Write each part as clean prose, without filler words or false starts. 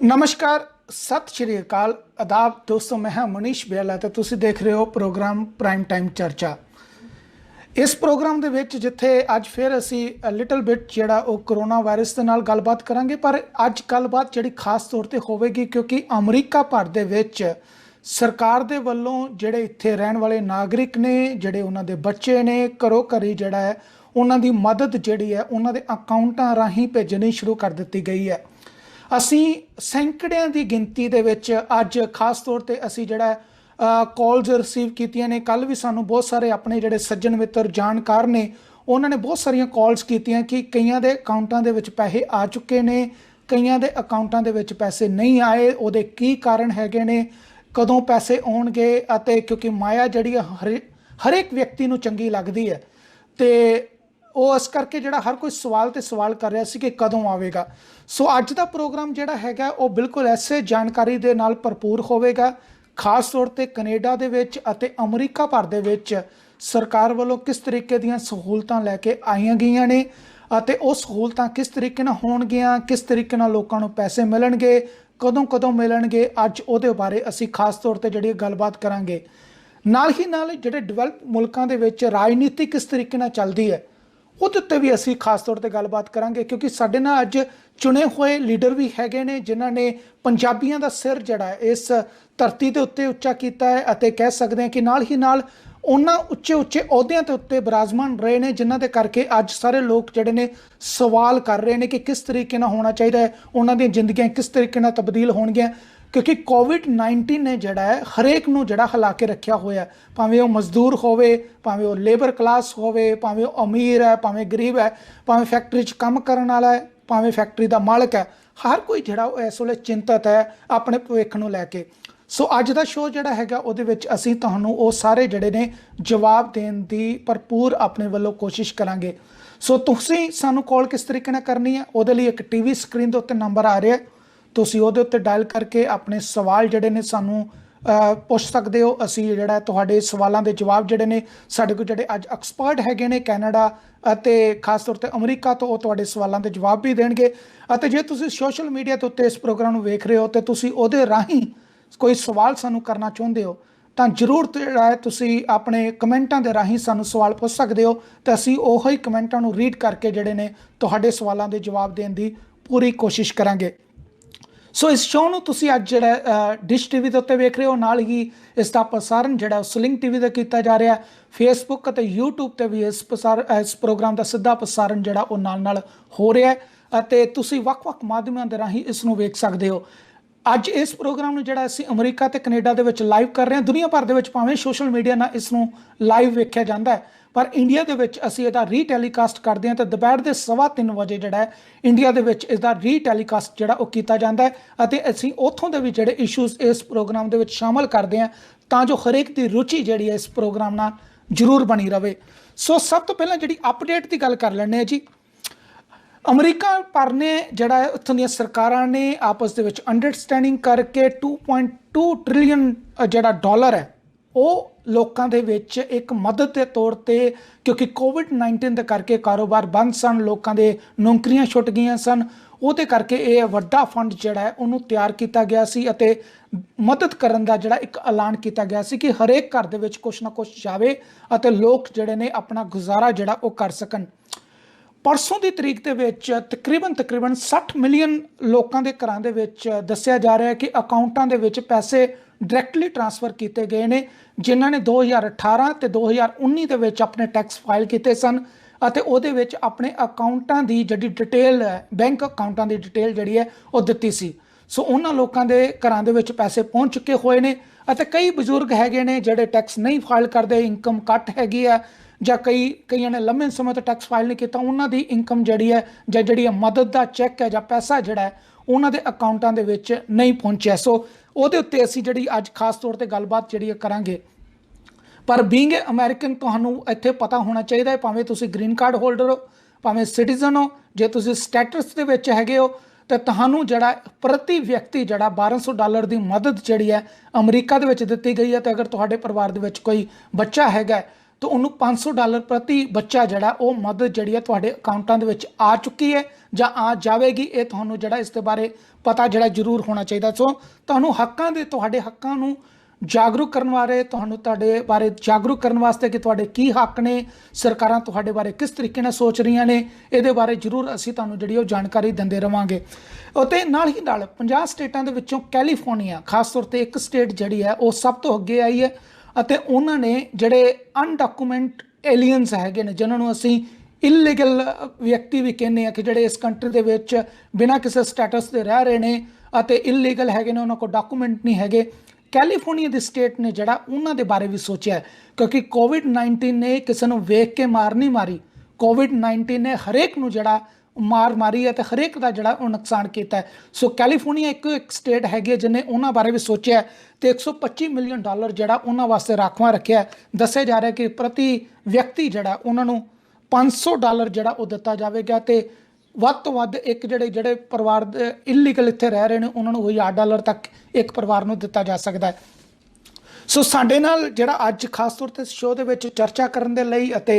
नमस्कार, सत श्री अकाल, आदाब दोस्तों। मैं हाँ मनीष बेला तो तुसी देख रहे हो प्रोग्राम प्राइम टाइम चर्चा। इस प्रोग्राम ਦੇ ਵਿੱਚ ਜਿੱਥੇ ਅੱਜ ਫਿਰ ਅਸੀਂ ਲਿਟਲ ਬਿਟ ਜਿਹੜਾ ਉਹ ਕਰੋਨਾ ਵਾਇਰਸ ਦੇ ਨਾਲ ਗੱਲਬਾਤ ਕਰਾਂਗੇ, ਪਰ ਅੱਜ ਗੱਲਬਾਤ ਜਿਹੜੀ ਖਾਸ ਤੌਰ ਤੇ ਹੋਵੇਗੀ ਕਿਉਂਕਿ ਅਮਰੀਕਾ ਭਰ ਦੇ ਵਿੱਚ ਸਰਕਾਰ ਦੇ ਵੱਲੋਂ ਜਿਹੜੇ ਇੱਥੇ ਰਹਿਣ ਵਾਲੇ ਨਾਗਰਿਕ ਨੇ, ਜਿਹੜੇ ਉਹਨਾਂ ਦੇ ਬੱਚੇ ਨੇ, ਘਰੋ ਘਰੀ ਜਿਹੜਾ ਹੈ ਉਹਨਾਂ ਦੀ ਮਦਦ ਜਿਹੜੀ ਹੈ ਉਹਨਾਂ ਦੇ ਅਕਾਊਂਟਾਂ ਰਾਹੀਂ ਭੇਜਣੀ ਸ਼ੁਰੂ ਕਰ ਦਿੱਤੀ ਗਈ ਹੈ। ਅਸੀਂ ਸੈਂਕੜਿਆਂ ਦੀ ਗਿਣਤੀ ਦੇ ਵਿੱਚ ਅੱਜ ਖਾਸ ਤੌਰ ਤੇ ਅਸੀਂ ਜਿਹੜਾ कॉल्स रिसीव कीतियां ने। कल भी सानू बहुत सारे अपने जोड़े सज्जन मित्र जानकार ने उन्होंने बहुत सारिया कॉल्स कीतियां कि कईयां दे अकाउंटां दे विच पैसे आ चुके ने, कईयां दे अकाउंटां दे विच पैसे नहीं आए, उहदे की कारण हैगे ने, कदों पैसे आउणगे। अते क्योंकि माया जिहड़ी हरेक व्यक्ति नूं चंगी लगदी है ते ਉਹ इस करके ਜਿਹੜਾ हर कोई सवाल ਤੇ सवाल कर रहा ਸੀ कि कदों आवेगा। सो अज का प्रोग्राम ਜਿਹੜਾ हैगा ਉਹ बिल्कुल ऐसे जानकारी ਦੇ ਨਾਲ भरपूर ਹੋਵੇਗਾ। खास तौर पर कनेडा दे विच अते अमरीका भर दे विच सरकार वालों किस तरीके दीयां सहूलतां लैके आईयां गईयां ने अते वो सहूलतां किस तरीके नाल होणगीयां, किस तरीके नाल लोकां नूं पैसे मिलणगे, कदों कदों मिलणगे, अज उहदे बारे असीं खास तौर पर जिहड़ी गलबात करांगे। नाल ही नाल जिहड़े डिवेलप मुल्कां दे विच राजनीति किस तरीके नाल चलदी है ਉਹਦੇ ਉੱਤੇ ਵੀ ਅਸੀਂ ਖਾਸ ਤੌਰ ਤੇ ਗੱਲਬਾਤ ਕਰਾਂਗੇ ਕਿਉਂਕਿ ਸਾਡੇ ਨਾਲ ਅੱਜ ਚੁਣੇ ਹੋਏ ਲੀਡਰ ਵੀ ਹੈਗੇ ਨੇ ਜਿਨ੍ਹਾਂ ਨੇ ਪੰਜਾਬੀਆਂ ਦਾ ਸਿਰ ਜਿਹੜਾ ਇਸ ਧਰਤੀ ਦੇ ਉੱਤੇ ਉੱਚਾ ਕੀਤਾ ਹੈ ਅਤੇ ਕਹਿ ਸਕਦੇ ਹਾਂ ਕਿ ਨਾਲ ਹੀ ਨਾਲ ਉਹਨਾਂ ਉੱਚੇ ਉੱਚੇ ਅਹੁਦਿਆਂ ਦੇ ਉੱਤੇ ਬਿਰਾਜਮਾਨ ਰਹੇ ਨੇ ਜਿਨ੍ਹਾਂ ਦੇ ਕਰਕੇ ਅੱਜ ਸਾਰੇ ਲੋਕ ਜਿਹੜੇ ਨੇ ਸਵਾਲ ਕਰ ਰਹੇ ਨੇ ਕਿ ਕਿਸ ਤਰੀਕੇ ਨਾਲ ਹੋਣਾ ਚਾਹੀਦਾ ਹੈ, ਉਹਨਾਂ ਦੀਆਂ ਜ਼ਿੰਦਗੀਆਂ ਕਿਸ ਤਰੀਕੇ ਨਾਲ ਤਬਦੀਲ ਹੋਣਗੀਆਂ क्योंकि कोविड-19 ने जड़ा है हरेक नूं जड़ा हिला के रखा होया, भावें वो मजदूर होवे, भावें वो लेबर क्लास होवे, भावें वो अमीर है, भावें गरीब है, भावें फैक्ट्री च काम करने वाला है, भावें फैक्ट्री का मालिक है, हर कोई जड़ा इस वेले चिंतित है अपने भविख नूं लैके। सो अज का शो जड़ा हैगा उहदे विच असीं तुहानूं वो सारे जड़े ने जवाब देण दी भरपूर अपने वल्लों कोशिश करांगे। सो तुसीं सानूं कॉल किस तरीके नाल करनी है, उहदे लई एक टीवी स्क्रीन दे उत्ते नंबर आ रहा है, ਤੁਸੀਂ ਉਹਦੇ ਉੱਤੇ ਡਾਇਲ ਕਰਕੇ ਆਪਣੇ ਸਵਾਲ ਜਿਹੜੇ ਨੇ ਸਾਨੂੰ ਪੁੱਛ ਸਕਦੇ ਹੋ। ਅਸੀਂ ਜਿਹੜਾ ਤੁਹਾਡੇ ਸਵਾਲਾਂ ਦੇ ਜਵਾਬ ਜਿਹੜੇ ਨੇ ਸਾਡੇ ਕੋਲ ਜਿਹੜੇ ਅੱਜ ਐਕਸਪਰਟ ਹੈਗੇ ਨੇ ਕੈਨੇਡਾ ਅਤੇ ਖਾਸ ਤੌਰ ਤੇ ਅਮਰੀਕਾ ਤੋਂ, ਉਹ ਤੁਹਾਡੇ ਸਵਾਲਾਂ ਦੇ ਜਵਾਬ ਵੀ ਦੇਣਗੇ। ਅਤੇ ਜੇ ਤੁਸੀਂ ਸੋਸ਼ਲ ਮੀਡੀਆ ਦੇ ਉੱਤੇ ਇਸ ਪ੍ਰੋਗਰਾਮ ਨੂੰ ਵੇਖ ਰਹੇ ਹੋ ਤੇ ਤੁਸੀਂ ਉਹਦੇ ਰਾਹੀਂ ਕੋਈ ਸਵਾਲ ਸਾਨੂੰ ਕਰਨਾ ਚਾਹੁੰਦੇ ਹੋ ਤਾਂ ਜ਼ਰੂਰ ਜਿਹੜਾ ਹੈ ਤੁਸੀਂ ਆਪਣੇ ਕਮੈਂਟਾਂ ਦੇ ਰਾਹੀਂ ਸਾਨੂੰ ਸਵਾਲ ਪੁੱਛ ਸਕਦੇ ਹੋ ਤੇ ਅਸੀਂ ਉਹੀ ਕਮੈਂਟਾਂ ਨੂੰ ਰੀਡ ਕਰਕੇ ਜਿਹੜੇ ਨੇ ਤੁਹਾਡੇ ਸਵਾਲਾਂ ਦੇ ਜਵਾਬ ਦੇਣ ਦੀ ਪੂਰੀ ਕੋਸ਼ਿਸ਼ ਕਰਾਂਗੇ। सो इस शो ਨੂੰ ਤੁਸੀਂ ਅੱਜ ਜਿਹੜਾ ਡਿਸ਼ ਟੀਵੀ ਦੇ ਉੱਤੇ ਵੇਖ ਰਹੇ ਹੋ, ਨਾਲ ਹੀ ਇਸ ਦਾ ਪ੍ਰਸਾਰਣ ਜਿਹੜਾ ਸਲਿੰਗ ਟੀਵੀ ਤੇ ਕੀਤਾ ਜਾ ਰਿਹਾ, ਫੇਸਬੁੱਕ ਅਤੇ YouTube ਤੇ ਵੀ ਇਸ ਪ੍ਰੋਗਰਾਮ ਦਾ ਸਿੱਧਾ ਪ੍ਰਸਾਰਣ ਜਿਹੜਾ ਉਹ ਨਾਲ ਹੋ ਰਿਹਾ ਅਤੇ ਤੁਸੀਂ ਵੱਖ-ਵੱਖ ਮਾਧਿਅਮਾਂ ਦੇ ਰਾਹੀਂ ਇਸ ਨੂੰ ਵੇਖ ਸਕਦੇ ਹੋ। ਅੱਜ ਇਸ ਪ੍ਰੋਗਰਾਮ ਨੂੰ ਜਿਹੜਾ ਅਸੀਂ ਅਮਰੀਕਾ ਤੇ ਕੈਨੇਡਾ ਦੇ ਵਿੱਚ ਲਾਈਵ ਕਰ ਰਹੇ ਹਾਂ। ਦੁਨੀਆ ਭਰ ਦੇ ਵਿੱਚ ਭਾਵੇਂ ਸੋਸ਼ਲ ਮੀਡੀਆ ਨਾਲ ਇਸ ਨੂੰ ਲਾਈਵ ਵੇਖਿਆ ਜਾਂਦਾ ਹੈ, ਪਰ ਇੰਡੀਆ ਦੇ ਵਿੱਚ ਅਸੀਂ ਇਹਦਾ ਰੀਟੈਲੀਕਾਸਟ ਕਰਦੇ ਹਾਂ ਤੇ ਦੁਪਹਿਰ ਦੇ 3:15 ਵਜੇ ਜਿਹੜਾ ਹੈ ਇੰਡੀਆ ਦੇ ਵਿੱਚ ਇਸਦਾ ਰੀਟੈਲੀਕਾਸਟ ਜਿਹੜਾ ਉਹ ਕੀਤਾ ਜਾਂਦਾ ਹੈ ਅਤੇ ਅਸੀਂ ਉੱਥੋਂ ਦੇ ਵੀ ਜਿਹੜੇ ਇਸ਼ੂਜ਼ ਇਸ ਪ੍ਰੋਗਰਾਮ ਦੇ ਵਿੱਚ ਸ਼ਾਮਲ ਕਰਦੇ ਹਾਂ ਤਾਂ ਜੋ ਹਰੇਕ ਦੀ ਰੁਚੀ ਜਿਹੜੀ ਹੈ ਇਸ ਪ੍ਰੋਗਰਾਮ ਨਾਲ ਜ਼ਰੂਰ ਬਣੀ ਰਵੇ। ਸੋ ਸਭ ਤੋਂ ਪਹਿਲਾਂ ਜਿਹੜੀ ਅਪਡੇਟ ਦੀ ਗੱਲ ਕਰ ਲੈਂਦੇ ਹਾਂ ਜੀ। ਅਮਰੀਕਾ ਭਰ ਨੇ ਜਿਹੜਾ ਉੱਥੋਂ ਦੀਆਂ ਸਰਕਾਰਾਂ ਨੇ ਆਪਸ ਦੇ ਵਿੱਚ ਅੰਡਰਸਟੈਂਡਿੰਗ ਕਰਕੇ 2.2 ਟ੍ਰਿਲੀਅਨ ਜਿਹੜਾ ਡਾਲਰ ਹੈ ਉਹ ਲੋਕਾਂ ਦੇ ਵਿੱਚ ਇੱਕ ਮਦਦ ਦੇ ਤੌਰ ਤੇ, ਕਿਉਂਕਿ ਕੋਵਿਡ-19 ਦੇ ਕਰਕੇ ਕਾਰੋਬਾਰ ਬੰਦ ਸਨ, ਲੋਕਾਂ ਦੇ ਨੌਕਰੀਆਂ ਛੁੱਟ ਗਈਆਂ ਸਨ, ਉਹਦੇ ਕਰਕੇ ਇਹ ਵੱਡਾ ਫੰਡ ਜਿਹੜਾ ਹੈ ਉਹਨੂੰ ਤਿਆਰ ਕੀਤਾ ਗਿਆ ਸੀ ਅਤੇ ਮਦਦ ਕਰਨ ਦਾ ਜਿਹੜਾ ਇੱਕ ਐਲਾਨ ਕੀਤਾ ਗਿਆ ਸੀ ਕਿ ਹਰੇਕ ਘਰ ਦੇ ਵਿੱਚ ਕੁਛ ਨਾ ਕੁਛ ਜਾਵੇ ਅਤੇ ਲੋਕ ਜਿਹੜੇ ਨੇ ਆਪਣਾ ਗੁਜ਼ਾਰਾ ਜਿਹੜਾ ਉਹ ਕਰ ਸਕਣ। परसों की तरीक के विच तकरीबन 60 मिलियन लोगों के घरों के विच दस्सिया जा रहा है कि अकाउंटां दे विच पैसे डायरैक्टली ट्रांसफर किए गए हैं जिन्हों ने 2018 ते 2019 के विच अपने टैक्स फाइल किए सन ਅਤੇ ਉਹਦੇ ਵਿੱਚ ਆਪਣੇ ਅਕਾਊਂਟਾਂ ਦੀ ਜਿਹੜੀ ਡਿਟੇਲ ਹੈ, ਬੈਂਕ ਅਕਾਊਂਟਾਂ ਦੀ ਡਿਟੇਲ ਜਿਹੜੀ ਹੈ ਉਹ ਦਿੱਤੀ ਸੀ। ਸੋ ਉਹਨਾਂ ਲੋਕਾਂ ਦੇ ਘਰਾਂ ਦੇ ਵਿੱਚ ਪੈਸੇ ਪਹੁੰਚ ਚੁੱਕੇ ਹੋਏ ਨੇ ਅਤੇ ਕਈ ਬਜ਼ੁਰਗ ਹੈਗੇ ਨੇ ਜਿਹੜੇ ਟੈਕਸ ਨਹੀਂ ਫਾਈਲ ਕਰਦੇ, ਇਨਕਮ ਕੱਟ ਹੈਗੀ ਆ ਜਾਂ ਕਈਆਂ ਨੇ ਲੰਮੇ ਸਮੇਂ ਤੋਂ ਟੈਕਸ ਫਾਈਲ ਨਹੀਂ ਕੀਤਾ, ਉਹਨਾਂ ਦੀ ਇਨਕਮ ਜਿਹੜੀ ਹੈ ਜਾਂ ਜਿਹੜੀ ਮਦਦ ਦਾ ਚੈੱਕ ਹੈ ਜਾਂ ਪੈਸਾ ਜਿਹੜਾ ਹੈ ਉਹਨਾਂ ਦੇ ਅਕਾਊਂਟਾਂ ਦੇ ਵਿੱਚ ਨਹੀਂ ਪਹੁੰਚਿਆ। ਸੋ ਉਹਦੇ ਉੱਤੇ ਅਸੀਂ ਜਿਹੜੀ ਅੱਜ ਖਾਸ ਤੌਰ ਤੇ ਗੱਲਬਾਤ ਜਿਹੜੀ ਕਰਾਂਗੇ। पर बीइंग अमेरिकन तुहानूं इत्थे पता होना चाहिए, भावें तुसीं ग्रीन कार्ड होल्डर हो, भावें सिटीजन हो, जे तुसीं स्टैटस दे विच हैगे हो तो तुहानूं जिहड़ा प्रति व्यक्ति जिहड़ा $1200 की मदद जिहड़ी है अमरीका दे विच दित्ती गई है। तो अगर तुहाडे परिवार दे विच कोई बच्चा हैगा तो ਉਹਨੂੰ $500 प्रति बच्चा ਜਿਹੜਾ ਉਹ ਮਦਦ ਜਿਹੜੀ ਹੈ ਤੁਹਾਡੇ ਅਕਾਊਂਟਾਂ ਦੇ ਵਿੱਚ ਆ ਚੁੱਕੀ ਹੈ ਜਾਂ ਆ ਜਾਵੇਗੀ। ਇਹ ਤੁਹਾਨੂੰ ਜਿਹੜਾ ਇਸ ਦੇ ਬਾਰੇ ਪਤਾ ਜਿਹੜਾ ਜ਼ਰੂਰ ਹੋਣਾ ਚਾਹੀਦਾ। ਸੋ ਤੁਹਾਨੂੰ ਹੱਕਾਂ ਦੇ ਤੁਹਾਡੇ ਹੱਕਾਂ ਨੂੰ ਜਾਗਰੂਕ ਕਰਨ ਬਾਰੇ ਤੁਹਾਨੂੰ ਤੁਹਾਡੇ ਬਾਰੇ ਜਾਗਰੂਕ ਕਰਨ ਵਾਸਤੇ ਕਿ ਤੁਹਾਡੇ ਕੀ ਹੱਕ ਨੇ, ਸਰਕਾਰਾਂ ਤੁਹਾਡੇ ਬਾਰੇ ਕਿਸ ਤਰੀਕੇ ਨਾਲ ਸੋਚ ਰਹੀਆਂ ਨੇ, ਇਹਦੇ ਬਾਰੇ ਜ਼ਰੂਰ ਅਸੀਂ ਤੁਹਾਨੂੰ ਜਿਹੜੀ ਉਹ ਜਾਣਕਾਰੀ ਦਿੰਦੇ ਰਵਾਂਗੇ। ਅਤੇ ਨਾਲ ਹੀ ਨਾਲ 50 ਸਟੇਟਾਂ ਦੇ ਵਿੱਚੋਂ ਕੈਲੀਫੋਰਨੀਆ ਖਾਸ ਤੌਰ 'ਤੇ ਇੱਕ ਸਟੇਟ ਜਿਹੜੀ ਹੈ ਉਹ ਸਭ ਤੋਂ ਅੱਗੇ ਆਈ ਹੈ ਅਤੇ ਉਹਨਾਂ ਨੇ ਜਿਹੜੇ ਅਨਡਾਕੂਮੈਂਟ ਏਲੀਅਨਸ ਹੈਗੇ ਨੇ, ਜਿਨ੍ਹਾਂ ਨੂੰ ਅਸੀਂ ਇਲੀਗਲ ਵਿਅਕਤੀ ਵੀ ਕਹਿੰਦੇ ਆ ਕਿ ਜਿਹੜੇ ਇਸ ਕੰਟਰੀ ਦੇ ਵਿੱਚ ਬਿਨਾਂ ਕਿਸੇ ਸਟੇਟਸ ਦੇ ਰਹਿ ਰਹੇ ਨੇ ਅਤੇ ਇਲੀਗਲ ਹੈਗੇ ਨੇ, ਉਹਨਾਂ ਕੋਲ ਡਾਕੂਮੈਂਟ ਨਹੀਂ ਹੈਗੇ। ਕੈਲੀਫੋਰਨੀਆ ਦੀ ਸਟੇਟ ਨੇ ਜਿਹੜਾ ਉਹਨਾਂ ਦੇ ਬਾਰੇ ਵੀ ਸੋਚਿਆ ਕਿਉਂਕਿ ਕੋਵਿਡ-19 ਨੇ ਕਿਸੇ ਨੂੰ ਵੇਖ ਕੇ ਮਾਰ ਨਹੀਂ ਮਾਰੀ। ਕੋਵਿਡ-19 ਨੇ ਹਰੇਕ ਨੂੰ ਜਿਹੜਾ ਮਾਰ ਮਾਰੀ ਹੈ ਤੇ ਹਰੇਕ ਦਾ ਜਿਹੜਾ ਉਹ ਨੁਕਸਾਨ ਕੀਤਾ। ਸੋ ਕੈਲੀਫੋਰਨੀਆ ਇੱਕ ਸਟੇਟ ਹੈਗੀ ਜਿਹਨੇ ਉਹਨਾਂ ਬਾਰੇ ਵੀ ਸੋਚਿਆ ਤੇ $125 ਮਿਲੀਅਨ ਜਿਹੜਾ ਉਹਨਾਂ ਵਾਸਤੇ ਰਾਖਵਾਂ ਰੱਖਿਆ। ਦੱਸਿਆ ਜਾ ਰਿਹਾ ਕਿ ਪ੍ਰਤੀ ਵਿਅਕਤੀ ਜਿਹੜਾ ਉਹਨਾਂ ਨੂੰ $500 ਜਿਹੜਾ ਉਹ ਦਿੱਤਾ ਜਾਵੇਗਾ ਤੇ ਵੱਧ ਤੋਂ ਵੱਧ ਇੱਕ ਜਿਹੜੇ ਪਰਿਵਾਰ ਦੇ ਇਲੀਗਲ ਇੱਥੇ ਰਹਿ ਰਹੇ ਨੇ ਉਹਨਾਂ ਨੂੰ $1000 ਤੱਕ ਇੱਕ ਪਰਿਵਾਰ ਨੂੰ ਦਿੱਤਾ ਜਾ ਸਕਦਾ ਹੈ। ਸੋ ਸਾਡੇ ਨਾਲ ਜਿਹੜਾ ਅੱਜ ਖਾਸ ਤੌਰ 'ਤੇ ਸ਼ੋਅ ਦੇ ਵਿੱਚ ਚਰਚਾ ਕਰਨ ਦੇ ਲਈ ਅਤੇ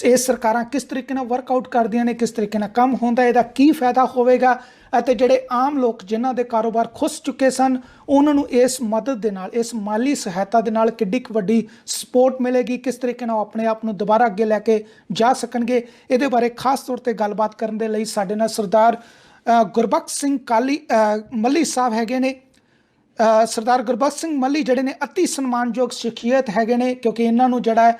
ਇਹ ਸਰਕਾਰਾਂ ਕਿਸ ਤਰੀਕੇ ਨਾਲ ਵਰਕਆਊਟ ਕਰਦੀਆਂ ਨੇ, ਕਿਸ ਤਰੀਕੇ ਨਾਲ ਕੰਮ ਹੁੰਦਾ, ਇਹਦਾ ਕੀ ਫਾਇਦਾ ਹੋਵੇਗਾ ਅਤੇ ਜਿਹੜੇ ਆਮ ਲੋਕ ਜਿਨ੍ਹਾਂ ਦੇ ਕਾਰੋਬਾਰ ਖੁੱਸ ਚੁੱਕੇ ਸਨ ਉਹਨਾਂ ਨੂੰ ਇਸ ਮਦਦ ਦੇ ਨਾਲ, ਇਸ ਮਾਲੀ ਸਹਾਇਤਾ ਦੇ ਨਾਲ ਕਿੱਡੀ ਕੁ ਵੱਡੀ ਸਪੋਰਟ ਮਿਲੇਗੀ, ਕਿਸ ਤਰੀਕੇ ਨਾਲ ਆਪਣੇ ਆਪ ਨੂੰ ਦੁਬਾਰਾ ਅੱਗੇ ਲੈ ਕੇ ਜਾ ਸਕਣਗੇ, ਇਹਦੇ ਬਾਰੇ ਖਾਸ ਤੌਰ 'ਤੇ ਗੱਲਬਾਤ ਕਰਨ ਦੇ ਲਈ ਸਾਡੇ ਨਾਲ ਸਰਦਾਰ ਗੁਰਬਖਸ਼ ਸਿੰਘ ਮੱਲੀ ਸਾਹਿਬ ਹੈਗੇ ਨੇ। ਸਰਦਾਰ ਗੁਰਬਖਸ਼ ਸਿੰਘ ਮੱਲੀ ਜਿਹੜੇ ਨੇ ਅਤੀ ਸਨਮਾਨਯੋਗ ਸ਼ਖਸੀਅਤ ਹੈਗੇ ਨੇ ਕਿਉਂਕਿ ਇਹਨਾਂ ਨੂੰ ਜਿਹੜਾ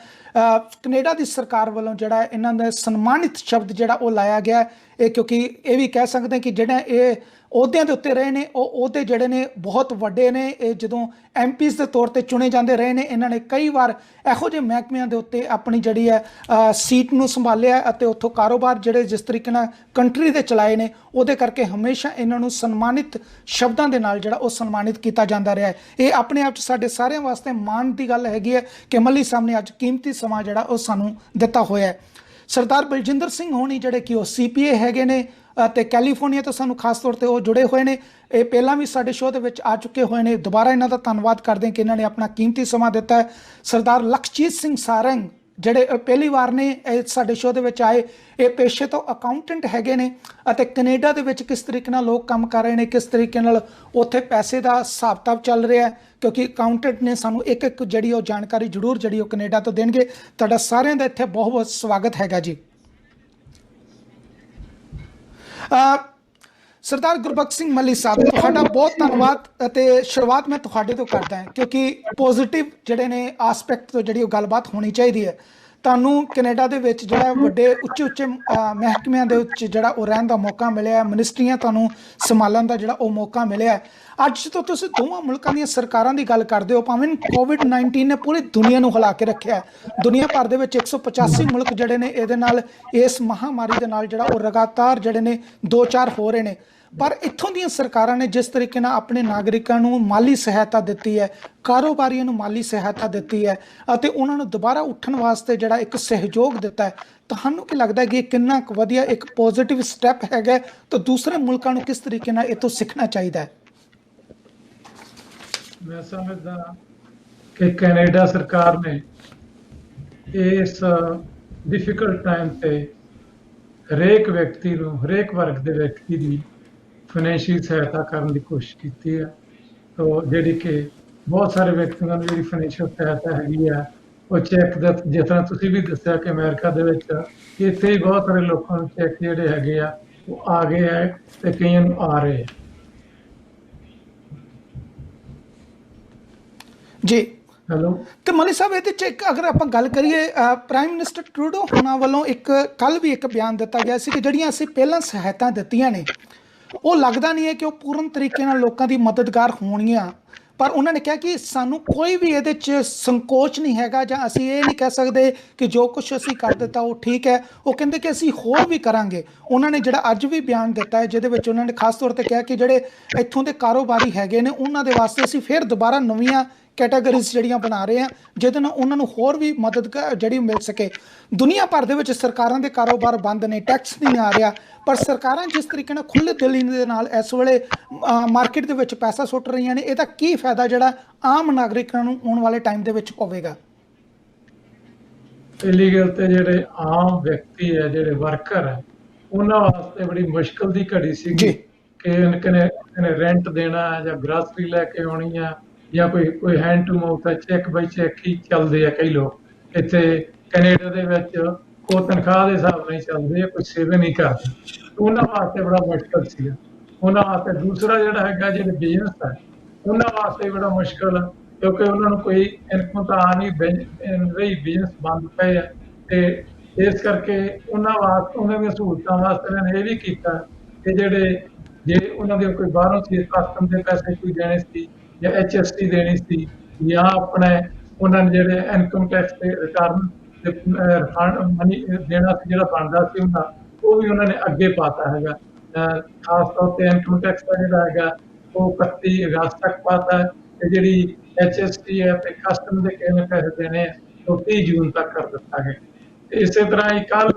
ਕੈਨੇਡਾ ਦੀ ਸਰਕਾਰ ਵੱਲੋਂ ਜਿਹੜਾ ਇਹਨਾਂ ਦਾ ਸਨਮਾਨਿਤ ਸ਼ਬਦ ਜਿਹੜਾ ਉਹ ਲਾਇਆ ਗਿਆ ਇਹ ਕਿਉਂਕਿ ਇਹ ਵੀ ਕਹਿ ਸਕਦੇ ਕਿ ਜਿਹੜਾ ਇਹ ਅਹੁਦਿਆਂ ਦੇ ਉੱਤੇ ਰਹੇ ਨੇ ਉਹ ਅਹੁਦੇ ਜਿਹੜੇ ਨੇ ਬਹੁਤ ਵੱਡੇ ਨੇ। ਇਹ ਜਦੋਂ MPs ਦੇ ਤੌਰ 'ਤੇ ਚੁਣੇ ਜਾਂਦੇ ਰਹੇ ਨੇ ਇਹਨਾਂ ਨੇ ਕਈ ਵਾਰ ਇਹੋ ਜਿਹੇ ਮਹਿਕਮਿਆਂ ਦੇ ਉੱਤੇ ਆਪਣੀ ਜਿਹੜੀ ਹੈ ਸੀਟ ਨੂੰ ਸੰਭਾਲਿਆ ਅਤੇ ਉੱਥੋਂ ਕਾਰੋਬਾਰ ਜਿਹੜੇ ਜਿਸ ਤਰੀਕੇ ਨਾਲ ਕੰਟਰੀ ਦੇ ਚਲਾਏ ਨੇ ਉਹਦੇ ਕਰਕੇ ਹਮੇਸ਼ਾ ਇਹਨਾਂ ਨੂੰ ਸਨਮਾਨਿਤ ਸ਼ਬਦਾਂ ਦੇ ਨਾਲ ਜਿਹੜਾ ਉਹ ਸਨਮਾਨਿਤ ਕੀਤਾ ਜਾਂਦਾ ਰਿਹਾ ਹੈ। ਇਹ ਆਪਣੇ ਆਪ 'ਚ ਸਾਡੇ ਸਾਰਿਆਂ ਵਾਸਤੇ ਮਾਣ ਦੀ ਗੱਲ ਹੈਗੀ ਹੈ ਕਿ ਮੱਲੀ ਸਾਹਿਬ ਨੇ ਅੱਜ ਕੀਮਤੀ ਸਮਾਂ ਜਿਹੜਾ ਉਹ ਸਾਨੂੰ ਦਿੱਤਾ ਹੋਇਆ ਹੈ। ਸਰਦਾਰ ਬਲਜਿੰਦਰ ਸਿੰਘ ਹੋਣੀ ਜਿਹੜੇ ਕਿ ਉਹ CPA ਹੈਗੇ ਨੇ ਅਤੇ ਕੈਲੀਫੋਰਨੀਆ ਤੋਂ ਸਾਨੂੰ ਖਾਸ ਤੌਰ 'ਤੇ ਉਹ ਜੁੜੇ ਹੋਏ ਨੇ। ਇਹ ਪਹਿਲਾਂ ਵੀ ਸਾਡੇ ਸ਼ੋਅ ਦੇ ਵਿੱਚ ਆ ਚੁੱਕੇ ਹੋਏ ਨੇ। ਦੁਬਾਰਾ ਇਹਨਾਂ ਦਾ ਧੰਨਵਾਦ ਕਰਦੇ ਕਿ ਇਹਨਾਂ ਨੇ ਆਪਣਾ ਕੀਮਤੀ ਸਮਾਂ ਦਿੱਤਾ ਹੈ। ਸਰਦਾਰ ਲਖਜੀਤ ਸਿੰਘ ਸਾਰੰਗ ਜਿਹੜੇ ਪਹਿਲੀ ਵਾਰ ਨੇ ਇਹ ਸਾਡੇ ਸ਼ੋਅ ਦੇ ਵਿੱਚ ਆਏ, ਇਹ ਪੇਸ਼ੇ ਤੋਂ ਅਕਾਊਂਟੈਂਟ ਹੈਗੇ ਨੇ ਅਤੇ ਕੈਨੇਡਾ ਦੇ ਵਿੱਚ ਕਿਸ ਤਰੀਕੇ ਨਾਲ ਲੋਕ ਕੰਮ ਕਰ ਰਹੇ ਨੇ, ਕਿਸ ਤਰੀਕੇ ਨਾਲ ਉੱਥੇ ਪੈਸੇ ਦਾ ਹਿਸਾਬ ਕਿਤਾਬ ਚੱਲ ਰਿਹਾ ਕਿਉਂਕਿ ਅਕਾਊਂਟੈਂਟ ਨੇ ਸਾਨੂੰ ਇੱਕ ਜਿਹੜੀ ਉਹ ਜਾਣਕਾਰੀ ਜ਼ਰੂਰ ਜਿਹੜੀ ਉਹ ਕੈਨੇਡਾ ਤੋਂ ਦੇਣਗੇ। ਤੁਹਾਡਾ ਸਾਰਿਆਂ ਦਾ ਇੱਥੇ ਬਹੁਤ ਬਹੁਤ ਸਵਾਗਤ ਹੈਗਾ ਜੀ। ਸਰਦਾਰ ਗੁਰਬਖਸ਼ ਸਿੰਘ ਮੱਲੀ ਸਾਹਿਬ ਤੁਹਾਡਾ ਬਹੁਤ ਧੰਨਵਾਦ ਅਤੇ ਸ਼ੁਰੂਆਤ ਮੈਂ ਤੁਹਾਡੇ ਤੋਂ ਕਰਦਾ ਹਾਂ ਕਿਉਂਕਿ ਪੋਜ਼ਿਟਿਵ ਜਿਹੜੇ ਨੇ ਆਸਪੈਕਟ ਤੋਂ ਜਿਹੜੀ ਉਹ ਗੱਲਬਾਤ ਹੋਣੀ ਚਾਹੀਦੀ ਹੈ। ਤੁਹਾਨੂੰ ਕੈਨੇਡਾ ਦੇ ਵਿੱਚ ਜਿਹੜਾ ਵੱਡੇ ਉੱਚੇ ਮਹਿਕਮਿਆਂ ਦੇ ਵਿੱਚ ਜਿਹੜਾ ਉਹ ਰਹਿਣ ਦਾ ਮੌਕਾ ਮਿਲਿਆ, ਮਿਨਿਸਟਰੀਆਂ ਤੁਹਾਨੂੰ ਸੰਭਾਲਣ ਦਾ ਜਿਹੜਾ ਉਹ ਮੌਕਾ ਮਿਲਿਆ। ਅੱਜ ਤੋਂ ਤੁਸੀਂ ਦੋਵਾਂ ਮੁਲਕਾਂ ਦੀਆਂ ਸਰਕਾਰਾਂ ਦੀ ਗੱਲ ਕਰਦੇ ਹੋ, ਭਾਵੇਂ ਕੋਵਿਡ-19 ਨੇ ਪੂਰੀ ਦੁਨੀਆ ਨੂੰ ਹਿਲਾ ਕੇ ਰੱਖਿਆ। ਦੁਨੀਆ ਭਰ ਦੇ ਵਿੱਚ 185 ਮੁਲਕ ਜਿਹੜੇ ਨੇ ਇਹਦੇ ਨਾਲ ਇਸ ਮਹਾਮਾਰੀ ਦੇ ਨਾਲ ਜਿਹੜਾ ਉਹ ਲਗਾਤਾਰ ਜਿਹੜੇ ਨੇ 2-4 ਹੋ ਰਹੇ ਨੇ, ਪਰ ਇੱਥੋਂ ਦੀਆਂ ਸਰਕਾਰਾਂ ਨੇ ਜਿਸ ਤਰੀਕੇ ਨਾਲ ਆਪਣੇ ਨਾਗਰਿਕਾਂ ਨੂੰ ਮਾਲੀ ਸਹਾਇਤਾ ਦਿੱਤੀ ਹੈ, ਕਾਰੋਬਾਰੀਆਂ ਨੂੰ ਮਾਲੀ ਸਹਾਇਤਾ ਦਿੱਤੀ ਹੈ ਅਤੇ ਉਹਨਾਂ ਨੂੰ ਦੁਬਾਰਾ ਉੱਠਣ ਵਾਸਤੇ ਜਿਹੜਾ ਇੱਕ ਸਹਿਯੋਗ ਦਿੱਤਾ ਹੈ, ਤੁਹਾਨੂੰ ਕੀ ਲੱਗਦਾ ਕਿ ਇਹ ਕਿੰਨਾ ਕੁ ਵਧੀਆ ਇੱਕ ਪੋਜ਼ਿਟਿਵ ਸਟੈਪ ਹੈਗਾ ਤਾਂ ਦੂਸਰੇ ਮੁਲਕਾਂ ਨੂੰ ਕਿਸ ਤਰੀਕੇ ਨਾਲ ਇਹ ਤੋਂ ਸਿੱਖਣਾ ਚਾਹੀਦਾ ਹੈ? ਮੈਂ ਸਮਝਦਾ ਕਿ ਕੈਨੇਡਾ ਸਰਕਾਰ ਨੇ ਇਸ ਡਿਫਿਕਲਟ ਟਾਈਮ ਤੇ ਹਰੇਕ ਵਿਅਕਤੀ ਨੂੰ, ਹਰੇਕ ਵਰਗ ਦੇ ਵਿਅਕਤੀ ਦੀ ਫਾਈਨੈਂਸ਼ੀਅਲ ਸਹਾਇਤਾ ਕਰਨ ਦੀ ਕੋਸ਼ਿਸ਼ ਕੀਤੀ ਹੈ। ਤੋ ਜਿਹੜੀ ਕਿ ਬਹੁਤ ਸਾਰੇ ਵਿਅਕਤੀਆਂ ਨੂੰ ਜਿਹੜੀ ਫਾਈਨੈਂਸ਼ੀਅਲ ਸਹਾਇਤਾ ਹੈਗੀ ਆ ਉਹ ਚੈੱਕ ਦਾ, ਜਿਸ ਤਰ੍ਹਾਂ ਤੁਸੀਂ ਵੀ ਦੱਸਿਆ ਕਿ ਅਮਰੀਕਾ ਦੇ ਵਿੱਚ ਇੱਥੇ ਹੀ ਬਹੁਤ ਸਾਰੇ ਲੋਕਾਂ ਨੂੰ ਚੈੱਕ ਜਿਹੜੇ ਹੈਗੇ ਆ ਉਹ ਆ ਗਏ ਆ ਤੇ ਕਈਆਂ ਨੂੰ ਆ ਰਹੇ ਆ ਜੀ। ਹੈਲੋ ਤੇ ਮੱਲੀ ਸਾਹਿਬ ਇਹਦੇ 'ਚ ਇੱਕ ਅਗਰ ਆਪਾਂ ਗੱਲ ਕਰੀਏ ਪ੍ਰਾਈਮ ਮਿਨਿਸਟਰ ਟਰੂਡੋ ਉਹਨਾਂ ਵੱਲੋਂ ਕੱਲ੍ਹ ਵੀ ਇੱਕ ਬਿਆਨ ਦਿੱਤਾ ਗਿਆ ਸੀ ਕਿ ਜਿਹੜੀਆਂ ਅਸੀਂ ਪਹਿਲਾਂ ਸਹਾਇਤਾ ਦਿੱਤੀਆਂ ਨੇ ਉਹ ਲੱਗਦਾ ਨਹੀਂ ਹੈ ਕਿ ਉਹ ਪੂਰਨ ਤਰੀਕੇ ਨਾਲ ਲੋਕਾਂ ਦੀ ਮਦਦਗਾਰ ਹੋਣਗੀਆਂ, ਪਰ ਉਹਨਾਂ ਨੇ ਕਿਹਾ ਕਿ ਸਾਨੂੰ ਕੋਈ ਵੀ ਇਹਦੇ 'ਚ ਸੰਕੋਚ ਨਹੀਂ ਹੈਗਾ ਜਾਂ ਅਸੀਂ ਇਹ ਨਹੀਂ ਕਹਿ ਸਕਦੇ ਕਿ ਜੋ ਕੁਛ ਅਸੀਂ ਕਰ ਦਿੱਤਾ ਉਹ ਠੀਕ ਹੈ। ਉਹ ਕਹਿੰਦੇ ਕਿ ਅਸੀਂ ਹੋਰ ਵੀ ਕਰਾਂਗੇ। ਉਹਨਾਂ ਨੇ ਜਿਹੜਾ ਅੱਜ ਵੀ ਬਿਆਨ ਦਿੱਤਾ ਹੈ ਜਿਹਦੇ ਵਿੱਚ ਉਹਨਾਂ ਨੇ ਖਾਸ ਤੌਰ 'ਤੇ ਕਿਹਾ ਕਿ ਜਿਹੜੇ ਇੱਥੋਂ ਦੇ ਕਾਰੋਬਾਰੀ ਹੈਗੇ ਨੇ ਉਹਨਾਂ ਦੇ ਵਾਸਤੇ ਅਸੀਂ ਫਿਰ ਦੁਬਾਰਾ ਨਵੀਆਂ ਕੈਟਾਗਰੀਜ਼ ਜਿਹੜੀਆਂ ਬਣਾ ਰਹੇ ਆ ਜਿਹਦੇ ਨਾਲ ਉਹਨਾਂ ਨੂੰ ਹੋਰ ਵੀ ਮਦਦ ਜਿਹੜੀ ਮਿਲ ਸਕੇ। ਦੁਨੀਆ ਭਰ ਦੇ ਵਿੱਚ ਸਰਕਾਰਾਂ ਦੇ ਕਾਰੋਬਾਰ ਬੰਦ ਨੇ, ਟੈਕਸ ਨਹੀਂ ਆ ਰਿਹਾ, ਪਰ ਸਰਕਾਰਾਂ ਜਿਸ ਤਰੀਕੇ ਨਾਲ ਖੁੱਲ੍ਹੇ ਦਿਲੀ ਦੇ ਨਾਲ ਇਸ ਵੇਲੇ ਮਾਰਕੀਟ ਦੇ ਵਿੱਚ ਪੈਸਾ ਸੁੱਟ ਰਹੀਆਂ ਨੇ, ਇਹਦਾ ਕੀ ਫਾਇਦਾ ਜਿਹੜਾ ਆਮ ਨਾਗਰਿਕਾਂ ਨੂੰ ਆਉਣ ਵਾਲੇ ਟਾਈਮ ਦੇ ਵਿੱਚ ਹੋਵੇਗਾ? ਇਲੀਗਲ ਤੇ ਜਿਹੜੇ ਆਮ ਵਿਅਕਤੀ ਹੈ, ਜਿਹੜੇ ਵਰਕਰ ਹੈ, ਉਹਨਾਂ ਵਾਸਤੇ ਬੜੀ ਮੁਸ਼ਕਲ ਦੀ ਘੜੀ ਸੀਗੀ ਜੀ ਕਿ ਕਿਨੇ ਰੈਂਟ ਦੇਣਾ ਹੈ ਜਾਂ ਗ੍ਰਾਸਰੀ ਲੈ ਕੇ ਆਉਣੀ ਆ, ਜਾਂ ਕੋਈ ਕੋਈ ਹੈਂਡ ਟੂ ਮਾਊਥ ਹੈ, ਚੈੱਕ ਬਾਈ ਚੈੱਕ ਹੀ ਚੱਲਦੇ ਆ ਕਈ ਲੋਕ ਇੱਥੇ ਕੈਨੇਡਾ ਦੇ ਵਿੱਚ। ਉਹ ਤਨਖਾਹ ਦੇ ਹਿਸਾਬ ਨਾਲ ਹੀ ਚੱਲਦੇ ਆ, ਕੋਈ ਸੇਵਿੰਗ ਨਹੀਂ ਕਰਦੇ। ਉਹਨਾਂ ਵਾਸਤੇ ਬੜਾ ਮੁਸ਼ਕਲ ਸੀਗਾ। ਉਹਨਾਂ ਵਾਸਤੇ ਦੂਸਰਾ ਜਿਹੜਾ ਹੈਗਾ, ਜਿਹੜੇ ਬਿਜ਼ਨਸ ਹੈ, ਉਹਨਾਂ ਵਾਸਤੇ ਬੜਾ ਮੁਸ਼ਕਲ ਆ, ਕਿਉਂਕਿ ਉਹਨਾਂ ਨੂੰ ਕੋਈ ਇਨਕਮ ਤਾਂ ਆ ਨਹੀਂ ਰਹੀ, ਬਿਜ਼ਨਸ ਬੰਦ ਪਏ ਆ। ਤੇ ਇਸ ਕਰਕੇ ਉਹਨਾਂ ਵਾਸਤੇ, ਉਹਨਾਂ ਦੀਆਂ ਸਹੂਲਤਾਂ ਵਾਸਤੇ ਇਹਨਾਂ ਨੇ ਇਹ ਵੀ ਕੀਤਾ ਕਿ ਜੇ ਉਹਨਾਂ ਦੇ ਕੋਈ ਬਾਹਰੋਂ ਚੀਜ਼ ਕਸਟਮ ਦੇ ਪੈਸੇ ਕੋਈ ਦੇਣੇ ਸੀ, ਜਾਂ HST ਦੇਣੀ ਸੀ, ਜਾਂ ਆਪਣੇ ਉਹਨਾਂ ਨੇ ਜਿਹੜੇ ਇਨਕਮ ਟੈਕਸ ਤੇ ਰਿਟਰਨ ਤੇ ਰਿਫੰਡ ਮਨੀ ਦੇਣਾ ਸੀ, ਜਿਹੜਾ ਬਣਦਾ ਸੀ ਹੁੰਦਾ, ਉਹ ਵੀ ਉਹਨਾਂ ਨੇ ਅੱਗੇ ਪਾਤਾ ਹੈਗਾ। ਖਾਸ ਤੌਰ ਤੇ ਇਨਕਮ ਟੈਕਸ ਦਾ ਜਿਹੜਾ ਹੈਗਾ ਉਹ 31 ਅਗਸਤ ਤੱਕ ਪਾਤਾ ਹੈ, ਤੇ ਜਿਹੜੀ HST ਹੈ ਤੇ ਕਸਟਮ ਦੇ ਕਿੰਨੇ ਪੈਸੇ ਦੇਣੇ ਉਹ 30 ਜੂਨ ਤੱਕ ਕਰ ਦਿੱਤਾ ਗਿਆ। ਤੇ ਇਸੇ ਤਰ੍ਹਾਂ ਹੀ ਕੱਲ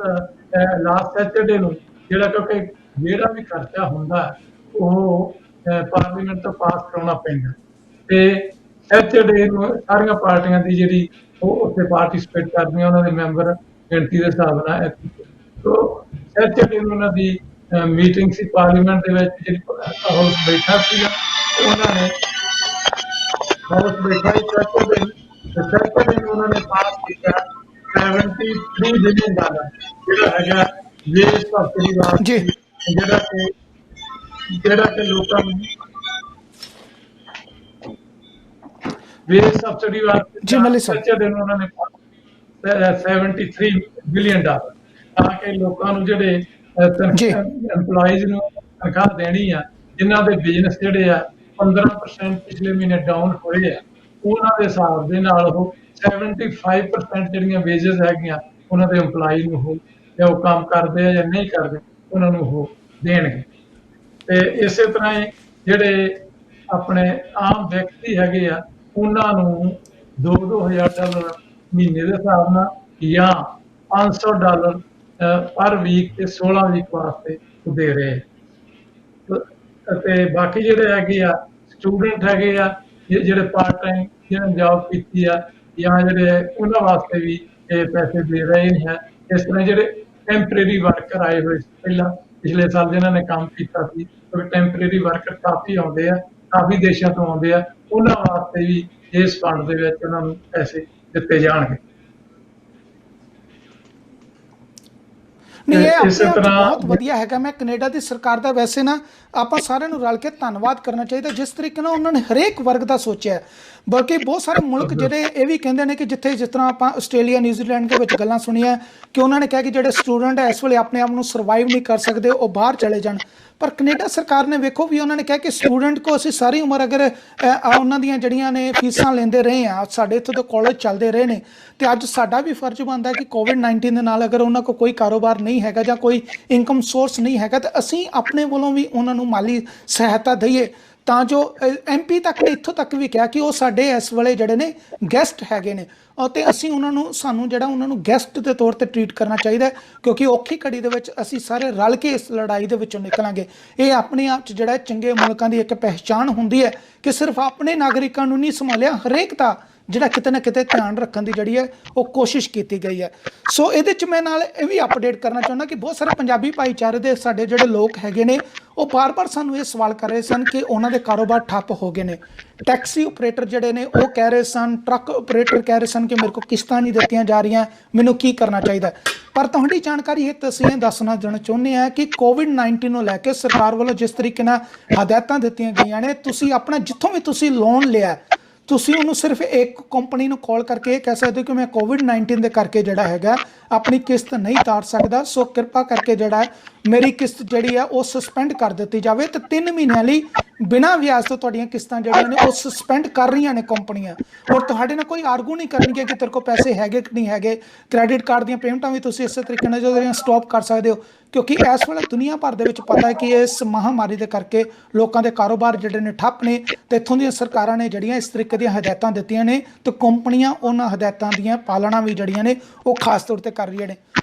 ਲਾਸਟ ਸੈਚਰਡੇ ਨੂੰ ਜਿਹੜਾ, ਕਿਉਂਕਿ ਜਿਹੜਾ ਵੀ ਖਰਚਾ ਹੁੰਦਾ ਉਹ ਪਾਰਲੀਮੈਂਟ ਤੋਂ ਪਾਸ ਕਰਾਉਣਾ ਪੈਂਦਾ, ਤੇ ਸੈਚਰਡੇ ਨੂੰ ਸਾਰੀਆਂ ਪਾਰਟੀਆਂ ਦੀ ਜਿਹੜੀ ਉਹ ਉੱਥੇ ਪਾਰਟਿਸਿਪੇਟ ਕਰਦੀਆਂ, ਉਹਨਾਂ ਦੇ ਮੈਂਬਰ ਗਿਣਤੀ ਦੇ ਹਿਸਾਬ ਨਾਲ। ਤੋ ਸੈਚਰਡੇ ਨੂੰ ਉਹਨਾਂ ਦੀ ਮੀਟਿੰਗ ਸੀ ਪਾਰਲੀਮੈਂਟ ਦੇ ਵਿੱਚ, ਜਿਹੜੀ ਹਾਊਸ ਬੈਠਾ ਸੀਗਾ, ਉਹਨਾਂ ਨੇ ਹਾਊਸ ਬੈਠਾ ਹੀ ਸੈਚਰਡੇ ਨੂੰ ਉਹਨਾਂ ਨੇ ਪਾਸ ਕੀਤਾ $73 ਬਿਲੀਅਨ, ਜਿਹੜਾ ਹੈਗਾ ਵੇਸਟ ਸਬਸਿਡੀ ਜੀ ਵਾਸਤੇ, ਜਿਹੜਾ ਕਿ ਲੋਕਾਂ ਨੂੰ ਵੇਸਟ ਸਬਸਿਡੀ ਵਾਸਤੇ ਜੀ ਮਲਿਕ ਸਾਹਿਬ। ਸੈਚਰਡੇ ਨੂੰ ਉਹਨਾਂ ਨੇ $73 ਬਿਲੀਅਨ, ਤਾਂ ਕਿ ਲੋਕਾਂ ਨੂੰ ਜਿਹੜੇ ਜੀ EMPLOYEES ਨੂੰ ਤਨਖਾਹ ਦੇਣੀ ਆ, ਜਿਨ੍ਹਾਂ ਦੇ ਬਿਜ਼ਨਸ ਜਿਹੜੇ ਆ 15% ਪਿਛਲੇ ਮਹੀਨੇ ਡਾਊਨ ਹੋਏ ਆ, ਉਹਨਾਂ ਦੇ ਹਿਸਾਬ ਦੇ ਨਾਲ ਉਹ 75% ਜਿਹੜੀਆਂ ਵੇਜਸ ਹੈਗੀਆਂ ਉਹਨਾਂ ਦੇ EMPLOYEE ਨੂੰ ਉਹ, ਜਾਂ ਉਹ ਕੰਮ ਕਰਦੇ ਆ ਜਾਂ ਨਹੀਂ ਕਰਦੇ, ਉਹਨਾਂ ਨੂੰ ਉਹ ਦੇਣਗੇ। ਤੇ ਇਸੇ ਤਰ੍ਹਾਂ ਹੀ ਜਿਹੜੇ ਆਪਣੇ ਆਮ ਵਿਅਕਤੀ ਹੈਗੇ ਆ, ਉਹਨਾਂ ਨੂੰ $2,000 ਮਹੀਨੇ ਦੇ ਹਿਸਾਬ ਨਾਲ, ਜਾਂ $500 ਪਰ ਵੀਕ ਤੇ 16 ਵੀਕ ਵਾਸਤੇ ਉਹ ਦੇ ਰਹੇ। ਤੇ ਬਾਕੀ ਜਿਹੜੇ ਹੈਗੇ ਆ ਸਟੂਡੈਂਟ ਹੈਗੇ ਆ, ਜਿਹੜੇ ਪਾਰਟ ਟਾਈਮ ਜਿਹਨਾਂ ਜੌਬ ਕੀਤੀ ਆ, ਜਾਂ ਜਿਹੜੇ ਉਹਨਾਂ ਵਾਸਤੇ ਵੀ ਇਹ ਪੈਸੇ ਦੇ ਰਹੇ ਹੈ। ਇਸ ਤਰ੍ਹਾਂ ਜਿਹੜੇ ਟੈਂਪਰੇਰੀ ਵਰਕਰ ਆਏ ਹੋਏ ਸੀ ਪਹਿਲਾਂ ਪਿਛਲੇ ਸਾਲ, ਜਿਨ੍ਹਾਂ ਨੇ ਕੰਮ ਕੀਤਾ ਸੀ, ਟੈਂਪਰੇਰੀ ਵਰਕਰ ਕਾਫੀ ਆਉਂਦੇ ਆ, ਕਾਫੀ ਦੇਸ਼ਾਂ ਤੋਂ ਆਉਂਦੇ ਆ, ਉਹਨਾਂ ਵਾਸਤੇ ਵੀ ਇਸ ਫੰਡ ਦੇ ਵਿੱਚ ਉਹਨਾਂ ਨੂੰ ਪੈਸੇ ਦਿੱਤੇ ਜਾਣਗੇ। ਨਹੀਂ, ਇਹ ਆਪਣੇ ਆਪ 'ਚ ਬਹੁਤ ਵਧੀਆ ਹੈਗਾ। ਮੈਂ ਕੈਨੇਡਾ ਦੀ ਸਰਕਾਰ ਦਾ ਵੈਸੇ ਨਾ ਆਪਾਂ ਸਾਰਿਆਂ ਨੂੰ ਰਲ ਕੇ ਧੰਨਵਾਦ ਕਰਨਾ ਚਾਹੀਦਾ, ਜਿਸ ਤਰੀਕੇ ਨਾਲ ਉਹਨਾਂ ਨੇ ਹਰੇਕ ਵਰਗ ਦਾ ਸੋਚਿਆ। ਬਲਕਿ ਬਹੁਤ ਸਾਰੇ ਮੁਲਕ ਜਿਹੜੇ ਇਹ ਵੀ ਕਹਿੰਦੇ ਨੇ ਕਿ ਜਿੱਥੇ, ਜਿਸ ਤਰ੍ਹਾਂ ਆਪਾਂ ਆਸਟ੍ਰੇਲੀਆ ਨਿਊਜ਼ੀਲੈਂਡ ਦੇ ਵਿੱਚ ਗੱਲਾਂ ਸੁਣੀਆਂ ਕਿ ਉਹਨਾਂ ਨੇ ਕਿਹਾ ਕਿ ਜਿਹੜੇ ਸਟੂਡੈਂਟ ਇਸ ਵੇਲੇ ਆਪਣੇ ਆਪ ਨੂੰ ਸਰਵਾਈਵ ਨਹੀਂ ਕਰ ਸਕਦੇ, ਉਹ ਬਾਹਰ ਚਲੇ ਜਾਣ। ਪਰ ਕੈਨੇਡਾ ਸਰਕਾਰ ਨੇ ਵੇਖੋ ਵੀ ਉਹਨਾਂ ਨੇ ਕਿਹਾ ਕਿ ਸਟੂਡੈਂਟ ਕੋ ਅਸੀਂ ਸਾਰੀ ਉਮਰ ਅਗਰ ਉਹਨਾਂ ਦੀਆਂ ਜਿਹੜੀਆਂ ਨੇ ਫੀਸਾਂ ਲੈਂਦੇ ਰਹੇ ਆ, ਸਾਡੇ ਇੱਥੋਂ ਦੇ ਕਾਲਜ ਚੱਲਦੇ ਰਹੇ ਨੇ, ਤੇ ਅੱਜ ਸਾਡਾ ਵੀ ਫਰਜ਼ ਬਣਦਾ ਕਿ ਕੋਵਿਡ-19 ਦੇ ਨਾਲ ਅਗਰ ਉਹਨਾਂ ਕੋਲ ਕੋਈ ਕਾਰੋਬਾਰ ਨਹੀਂ ਹੈਗਾ ਜਾਂ ਕੋਈ ਇਨਕਮ ਸੋਰਸ ਨਹੀਂ ਹੈਗਾ, ਤਾਂ ਅਸੀਂ ਆਪਣੇ ਵੱਲੋਂ ਵੀ ਉਹਨਾਂ ਨੂੰ ਮਾਲੀ ਸਹਾਇਤਾ ਦਈਏ। ਤਾਂ ਜੋ MP ਤੱਕ ਨੇ ਇੱਥੋਂ ਤੱਕ ਵੀ ਕਿਹਾ ਕਿ ਉਹ ਸਾਡੇ ਇਸ ਵੇਲੇ ਜਿਹੜੇ ਨੇ ਗੈਸਟ ਹੈਗੇ ਨੇ, ਅਤੇ ਅਸੀਂ ਉਹਨਾਂ ਨੂੰ, ਸਾਨੂੰ ਜਿਹੜਾ ਉਹਨਾਂ ਨੂੰ ਗੈਸਟ ਦੇ ਤੌਰ 'ਤੇ ਟਰੀਟ ਕਰਨਾ ਚਾਹੀਦਾ, ਕਿਉਂਕਿ ਔਖੀ ਘੜੀ ਦੇ ਵਿੱਚ ਅਸੀਂ ਸਾਰੇ ਰਲ ਕੇ ਇਸ ਲੜਾਈ ਦੇ ਵਿੱਚੋਂ ਨਿਕਲਾਂਗੇ। ਇਹ ਆਪਣੇ ਆਪ 'ਚ ਜਿਹੜਾ ਚੰਗੇ ਮੁਲਕਾਂ ਦੀ ਇੱਕ ਪਹਿਚਾਣ ਹੁੰਦੀ ਹੈ ਕਿ ਸਿਰਫ ਆਪਣੇ ਨਾਗਰਿਕਾਂ ਨੂੰ ਨਹੀਂ ਸੰਭਾਲਿਆ, ਹਰੇਕ ਦਾ ਜਿਹੜਾ ਕਿਤੇ ਨਾ ਕਿਤੇ ਧਿਆਨ ਰੱਖਣ ਦੀ ਜਿਹੜੀ ਹੈ ਉਹ ਕੋਸ਼ਿਸ਼ ਕੀਤੀ ਗਈ ਹੈ। ਸੋ ਇਹਦੇ 'ਚ ਮੈਂ ਨਾਲ ਇਹ ਵੀ ਅਪਡੇਟ ਕਰਨਾ ਚਾਹੁੰਦਾ ਕਿ ਬਹੁਤ ਸਾਰੇ ਪੰਜਾਬੀ ਭਾਈਚਾਰੇ ਦੇ ਸਾਡੇ ਜਿਹੜੇ ਲੋਕ ਹੈਗੇ ਨੇ, ਉਹ ਬਾਰ-ਬਾਰ ਸਾਨੂੰ ਇਹ ਸਵਾਲ ਕਰ ਰਹੇ ਸਨ ਕਿ ਉਹਨਾਂ ਦੇ ਕਾਰੋਬਾਰ ਠੱਪ ਹੋ ਗਏ ਨੇ। ਟੈਕਸੀ ਆਪਰੇਟਰ ਜਿਹੜੇ ਨੇ ਉਹ ਕਹਿ ਰਹੇ ਸਨ, ਟਰੱਕ ਆਪਰੇਟਰ ਕਹਿ ਰਹੇ ਸਨ ਕਿ ਮੇਰੇ ਕੋਲ ਕਿਸ਼ਤਾਂ ਨਹੀਂ ਦਿੱਤੀਆਂ ਜਾ ਰਹੀਆਂ, ਮੈਨੂੰ ਕੀ ਕਰਨਾ ਚਾਹੀਦਾ। ਪਰ ਤੁਹਾਡੀ ਜਾਣਕਾਰੀ ਇਹ ਅਸੀਂ ਇਹ ਦੱਸਣਾ ਚਾਹੁੰਦੇ ਹਾਂ ਕਿ ਕੋਵਿਡ-19 ਨੂੰ ਲੈ ਕੇ ਸਰਕਾਰ ਵੱਲੋਂ ਜਿਸ ਤਰੀਕੇ ਨਾਲ ਹਦਾਇਤਾਂ ਦਿੱਤੀਆਂ ਗਈਆਂ ਨੇ, ਤੁਸੀਂ ਆਪਣਾ ਜਿੱਥੋਂ ਵੀ ਤੁਸੀਂ ਲੋਨ ਲਿਆ, ਤੁਸੀਂ ਉਹਨੂੰ ਸਿਰਫ ਇੱਕ ਕੰਪਨੀ ਨੂੰ ਕਾਲ ਕਰਕੇ ਇਹ ਕਹਿ ਸਕਦੇ ਹੋ ਕਿ ਮੈਂ ਕੋਵਿਡ-19 ਦੇ ਕਰਕੇ ਜਿਹੜਾ ਹੈਗਾ ਆਪਣੀ ਕਿਸ਼ਤ ਨਹੀਂ ਤਾਰ ਸਕਦਾ, ਸੋ ਕਿਰਪਾ ਕਰਕੇ ਜਿਹੜਾ ਮੇਰੀ ਕਿਸ਼ਤ ਜਿਹੜੀ ਆ ਉਹ ਸਸਪੈਂਡ ਕਰ ਦਿੱਤੀ ਜਾਵੇ। ਤੇ 3 ਮਹੀਨਿਆਂ ਲਈ ਬਿਨਾਂ ਵਿਆਜ ਤੋਂ ਤੁਹਾਡੀਆਂ ਕਿਸ਼ਤਾਂ ਜਿਹੜੀਆਂ ਨੇ ਉਹ ਸਸਪੈਂਡ ਕਰ ਰਹੀਆਂ ਨੇ ਕੰਪਨੀਆਂ, ਔਰ ਤੁਹਾਡੇ ਨਾਲ ਕੋਈ ਆਰਗੂ ਨਹੀਂ ਕਰਨਗੇ ਕਿ ਤੇਰੇ ਕੋਲ ਪੈਸੇ ਹੈਗੇ ਕਿ ਨਹੀਂ ਹੈਗੇ। ਕ੍ਰੈਡਿਟ ਕਾਰਡ ਦੀਆਂ ਪੇਮੈਂਟਾਂ ਵੀ ਤੁਸੀਂ ਇਸੇ ਤਰੀਕੇ ਨਾਲ ਜਿਹੜੀਆਂ ਸਟਾਪ ਕਰ ਸਕਦੇ ਹੋ, ਕਿਉਂਕਿ ਇਸ ਵੇਲੇ ਦੁਨੀਆ ਭਰ ਦੇ ਵਿੱਚ ਪਤਾ ਹੈ ਕਿ ਇਸ ਮਹਾਮਾਰੀ ਦੇ ਕਰਕੇ ਲੋਕਾਂ ਦੇ ਕਾਰੋਬਾਰ ਜਿਹੜੇ ਨੇ ਠੱਪ ਨੇ, ਤੇ ਇੱਥੋਂ ਦੀਆਂ ਸਰਕਾਰਾਂ ਨੇ ਜਿਹੜੀਆਂ ਇਸ ਤਰੀਕੇ ਦੀਆਂ ਹਦਾਇਤਾਂ ਦਿੱਤੀਆਂ ਨੇ, ਤੇ ਕੰਪਨੀਆਂ ਉਹਨਾਂ ਹਦਾਇਤਾਂ ਦੀਆਂ ਪਾਲਣਾ ਵੀ ਜਿਹੜੀਆਂ ਨੇ ਉਹ ਖਾਸ ਤੌਰ ਤੇ ਕਰ ਰਹੀਆਂ ਨੇ।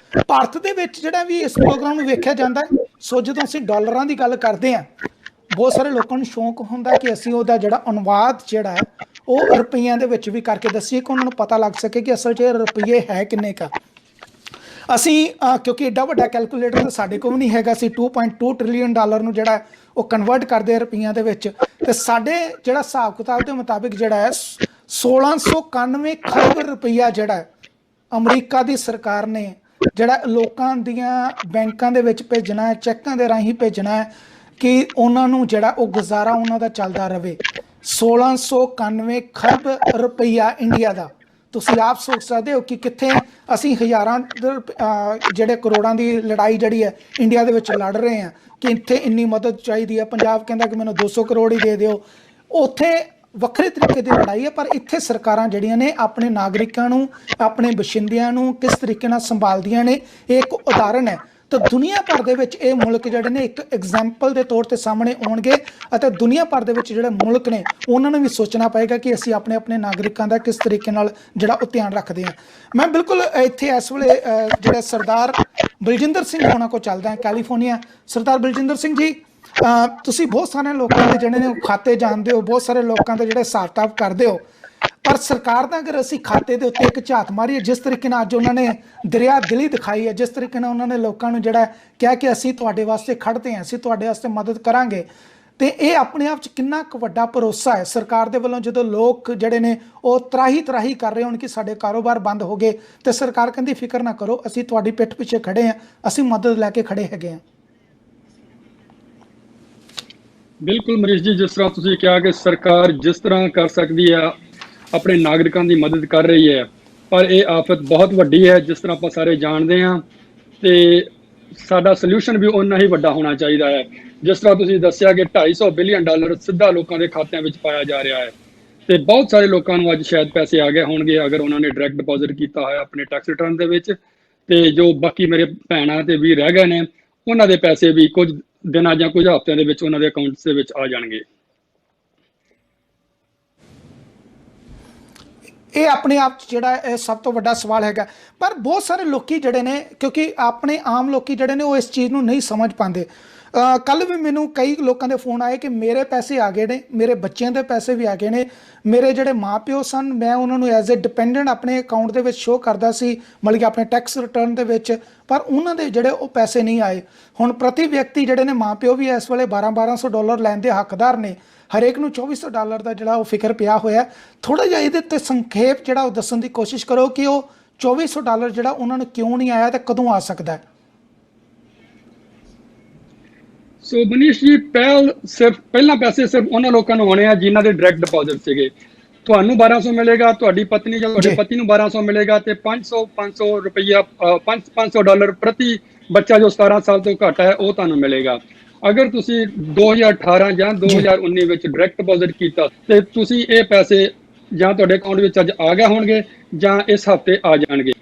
ਭਾਰਤ ਦੇ ਵਿੱਚ ਜਿਹੜਾ ਵੀ ਇਸ ਪ੍ਰੋਗਰਾਮ ਨੂੰ ਵੇਖਿਆ ਜਾਂਦਾ ਹੈ, ਸੋ ਜਦੋਂ ਅਸੀਂ ਡਾਲਰਾਂ ਦੀ ਗੱਲ ਕਰਦੇ ਹਾਂ, ਬਹੁਤ ਸਾਰੇ ਲੋਕਾਂ ਨੂੰ ਸ਼ੌਂਕ ਹੁੰਦਾ ਕਿ ਅਸੀਂ ਉਹਦਾ ਜਿਹੜਾ ਅਨੁਵਾਦ ਜਿਹੜਾ ਹੈ ਉਹ ਰੁਪਈਆਂ ਦੇ ਵਿੱਚ ਵੀ ਕਰਕੇ ਦੱਸੀਏ, ਕਿ ਉਹਨਾਂ ਨੂੰ ਪਤਾ ਲੱਗ ਸਕੇ ਕਿ ਅਸਲ 'ਚ ਰੁਪਈਏ ਹੈ ਕਿੰਨੇ ਕਾ। ਅਸੀਂ ਕਿਉਂਕਿ ਐਡਾ ਵੱਡਾ ਕੈਲਕੂਲੇਟਰ ਤਾਂ ਸਾਡੇ ਕੋਲ ਨਹੀਂ ਹੈਗਾ, ਅਸੀਂ 2.2 ਟ੍ਰਿਲੀਅਨ ਡਾਲਰ ਨੂੰ ਜਿਹੜਾ ਉਹ ਕਨਵਰਟ ਕਰਦੇ ਆ ਰੁਪਈਆਂ ਦੇ ਵਿੱਚ, ਤੇ ਸਾਡੇ ਜਿਹੜਾ ਹਿਸਾਬ ਕਿਤਾਬ ਦੇ ਮੁਤਾਬਿਕ ਜਿਹੜਾ ਹੈ 1691 ਖਰਬ ਰੁਪਈਆ ਜਿਹੜਾ ਅਮਰੀਕਾ ਦੀ ਸਰਕਾਰ ਨੇ ਜਿਹੜਾ ਲੋਕਾਂ ਦੀਆਂ ਬੈਂਕਾਂ ਦੇ ਵਿੱਚ ਭੇਜਣਾ ਹੈ, ਚੈੱਕਾਂ ਦੇ ਰਾਹੀਂ ਭੇਜਣਾ ਹੈ ਕਿ ਉਹਨਾਂ ਨੂੰ ਜਿਹੜਾ ਉਹ ਗੁਜ਼ਾਰਾ ਉਹਨਾਂ ਦਾ ਚੱਲਦਾ ਰਹੇ। 1691 ਖਰਬ ਰੁਪਈਆ ਇੰਡੀਆ ਦਾ। ਤੁਸੀਂ ਆਪ ਸੋਚ ਸਕਦੇ ਹੋ ਕਿ ਕਿੱਥੇ ਅਸੀਂ ਹਜ਼ਾਰਾਂ ਜਿਹੜੇ ਕਰੋੜਾਂ ਦੀ ਲੜਾਈ ਜਿਹੜੀ ਹੈ ਇੰਡੀਆ ਦੇ ਵਿੱਚ ਲੜ ਰਹੇ ਹਾਂ ਕਿ ਇੱਥੇ ਇੰਨੀ ਮਦਦ ਚਾਹੀਦੀ ਹੈ। ਪੰਜਾਬ ਕਹਿੰਦਾ ਕਿ ਮੈਨੂੰ 200 ਕਰੋੜ ਹੀ ਦੇ ਦਿਓ। ਉੱਥੇ ਵੱਖਰੇ ਤਰੀਕੇ ਦੀ ਲੜਾਈ ਹੈ, ਪਰ ਇੱਥੇ ਸਰਕਾਰਾਂ ਜਿਹੜੀਆਂ ਨੇ ਆਪਣੇ ਨਾਗਰਿਕਾਂ ਨੂੰ, ਆਪਣੇ ਬਸ਼ਿੰਦਿਆਂ ਨੂੰ ਕਿਸ ਤਰੀਕੇ ਨਾਲ ਸੰਭਾਲਦੀਆਂ ਨੇ, ਇਹ ਇੱਕ ਉਦਾਹਰਨ ਹੈ। ਤਾਂ ਦੁਨੀਆ ਭਰ ਦੇ ਵਿੱਚ ਇਹ ਮੁਲਕ ਜਿਹੜੇ ਨੇ ਇੱਕ ਐਗਜ਼ਾਮਪਲ ਦੇ ਤੌਰ ਤੇ ਸਾਹਮਣੇ ਆਉਣਗੇ ਅਤੇ ਦੁਨੀਆ ਭਰ ਦੇ ਵਿੱਚ ਜਿਹੜੇ ਮੁਲਕ ਨੇ ਉਹਨਾਂ ਨੂੰ ਵੀ ਸੋਚਣਾ ਪਏਗਾ ਕਿ ਅਸੀਂ ਆਪਣੇ ਆਪਣੇ ਨਾਗਰਿਕਾਂ ਦਾ ਕਿਸ ਤਰੀਕੇ ਨਾਲ ਜਿਹੜਾ ਉਹ ਧਿਆਨ ਰੱਖਦੇ ਹਾਂ। ਮੈਂ ਬਿਲਕੁਲ ਇੱਥੇ ਇਸ ਵੇਲੇ ਜਿਹੜੇ ਸਰਦਾਰ ਬਲਜਿੰਦਰ ਸਿੰਘ ਹੋਣਾ ਕੋਲ ਚੱਲਦਾ ਹੈ, ਕੈਲੀਫੋਰਨੀਆ। ਸਰਦਾਰ ਬਲਜਿੰਦਰ ਸਿੰਘ ਜੀ, ਤੁਸੀਂ ਬਹੁਤ ਸਾਰੇ ਲੋਕਾਂ ਦੇ ਜਿਹੜੇ ਨੇ ਖਾਤੇ ਜਾਣਦੇ ਹੋ, ਬਹੁਤ ਸਾਰੇ ਲੋਕਾਂ ਦੇ ਜਿਹੜੇ ਹਿਸਾਬ ਕਿਤਾਬ ਕਰਦੇ ਹੋ, ਪਰ ਸਰਕਾਰ ਦਾ ਅਗਰ ਅਸੀਂ ਖਾਤੇ ਦੇ ਉੱਤੇ ਇੱਕ ਝਾਤ ਮਾਰੀਏ, ਜਿਸ ਤਰੀਕੇ ਨਾਲ ਅੱਜ ਉਹਨਾਂ ਨੇ ਦਰਿਆ ਦਿਲੀ ਦਿਖਾਈ ਹੈ, ਜਿਸ ਤਰੀਕੇ ਨਾਲ ਉਹਨਾਂ ਨੇ ਲੋਕਾਂ ਨੂੰ ਜਿਹੜਾ ਕਿਹਾ ਕਿ ਅਸੀਂ ਤੁਹਾਡੇ ਵਾਸਤੇ ਖੜਦੇ ਹਾਂ, ਅਸੀਂ ਤੁਹਾਡੇ ਵਾਸਤੇ ਮਦਦ ਕਰਾਂਗੇ, ਤੇ ਇਹ ਆਪਣੇ ਆਪ 'ਚ ਕਿੰਨਾ ਕੁ ਵੱਡਾ ਭਰੋਸਾ ਹੈ ਸਰਕਾਰ ਦੇ ਵੱਲੋਂ ਜਦੋਂ ਲੋਕ ਜਿਹੜੇ ਨੇ ਉਹ ਤਰਾਹੀ ਕਰ ਰਹੇ ਹੋਣ ਕਿ ਸਾਡੇ ਕਾਰੋਬਾਰ ਬੰਦ ਹੋ ਗਏ ਤੇ ਸਰਕਾਰ ਕਹਿੰਦੀ ਫਿਕਰ ਨਾ ਕਰੋ, ਅਸੀਂ ਤੁਹਾਡੀ ਪਿੱਠ ਪਿੱਛੇ ਖੜੇ ਹਾਂ, ਅਸੀਂ ਮਦਦ ਲੈ ਕੇ ਖੜੇ ਹੈਗੇ ਹਾਂ। ਬਿਲਕੁਲ ਮਨੀਸ਼ ਜੀ, ਜਿਸ ਤਰ੍ਹਾਂ ਤੁਸੀਂ ਕਿਹਾ ਕਿ ਸਰਕਾਰ ਜਿਸ ਤਰ੍ਹਾਂ ਕਰ ਸਕਦੀ ਆ ਆਪਣੇ ਨਾਗਰਿਕਾਂ ਦੀ ਮਦਦ ਕਰ ਰਹੀ ਹੈ, ਪਰ ਇਹ ਆਫਤ ਬਹੁਤ ਵੱਡੀ ਹੈ ਜਿਸ ਤਰ੍ਹਾਂ ਆਪਾਂ ਸਾਰੇ ਜਾਣਦੇ ਹਾਂ, ਤੇ ਸਾਡਾ ਸੋਲਿਊਸ਼ਨ ਵੀ ਓਨਾ ਹੀ ਵੱਡਾ ਹੋਣਾ ਚਾਹੀਦਾ ਹੈ। ਜਿਸ ਤਰ੍ਹਾਂ ਤੁਸੀਂ ਦੱਸਿਆ ਕਿ 250 ਬਿਲੀਅਨ ਡਾਲਰ ਸਿੱਧਾ ਲੋਕਾਂ ਦੇ ਖਾਤਿਆਂ ਵਿੱਚ ਪਾਇਆ ਜਾ ਰਿਹਾ ਹੈ, ਤੇ ਬਹੁਤ ਸਾਰੇ ਲੋਕਾਂ ਨੂੰ ਅੱਜ ਸ਼ਾਇਦ ਪੈਸੇ ਆ ਗਏ ਹੋਣਗੇ ਅਗਰ ਉਹਨਾਂ ਨੇ ਡਾਇਰੈਕਟ ਡਿਪੋਜ਼ਿਟ ਕੀਤਾ ਹੋਇਆ ਆਪਣੇ ਟੈਕਸ ਰਿਟਰਨ ਦੇ ਵਿੱਚ, ਤੇ ਜੋ ਬਾਕੀ ਮੇਰੇ ਭੈਣਾਂ ਤੇ ਵੀਰ ਰਹਿ ਗਏ ਨੇ ਉਹਨਾਂ ਦੇ ਪੈਸੇ ਵੀ ਕੁਝ ਦਿਨਾਂ ਜਾਂ ਕੁਝ ਹਫ਼ਤਿਆਂ ਦੇ ਵਿੱਚ ਉਹਨਾਂ ਦੇ ਅਕਾਊਂਟਸ ਦੇ ਵਿੱਚ ਆ ਜਾਣਗੇ। ਇਹ ਆਪਣੇ ਆਪ 'ਚ ਜਿਹੜਾ ਇਹ ਸਭ ਤੋਂ ਵੱਡਾ ਸਵਾਲ ਹੈਗਾ। ਪਰ ਬਹੁਤ ਸਾਰੇ ਲੋਕੀ ਜਿਹੜੇ ਨੇ, ਕਿਉਂਕਿ ਆਪਣੇ ਆਮ ਲੋਕੀ ਜਿਹੜੇ ਨੇ ਉਹ ਇਸ ਚੀਜ਼ ਨੂੰ ਨਹੀਂ ਸਮਝ ਪਾਉਂਦੇ। ਕੱਲ੍ਹ ਵੀ ਮੈਨੂੰ ਕਈ ਲੋਕਾਂ ਦੇ ਫੋਨ ਆਏ ਕਿ ਮੇਰੇ ਪੈਸੇ ਆ ਗਏ ਨੇ, ਮੇਰੇ ਬੱਚਿਆਂ ਦੇ ਪੈਸੇ ਵੀ ਆ ਗਏ ਨੇ, ਮੇਰੇ ਜਿਹੜੇ ਮਾਂ-ਪਿਓ ਸਨ ਮੈਂ ਉਹਨਾਂ ਨੂੰ ਐਜ਼ ਏ ਡਿਪੈਂਡੈਂਟ ਆਪਣੇ ਅਕਾਊਂਟ ਦੇ ਵਿੱਚ ਸ਼ੋਅ ਕਰਦਾ ਸੀ, ਮਤਲਬ ਕਿ ਆਪਣੇ ਟੈਕਸ ਰਿਟਰਨ ਦੇ ਵਿੱਚ, ਪਰ ਉਹਨਾਂ ਦੇ ਜਿਹੜੇ ਉਹ ਪੈਸੇ ਨਹੀਂ ਆਏ। ਹੁਣ ਪ੍ਰਤੀ ਵਿਅਕਤੀ ਜਿਹੜੇ ਨੇ ਮਾਂ-ਪਿਓ ਵੀ ਇਸ ਵੇਲੇ $1200 ਲੈਣ ਦੇ ਹੱਕਦਾਰ ਨੇ। ਹਰੇਕ ਨੂੰ $2400 ਦਾ ਜਿਹੜਾ ਉਹ ਫਿਕਰ ਪਿਆ ਹੋਇਆ। ਥੋੜ੍ਹਾ ਜਿਹਾ ਇਹਦੇ ਉੱਤੇ ਸੰਖੇਪ ਜਿਹੜਾ ਉਹ ਦੱਸਣ ਦੀ ਕੋਸ਼ਿਸ਼ ਕਰੋ ਕਿ ਉਹ $2400 ਜਿਹੜਾ ਉਹਨਾਂ ਨੂੰ ਕਿਉਂ ਨਹੀਂ ਆਇਆ ਤੇ ਕਦੋਂ ਆ ਸਕਦਾ ਹੈ। ਸੋ ਮਨੀਸ਼ ਜੀ, ਪਹਿਲਾਂ ਪੈਸੇ ਸਿਰਫ ਉਹਨਾਂ ਲੋਕਾਂ ਨੂੰ ਆਉਣੇ ਆ ਜਿਨ੍ਹਾਂ ਦੇ ਡਾਇਰੈਕਟ ਡਿਪੋਜ਼ਿਟ ਸੀਗੇ। ਤੁਹਾਨੂੰ 1200 ਮਿਲੇਗਾ, ਤੁਹਾਡੀ ਪਤਨੀ ਜਾਂ ਤੁਹਾਡੇ ਪਤੀ ਨੂੰ 1200 ਮਿਲੇਗਾ, ਤੇ 500 ਰੁਪਈਆ $500 ਪ੍ਰਤੀ ਬੱਚਾ ਜੋ 17 ਸਾਲ ਤੋਂ ਘੱਟ ਹੈ ਉਹ ਤੁਹਾਨੂੰ ਮਿਲੇਗਾ। ਅਗਰ ਤੁਸੀਂ 2018 ਜਾਂ 2019 ਵਿੱਚ ਡਾਇਰੈਕਟ ਡਿਪੋਜ਼ਿਟ ਕੀਤਾ ਤੇ ਤੁਸੀਂ ਇਹ ਪੈਸੇ ਜਾਂ ਤੁਹਾਡੇ ਅਕਾਊਂਟ ਵਿੱਚ ਅੱਜ ਆ ਗਏ ਹੋਣਗੇ ਜਾਂ ਇਸ ਹਫ਼ਤੇ ਆ ਜਾਣਗੇ।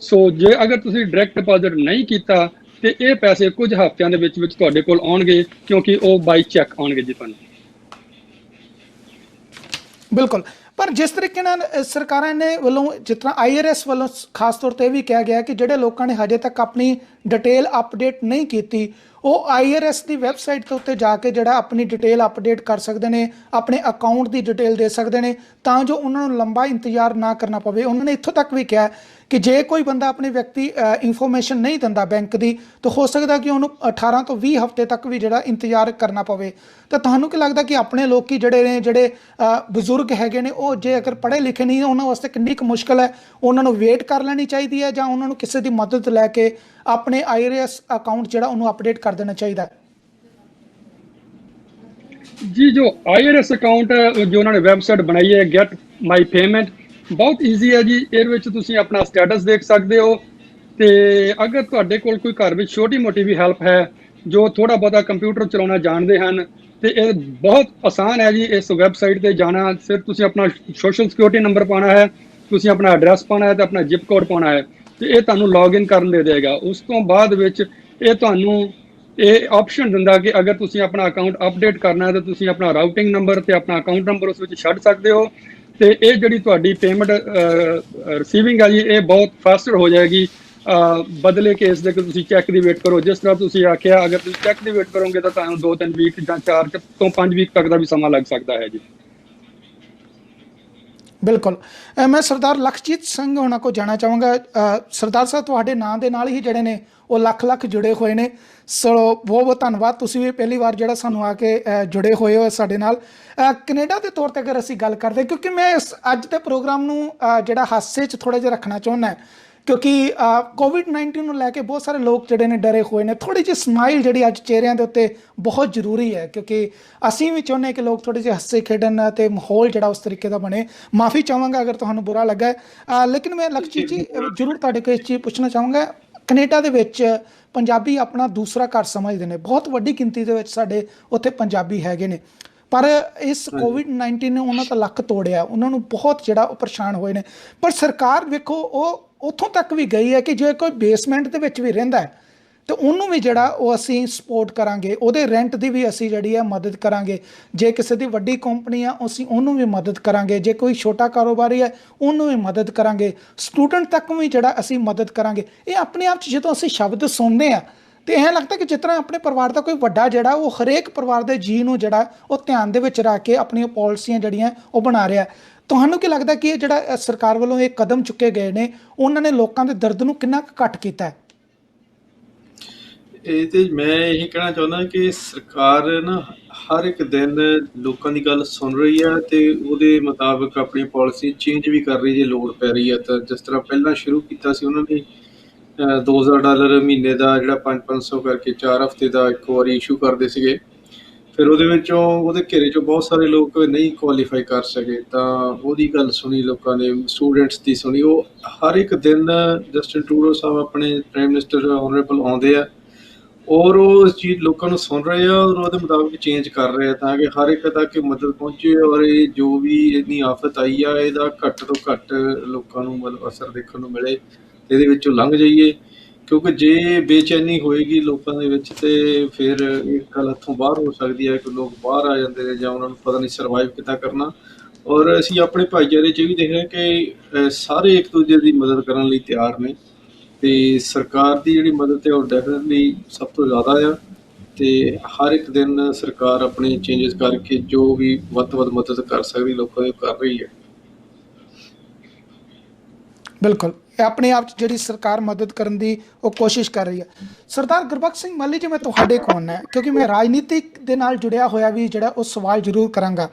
ਸੋ ਜੇ ਅਗਰ ਤੁਸੀਂ ਡਾਇਰੈਕਟ ਡਿਪੋਜ਼ਿਟ ਨਹੀਂ ਕੀਤਾ ਤੇ ਇਹ ਪੈਸੇ ਕੁਝ ਹਫ਼ਤਿਆਂ ਦੇ ਵਿੱਚ ਤੁਹਾਡੇ ਕੋਲ ਆਉਣਗੇ, ਕਿਉਂਕਿ ਉਹ ਬਾਈ ਚੈੱਕ ਆਉਣਗੇ ਜੀ ਤੁਹਾਨੂੰ। ਬਿਲਕੁਲ। ਪਰ ਜਿਸ ਤਰੀਕੇ ਨਾਲ ਸਰਕਾਰਾਂ ਨੇ ਵੱਲੋਂ, ਜਿਸ ਤਰ੍ਹਾਂ IRS ਵੱਲੋਂ ਖਾਸ ਤੌਰ 'ਤੇ ਇਹ ਵੀ ਕਿਹਾ ਗਿਆ ਕਿ ਜਿਹੜੇ ਲੋਕਾਂ ਨੇ ਹਜੇ ਤੱਕ ਆਪਣੀ ਡਿਟੇਲ ਅਪਡੇਟ ਨਹੀਂ ਕੀਤੀ ਉਹ IRS ਦੀ ਵੈਬਸਾਈਟ ਦੇ ਉੱਤੇ ਜਾ ਕੇ ਜਿਹੜਾ ਆਪਣੀ ਡਿਟੇਲ ਅਪਡੇਟ ਕਰ ਸਕਦੇ ਨੇ, ਆਪਣੇ ਅਕਾਊਂਟ ਦੀ ਡਿਟੇਲ ਦੇ ਸਕਦੇ ਨੇ, ਤਾਂ ਜੋ ਉਹਨਾਂ ਨੂੰ ਲੰਬਾ ਇੰਤਜ਼ਾਰ ਨਾ ਕਰਨਾ ਪਵੇ। ਉਹਨਾਂ ਨੇ ਇੱਥੋਂ ਤੱਕ ਵੀ ਕਿਹਾ ਕਿ ਜੇ ਕੋਈ ਬੰਦਾ ਆਪਣੀ ਵਿਅਕਤੀ ਇਨਫੋਰਮੇਸ਼ਨ ਨਹੀਂ ਦਿੰਦਾ ਬੈਂਕ ਦੀ ਤਾਂ ਹੋ ਸਕਦਾ ਕਿ ਉਹਨੂੰ 18 ਤੋਂ 20 ਹਫ਼ਤੇ ਤੱਕ ਵੀ ਜਿਹੜਾ ਇੰਤਜ਼ਾਰ ਕਰਨਾ ਪਵੇ। ਤਾਂ ਤੁਹਾਨੂੰ ਕੀ ਲੱਗਦਾ ਕਿ ਆਪਣੇ ਲੋਕੀ ਜਿਹੜੇ ਨੇ, ਜਿਹੜੇ ਬਜ਼ੁਰਗ ਹੈਗੇ ਨੇ, ਉਹ ਜੇ ਅਗਰ ਪੜ੍ਹੇ ਲਿਖੇ ਨਹੀਂ ਉਹਨਾਂ ਵਾਸਤੇ ਕਿੰਨੀ ਕੁ ਮੁਸ਼ਕਿਲ ਹੈ? ਉਹਨਾਂ ਨੂੰ ਵੇਟ ਕਰ ਲੈਣੀ ਚਾਹੀਦੀ ਹੈ ਜਾਂ ਉਹਨਾਂ ਨੂੰ ਕਿਸੇ ਦੀ ਮਦਦ ਲੈ ਕੇ ਆਪਣੇ IRS ਅਕਾਊਂਟ ਜਿਹੜਾ ਉਹਨੂੰ ਅਪਡੇਟ ਕਰ ਦੇਣਾ ਚਾਹੀਦਾ ਹੈ? ਜੀ, ਜੋ IRS ਅਕਾਊਂਟ ਜੋ ਉਹਨਾਂ ਨੇ ਵੈਬਸਾਈਟ ਬਣਾਈ ਹੈ ਗੈਟ ਮਾਈ ਪੇਮੈਂਟ, ਬਹੁਤ ਈਜ਼ੀ ਹੈ ਜੀ। ਇਹਦੇ ਵਿੱਚ ਤੁਸੀਂ ਆਪਣਾ ਸਟੇਟਸ ਦੇਖ ਸਕਦੇ ਹੋ, ਤੇ ਅਗਰ ਤੁਹਾਡੇ ਕੋਲ ਕੋਈ ਘਰ ਵਿੱਚ ਛੋਟੀ ਮੋਟੀ ਵੀ ਹੈਲਪ ਹੈ, ਜੋ ਥੋੜਾ ਬਹੁਤਾ ਕੰਪਿਊਟਰ ਚਲਾਉਣਾ ਜਾਣਦੇ ਹਨ, ਤੇ ਇਹ ਬਹੁਤ ਆਸਾਨ ਹੈ ਜੀ। ਇਸ ਵੈਬਸਾਈਟ ਤੇ ਜਾਣਾ, ਸਿਰਫ ਤੁਸੀਂ ਆਪਣਾ ਸੋਸ਼ਲ ਸਿਕਿਉਰਿਟੀ ਨੰਬਰ ਪਾਉਣਾ ਹੈ, ਤੁਸੀਂ ਆਪਣਾ ਐਡਰੈਸ ਪਾਉਣਾ ਹੈ ਤੇ ਆਪਣਾ ਜ਼ਿਪ ਕੋਡ ਪਾਉਣਾ ਹੈ, ਤੇ ਇਹ ਤੁਹਾਨੂੰ ਲੌਗਇਨ ਕਰਨ ਦੇ ਦੇਗਾ। ਉਸ ਤੋਂ ਬਾਅਦ ਵਿੱਚ ਇਹ ਤੁਹਾਨੂੰ ਇਹ ਆਪਸ਼ਨ ਦਿੰਦਾ ਕਿ ਅਗਰ ਤੁਸੀਂ ਆਪਣਾ ਅਕਾਊਂਟ ਅਪਡੇਟ ਕਰਨਾ ਹੈ ਤਾਂ ਤੁਸੀਂ ਆਪਣਾ ਰਾਊਟਿੰਗ ਨੰਬਰ ਤੇ ਆਪਣਾ ਅਕਾਊਂਟ ਨੰਬਰ ਉਸ ਵਿੱਚ ਛੱਡ ਸਕਦੇ ਹੋ, ਤੇ ਇਹ ਜਿਹੜੀ ਤੁਹਾਡੀ ਪੇਮੈਂਟ ਰਿਸੀਵਿੰਗ ਹੈ ਜੀ, ਇਹ ਬਹੁਤ ਫਾਸਟਰ ਹੋ ਜਾਏਗੀ ਬਦਲੇ ਕੇ ਇਸ ਦੇ ਕਿ ਤੁਸੀਂ ਚੈੱਕ ਦੀ ਵੇਟ ਕਰੋ। ਜਿਸ ਤਰ੍ਹਾਂ ਤੁਸੀਂ ਆਖਿਆ, ਅਗਰ ਤੁਸੀਂ ਚੈੱਕ ਦੀ ਵੇਟ ਕਰੋਗੇ ਤਾਂ ਤੁਹਾਨੂੰ 2-3 ਵੀਕ ਜਾਂ 4 ਤੋਂ 5 ਵੀਕ ਤੱਕ ਦਾ ਵੀ ਸਮਾਂ ਲੱਗ ਸਕਦਾ ਹੈ ਜੀ। ਬਿਲਕੁਲ। ਮੈਂ ਸਰਦਾਰ ਲਖਜੀਤ ਸਿੰਘ ਹੋਣਾ ਕੋ ਜਾਣਾ ਚਾਹਾਂਗਾ। ਸਰਦਾਰ ਸਾਹਿਬ ਤੁਹਾਡੇ ਨਾਂ ਦੇ ਨਾਲ ਹੀ ਜਿਹੜੇ ਨੇ ਉਹ ਲੱਖ ਲੱਖ ਜੁੜੇ ਹੋਏ ਨੇ, ਸੋ ਬਹੁਤ ਬਹੁਤ ਧੰਨਵਾਦ। ਤੁਸੀਂ ਵੀ ਪਹਿਲੀ ਵਾਰ ਜਿਹੜਾ ਸਾਨੂੰ ਆ ਕੇ ਜੁੜੇ ਹੋਏ ਹੋ ਸਾਡੇ ਨਾਲ। ਕੈਨੇਡਾ ਦੇ ਤੌਰ 'ਤੇ ਅਗਰ ਅਸੀਂ ਗੱਲ ਕਰਦੇ, ਕਿਉਂਕਿ ਮੈਂ ਇਸ ਅੱਜ ਦੇ ਪ੍ਰੋਗਰਾਮ ਨੂੰ ਜਿਹੜਾ ਹਾਸੇ 'ਚ ਥੋੜ੍ਹਾ ਜਿਹਾ ਰੱਖਣਾ ਚਾਹੁੰਦਾ, ਕਿਉਂਕਿ ਕੋਵਿਡ-19 ਨੂੰ ਲੈ ਕੇ ਬਹੁਤ ਸਾਰੇ ਲੋਕ ਜਿਹੜੇ ਨੇ ਡਰੇ ਹੋਏ ਨੇ। ਥੋੜ੍ਹੀ ਜਿਹੀ ਸਮਾਈਲ ਜਿਹੜੀ ਅੱਜ ਚਿਹਰਿਆਂ ਦੇ ਉੱਤੇ ਬਹੁਤ ਜ਼ਰੂਰੀ ਹੈ, ਕਿਉਂਕਿ ਅਸੀਂ ਵੀ ਚਾਹੁੰਦੇ ਕਿ ਲੋਕ ਥੋੜ੍ਹੇ ਜਿਹੇ ਹੱਸੇ ਖੇਡਣ ਅਤੇ ਮਾਹੌਲ ਜਿਹੜਾ ਉਸ ਤਰੀਕੇ ਦਾ ਬਣੇ। ਮਾਫੀ ਚਾਹਾਂਗਾ ਅਗਰ ਤੁਹਾਨੂੰ ਬੁਰਾ ਲੱਗਾ, ਲੇਕਿਨ ਮੈਂ ਲਖਜੀਤ ਜੀ ਜ਼ਰੂਰ ਤੁਹਾਡੇ ਕੋਲ ਇਸ ਚੀਜ਼ ਪੁੱਛਣਾ ਚਾਹਾਂਗਾ। ਕੈਨੇਡਾ ਦੇ ਵਿੱਚ ਪੰਜਾਬੀ ਆਪਣਾ ਦੂਸਰਾ ਘਰ ਸਮਝਦੇ ਨੇ, ਬਹੁਤ ਵੱਡੀ ਗਿਣਤੀ ਦੇ ਵਿੱਚ ਸਾਡੇ ਉੱਥੇ ਪੰਜਾਬੀ ਹੈਗੇ ਨੇ, ਪਰ ਇਸ ਕੋਵਿਡ-19 ਨੇ ਉਹਨਾਂ ਦਾ ਲੱਕ ਤੋੜਿਆ, ਉਹਨਾਂ ਨੂੰ ਬਹੁਤ ਜਿਹੜਾ ਉਹ ਪਰੇਸ਼ਾਨ ਹੋਏ ਨੇ। ਪਰ ਸਰਕਾਰ ਵੇਖੋ ਉਹ ਉੱਥੋਂ ਤੱਕ ਵੀ ਗਈ ਹੈ ਕਿ ਜੇ ਕੋਈ ਬੇਸਮੈਂਟ ਦੇ ਵਿੱਚ ਵੀ ਰਹਿੰਦਾ ਹੈ ਤੇ ਉਹਨੂੰ ਵੀ ਜਿਹੜਾ ਉਹ ਅਸੀਂ ਸਪੋਰਟ ਕਰਾਂਗੇ, ਉਹਦੇ ਰੈਂਟ ਦੀ ਵੀ ਅਸੀਂ ਜਿਹੜੀ ਹੈ ਮਦਦ ਕਰਾਂਗੇ। ਜੇ ਕਿਸੇ ਦੀ ਵੱਡੀ ਕੰਪਨੀ ਆ ਅਸੀਂ ਉਹਨੂੰ ਵੀ ਮਦਦ ਕਰਾਂਗੇ, ਜੇ ਕੋਈ ਛੋਟਾ ਕਾਰੋਬਾਰੀ ਹੈ ਉਹਨੂੰ ਵੀ ਮਦਦ ਕਰਾਂਗੇ, ਸਟੂਡੈਂਟ ਤੱਕ ਵੀ ਜਿਹੜਾ ਅਸੀਂ ਮਦਦ ਕਰਾਂਗੇ। ਇਹ ਆਪਣੇ ਆਪ 'ਚ ਜਦੋਂ ਅਸੀਂ ਸ਼ਬਦ ਸੁਣਦੇ ਹਾਂ ਤੇ ਐਂ ਲੱਗਦਾ ਕਿ ਜਿਸ ਤਰ੍ਹਾਂ ਆਪਣੇ ਪਰਿਵਾਰ ਦਾ ਕੋਈ ਵੱਡਾ ਜਿਹੜਾ ਉਹ ਹਰੇਕ ਪਰਿਵਾਰ ਦੇ ਜੀਅ ਨੂੰ ਜਿਹੜਾ ਉਹ ਧਿਆਨ ਦੇ ਵਿੱਚ ਰੱਖ ਕੇ ਆਪਣੀਆਂ ਪਾਲਿਸੀਆਂ ਜਿਹੜੀਆਂ ਉਹ ਬਣਾ ਰਿਹਾ। ਤੁਹਾਨੂੰ ਕੀ ਲੱਗਦਾ ਕਿ ਇਹ ਜਿਹੜਾ ਸਰਕਾਰ ਵੱਲੋਂ ਇਹ ਕਦਮ ਚੁੱਕੇ ਗਏ ਨੇ ਉਹਨਾਂ ਨੇ ਲੋਕਾਂ ਦੇ ਦਰਦ ਨੂੰ ਕਿੰਨਾ ਕੁ ਘੱਟ ਕੀਤਾ ਹੈ? ਇਹ ਤੇ ਮੈਂ ਇਹੀ ਕਹਿਣਾ ਚਾਹੁੰਦਾ ਕਿ ਸਰਕਾਰ ਨਾ ਹਰ ਇੱਕ ਦਿਨ ਲੋਕਾਂ ਦੀ ਗੱਲ ਸੁਣ ਰਹੀ ਹੈ ਤੇ ਉਹਦੇ ਮੁਤਾਬਕ ਆਪਣੀ ਪਾਲਿਸੀ ਚੇਂਜ ਵੀ ਕਰ ਰਹੀ ਜੇ ਲੋੜ ਪੈ ਰਹੀ ਹੈ। ਤਾਂ ਜਿਸ ਤਰ੍ਹਾਂ ਪਹਿਲਾਂ ਸ਼ੁਰੂ ਕੀਤਾ ਸੀ ਉਹਨਾਂ ਨੇ $2000 ਮਹੀਨੇ ਦਾ ਜਿਹੜਾ 500 ਕਰਕੇ 4 ਹਫ਼ਤੇ ਦਾ ਇੱਕ ਵਾਰੀ ਇਸ਼ੂ ਕਰਦੇ ਸੀਗੇ। ਫਿਰ ਉਹਦੇ ਵਿੱਚੋਂ ਉਹਦੇ ਘੇਰੇ 'ਚੋਂ ਬਹੁਤ ਸਾਰੇ ਲੋਕ ਨਹੀਂ ਕੁਆਲੀਫਾਈ ਕਰ ਸਕੇ, ਤਾਂ ਉਹਦੀ ਗੱਲ ਸੁਣੀ ਲੋਕਾਂ ਨੇ, ਸਟੂਡੈਂਟਸ ਦੀ ਸੁਣੀ। ਉਹ ਹਰ ਇੱਕ ਦਿਨ ਜਸਟਿਨ ਟਰੂਡੋ ਸਾਹਿਬ ਆਪਣੇ ਪ੍ਰਾਈਮ ਮਿਨਿਸਟਰ ਆਨਰੇਬਲ ਆਉਂਦੇ ਆ ਔਰ ਉਹ ਇਸ ਚੀਜ਼ ਲੋਕਾਂ ਨੂੰ ਸੁਣ ਰਹੇ ਆ ਔਰ ਉਹਦੇ ਮੁਤਾਬਕ ਚੇਂਜ ਕਰ ਰਹੇ ਆ ਤਾਂ ਕਿ ਹਰ ਇੱਕ ਤੱਕ ਮਦਦ ਪਹੁੰਚੇ ਔਰ ਇਹ ਜੋ ਵੀ ਇੰਨੀ ਆਫਤ ਆਈ ਆ ਇਹਦਾ ਘੱਟ ਤੋਂ ਘੱਟ ਲੋਕਾਂ ਨੂੰ ਮਤਲਬ ਅਸਰ ਦੇਖਣ ਨੂੰ ਮਿਲੇ, ਇਹਦੇ ਵਿੱਚੋਂ ਲੰਘ ਜਾਈਏ। ਕਿਉਂਕਿ ਜੇ ਬੇਚੈਨੀ ਹੋਏਗੀ ਲੋਕਾਂ ਦੇ ਵਿੱਚ ਤੇ ਫਿਰ ਇਹ ਗੱਲ ਹੱਥੋਂ ਬਾਹਰ ਹੋ ਸਕਦੀ ਹੈ ਕਿ ਲੋਕ ਬਾਹਰ ਆ ਜਾਂਦੇ ਨੇ ਜਾਂ ਉਹਨਾਂ ਨੂੰ ਪਤਾ ਨਹੀਂ ਸਰਵਾਈਵ ਕਿੱਦਾਂ ਕਰਨਾ। ਔਰ ਅਸੀਂ ਆਪਣੇ ਭਾਈਚਾਰੇ 'ਚ ਵੀ ਦੇਖ ਰਹੇ ਕਿ ਸਾਰੇ ਇੱਕ ਦੂਜੇ ਦੀ ਮਦਦ ਕਰਨ ਲਈ ਤਿਆਰ ਨੇ ਤੇ ਸਰਕਾਰ ਦੀ ਜਿਹੜੀ ਮਦਦ ਹੈ ਉਹ ਡੈਫੀਨਿਟਲੀ ਸਭ ਤੋਂ ਜ਼ਿਆਦਾ ਆ ਤੇ ਹਰ ਇੱਕ ਦਿਨ ਸਰਕਾਰ ਆਪਣੇ ਚੇਂਜਸ ਕਰਕੇ ਜੋ ਵੀ ਵੱਧ ਤੋਂ ਵੱਧ ਮਦਦ ਕਰ ਸਕਦੀ ਲੋਕਾਂ ਦੀ ਕਰ ਰਹੀ ਹੈ। ਬਿਲਕੁਲ, ਇਹ ਆਪਣੇ ਆਪ 'ਚ ਜਿਹੜੀ ਸਰਕਾਰ ਮਦਦ ਕਰਨ ਦੀ ਉਹ ਕੋਸ਼ਿਸ਼ ਕਰ ਰਹੀ ਹੈ। ਸਰਦਾਰ ਗੁਰਬਖਸ਼ ਸਿੰਘ ਮਾਲੀ ਜੀ, ਮੈਂ ਤੁਹਾਡੇ ਕੋਲ ਆਉਣਾ ਕਿਉਂਕਿ ਮੈਂ ਰਾਜਨੀਤਿਕ ਦੇ ਨਾਲ ਜੁੜਿਆ ਹੋਇਆ ਵੀ ਜਿਹੜਾ ਉਹ ਸਵਾਲ ਜ਼ਰੂਰ ਕਰਾਂਗਾ।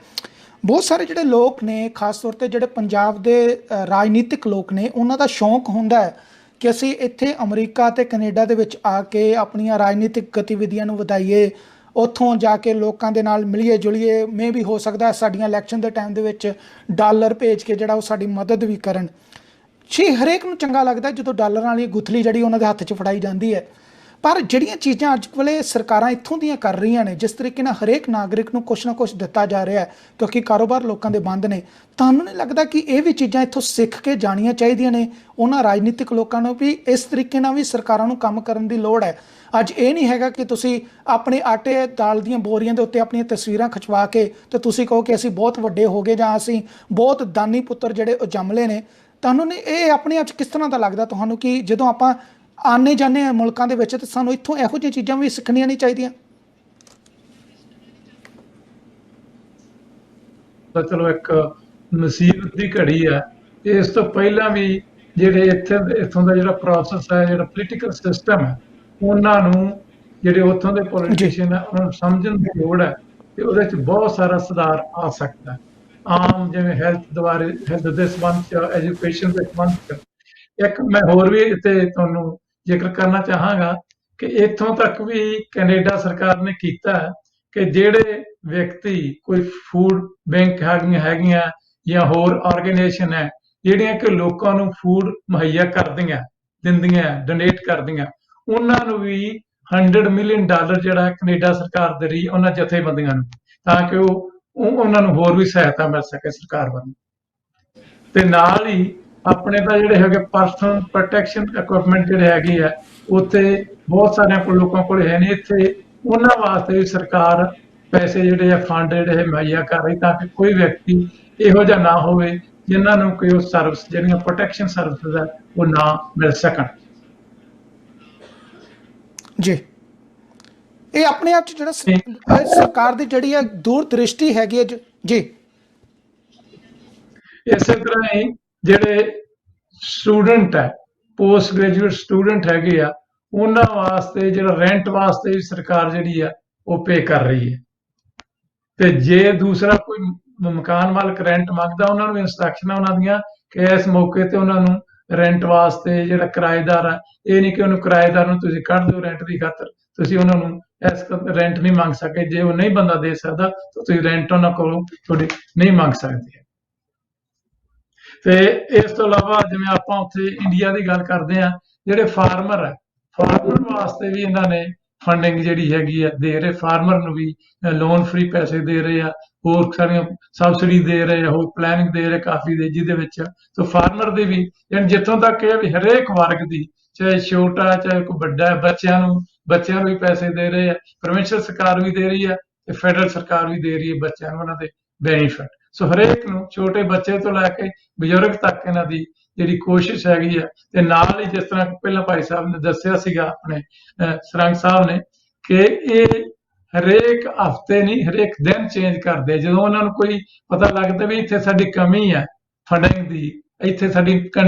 ਬਹੁਤ ਸਾਰੇ ਜਿਹੜੇ ਲੋਕ ਨੇ, ਖਾਸ ਤੌਰ 'ਤੇ ਜਿਹੜੇ ਪੰਜਾਬ ਦੇ ਰਾਜਨੀਤਿਕ ਲੋਕ ਨੇ, ਉਹਨਾਂ ਦਾ ਸ਼ੌਂਕ ਹੁੰਦਾ ਹੈ ਕਿ ਅਸੀਂ ਇੱਥੇ ਅਮਰੀਕਾ ਅਤੇ ਕੈਨੇਡਾ ਦੇ ਵਿੱਚ ਆ ਕੇ ਆਪਣੀਆਂ ਰਾਜਨੀਤਿਕ ਗਤੀਵਿਧੀਆਂ ਨੂੰ ਵਧਾਈਏ, ਉੱਥੋਂ ਜਾ ਕੇ ਲੋਕਾਂ ਦੇ ਨਾਲ ਮਿਲੀਏ ਜੁਲੀਏ, ਮੇ ਵੀ ਹੋ ਸਕਦਾ ਸਾਡੀਆਂ ਇਲੈਕਸ਼ਨ ਦੇ ਟਾਈਮ ਦੇ ਵਿੱਚ ਡਾਲਰ ਭੇਜ ਕੇ ਜਿਹੜਾ ਉਹ ਸਾਡੀ ਮਦਦ ਵੀ ਕਰਨ। ਹਰੇਕ ਨੂੰ ਚੰਗਾ ਲੱਗਦਾ ਜਦੋਂ ਡਾਲਰਾਂ ਵਾਲੀ ਗੁਥਲੀ ਜਿਹੜੀ ਉਹਨਾਂ ਦੇ ਹੱਥ 'ਚ ਫੜਾਈ ਜਾਂਦੀ ਹੈ। ਪਰ ਜਿਹੜੀਆਂ ਚੀਜ਼ਾਂ ਅੱਜ ਵੇਲੇ ਸਰਕਾਰਾਂ ਇੱਥੋਂ ਦੀਆਂ ਕਰ ਰਹੀਆਂ ਨੇ, ਜਿਸ ਤਰੀਕੇ ਨਾਲ ਹਰੇਕ ਨਾਗਰਿਕ ਨੂੰ ਕੁਛ ਨਾ ਕੁਛ ਦਿੱਤਾ ਜਾ ਰਿਹਾ ਹੈ ਕਿਉਂਕਿ ਕਾਰੋਬਾਰ ਲੋਕਾਂ ਦੇ ਬੰਦ ਨੇ, ਤੁਹਾਨੂੰ ਨਹੀਂ ਲੱਗਦਾ ਕਿ ਇਹ ਵੀ ਚੀਜ਼ਾਂ ਇੱਥੋਂ ਸਿੱਖ ਕੇ ਜਾਣੀਆਂ ਚਾਹੀਦੀਆਂ ਨੇ ਉਹਨਾਂ ਰਾਜਨੀਤਿਕ ਲੋਕਾਂ ਨੂੰ ਵੀ ਇਸ ਤਰੀਕੇ ਨਾਲ ਵੀ ਸਰਕਾਰਾਂ ਨੂੰ ਕੰਮ ਕਰਨ ਦੀ ਲੋੜ ਹੈ? ਅੱਜ ਇਹ ਨਹੀਂ ਹੈਗਾ ਕਿ ਤੁਸੀਂ ਆਪਣੇ ਆਟੇ ਦਾਲ ਦੀਆਂ ਬੋਰੀਆਂ ਦੇ ਉੱਤੇ ਆਪਣੀਆਂ ਤਸਵੀਰਾਂ ਖਿਚਵਾ ਕੇ ਤੇ ਤੁਸੀਂ ਕਹੋ ਕਿ ਅਸੀਂ ਬਹੁਤ ਵੱਡੇ ਹੋ ਗਏ ਜਾਂ ਅਸੀਂ ਬਹੁਤ ਦਾਨੀ ਪੁੱਤਰ ਜਿਹੜੇ ਉਹ ਜੰਮਲੇ ਨੇ। ਤੁਹਾਨੂੰ ਨਹੀਂ ਇਹ ਆਪਣੇ ਆਪ 'ਚ ਕਿਸ ਤਰ੍ਹਾਂ ਦਾ ਲੱਗਦਾ ਤੁਹਾਨੂੰ ਕਿ ਜਦੋਂ ਆਪਾਂ ਆਨੇ ਜਾਂਦੇ ਹਾਂ ਮੁਲਕਾਂ ਦੇ ਵਿੱਚ ਤੇ ਸਾਨੂੰ ਇੱਥੋਂ ਇਹੋ ਜਿਹੀਆਂ ਚੀਜ਼ਾਂ ਵੀ ਸਿੱਖਣੀਆਂ ਨਹੀਂ ਚਾਹੀਦੀਆਂ? ਤਾਂ ਚਲੋ ਇੱਕ ਮੁਸੀਬਤ ਦੀ ਘੜੀ ਹੈ। ਇਸ ਤੋਂ ਪਹਿਲਾਂ ਵੀ ਜਿਹੜੇ ਇੱਥੋਂ ਦਾ ਜਿਹੜਾ ਪ੍ਰੋਸੈਸ ਹੈ, ਜਿਹੜਾ ਪੋਲੀਟੀਕਲ ਸਿਸਟਮ ਹੈ, ਉਹਨਾਂ ਨੂੰ ਜਿਹੜੇ ਉੱਥੋਂ ਦੇ ਪੋਲੀਟੀਸ਼ੀਅਨ ਹੈ ਉਹਨਾਂ ਨੂੰ ਸਮਝਣ ਦੀ ਲੋੜ ਹੈ ਤੇ ਉਹਦੇ 'ਚ ਬਹੁਤ ਸਾਰਾ ਸੁਧਾਰ ਆ ਸਕਦਾ ਹੈ। ਆਮ ਜਿਵੇਂ ਹੈਲਥ ਦੇ ਸੰਬੰਧ 'ਚ, ਐਜੂਕੇਸ਼ਨ ਦੇ ਸੰਬੰਧ 'ਚ। ਇੱਕ ਮੈਂ ਹੋਰ ਵੀ ਇੱਥੇ ਤੁਹਾਨੂੰ ਜ਼ਿਕਰ ਕਰਨਾ ਚਾਹਾਂਗਾ ਕਿ ਇੱਥੋਂ ਤੱਕ ਵੀ ਕੈਨੇਡਾ ਸਰਕਾਰ ਨੇ ਕੀਤਾ ਹੈ ਕਿ ਜਿਹੜੇ ਵਿਅਕਤੀ ਕੋਈ ਫੂਡ ਬੈਂਕ ਹੈਗੀਆਂ ਜਾਂ ਹੋਰ ਆਰਗੇਨਾਈਜੇਸ਼ਨ ਹੈ ਜਿਹੜੀਆਂ ਕਿ ਲੋਕਾਂ ਨੂੰ ਫੂਡ ਮੁਹੱਈਆ ਦਿੰਦੀਆਂ ਡੋਨੇਟ ਕਰਦੀਆਂ, ਉਹਨਾਂ ਨੂੰ ਵੀ $100 ਮਿਲੀਅਨ ਜਿਹੜਾ ਕੈਨੇਡਾ ਸਰਕਾਰ ਦੇ ਰਹੀ ਉਹਨਾਂ ਜਥੇਬੰਦੀਆਂ ਨੂੰ, ਤਾਂ ਕਿ ਉਹਨਾਂ ਨੂੰ ਹੋਰ ਵੀ ਸਹਾਇਤਾ ਮਿਲ ਸਕੇ ਸਰਕਾਰ ਵੱਲੋਂ। ਤੇ ਨਾਲ ਹੀ ਆਪਣੇ ਤਾਂ ਜਿਹੜੇ ਹੈਗੇ ਪਰਸਨਲ ਪ੍ਰੋਟੈਕਸ਼ਨ ਇਕਵਿਪਮੈਂਟ ਜਿਹੜੇ ਹੈਗੇ ਆ ਉੱਥੇ ਬਹੁਤ ਸਾਰਿਆਂ ਕੋਲ ਲੋਕਾਂ ਕੋਲ ਹੈ ਨਹੀਂ, ਇੱਥੇ ਉਹਨਾਂ ਵਾਸਤੇ ਵੀ ਸਰਕਾਰ ਪੈਸੇ ਜਿਹੜੇ ਆ ਫੰਡ ਜਿਹੜੇ ਮੁਹੱਈਆ ਕਰ ਰਹੀ ਤਾਂ ਕਿ ਕੋਈ ਵਿਅਕਤੀ ਇਹੋ ਜਿਹਾ ਨਾ ਹੋਵੇ ਜਿਨ੍ਹਾਂ ਨੂੰ ਕੋਈ ਸਰਵਿਸ ਜਿਹੜੀਆਂ ਪ੍ਰੋਟੈਕਸ਼ਨ ਸਰਵਿਸਿਜ਼ ਆ ਉਹ ਨਾ ਮਿਲ ਸਕਣ। ਜੀ, ਇਹ ਆਪਣੇ ਆਪ 'ਚ ਜਿਹੜਾ ਸਰਕਾਰ ਦੀ ਜਿਹੜੀ ਹੈ ਦੂਰ ਦ੍ਰਿਸ਼ਟੀ ਹੈਗੀ ਹੈ ਜੀ। ਇਸੇ ਤਰ੍ਹਾਂ ਹੀ ਜਿਹੜੇ ਸਟੂਡੈਂਟ ਹੈ, ਪੋਸਟ ਗ੍ਰੈਜੂਏਟ ਸਟੂਡੈਂਟ ਹੈਗੇ ਆ, ਉਹਨਾਂ ਵਾਸਤੇ ਜਿਹੜਾ ਰੈਂਟ ਵਾਸਤੇ ਵੀ ਸਰਕਾਰ ਜਿਹੜੀ ਆ ਉਹ ਪੇ ਕਰ ਰਹੀ ਹੈ। ਤੇ ਜੇ ਦੂਸਰਾ ਕੋਈ ਮਕਾਨ ਮਾਲਕ ਰੈਂਟ ਮੰਗਦਾ, ਉਹਨਾਂ ਨੂੰ ਇੰਸਟਰਕਸ਼ਨਾਂ ਉਹਨਾਂ ਦੀਆਂ ਕਿ ਇਸ ਮੌਕੇ ਤੇ ਉਹਨਾਂ ਨੂੰ ਰੈਂਟ ਵਾਸਤੇ ਜਿਹੜਾ ਕਿਰਾਏਦਾਰ ਆ, ਇਹ ਨਹੀਂ ਕਿ ਉਹਨੂੰ ਕਿਰਾਏਦਾਰ ਨੂੰ ਤੁਸੀਂ ਕੱਢ ਦਿਓ ਰੈਂਟ ਦੀ ਖਾਤਰ, ਤੁਸੀਂ ਉਹਨਾਂ ਨੂੰ ਇਸ ਰੈਂਟ ਨਹੀਂ ਮੰਗ ਸਕੇ। ਜੇ ਉਹ ਨਹੀਂ ਬੰਦਾ ਦੇ ਸਕਦਾ ਤਾਂ ਤੁਸੀਂ ਰੈਂਟ ਉਹਨਾਂ ਕੋਲੋਂ ਤੁਹਾਡੀ ਨਹੀਂ ਮੰਗ ਸਕਦੇ। ਤੇ ਇਸ ਤੋਂ ਇਲਾਵਾ ਜਿਵੇਂ ਆਪਾਂ ਉੱਥੇ ਇੰਡੀਆ ਦੀ ਗੱਲ ਕਰਦੇ ਆ, ਜਿਹੜੇ ਫਾਰਮਰ ਹੈ, ਫਾਰਮਰ ਵਾਸਤੇ ਵੀ ਇਹਨਾਂ ਨੇ ਫੰਡਿੰਗ ਜਿਹੜੀ ਹੈਗੀ ਆ ਦੇ ਰਹੇ, ਫਾਰਮਰ ਨੂੰ ਵੀ ਲੋਨ ਫ੍ਰੀ ਪੈਸੇ ਦੇ ਰਹੇ ਆ, ਹੋਰ ਸਾਰੀਆਂ ਸਬਸਿਡੀ ਦੇ ਰਹੇ ਆ, ਹੋਰ ਪਲੈਨਿੰਗ ਦੇ ਰਹੇ ਕਾਫੀ ਦੇ, ਜਿਹਦੇ ਵਿੱਚ ਸੋ ਫਾਰਮਰ ਦੇ ਵੀ ਜਿੱਥੋਂ ਤੱਕ ਇਹ ਵੀ ਹਰੇਕ ਵਰਗ ਦੀ, ਚਾਹੇ ਛੋਟਾ ਚਾਹੇ ਕੋਈ ਵੱਡਾ, ਬੱਚਿਆਂ ਨੂੰ ਵੀ ਪੈਸੇ ਦੇ ਰਹੇ ਆ, ਪ੍ਰੋਵਿੰਸ਼ਲ ਸਰਕਾਰ ਵੀ ਦੇ ਰਹੀ ਹੈ ਤੇ ਫੈਡਰਲ ਸਰਕਾਰ ਵੀ ਦੇ ਰਹੀ ਹੈ ਬੱਚਿਆਂ ਨੂੰ ਉਹਨਾਂ ਦੇ ਬੈਨੀਫਿਟ। ਸੋ ਹਰੇਕ ਨੂੰ, ਛੋਟੇ ਬੱਚੇ ਤੋਂ ਲੈ ਕੇ ਬਜ਼ੁਰਗ ਤੱਕ ਇਹਨਾਂ ਦੀ ਜਿਹੜੀ ਕੋਸ਼ਿਸ਼ ਹੈਗੀ ਆ। ਤੇ ਨਾਲ ਹੀ ਜਿਸ ਤਰ੍ਹਾਂ ਪਹਿਲਾਂ ਭਾਈ ਸਾਹਿਬ ਨੇ ਦੱਸਿਆ ਸੀਗਾ ਆਪਣੇ ਸਰੰਗ ਸਾਹਿਬ ਨੇ, ਕਿ ਇਹ ਹਰੇਕ ਹਫ਼ਤੇ ਨਹੀਂ ਹਰੇਕ ਦਿਨ ਚੇਂਜ ਕਰਦੇ। ਜਦੋਂ ਉਹਨਾਂ ਨੂੰ ਕੋਈ ਪਤਾ ਲੱਗਦਾ ਵੀ ਇੱਥੇ ਸਾਡੀ ਕਮੀ ਹੈ ਫੰਡਿੰਗ ਦੀ, ਇੱਥੇ ਸਾਡੀ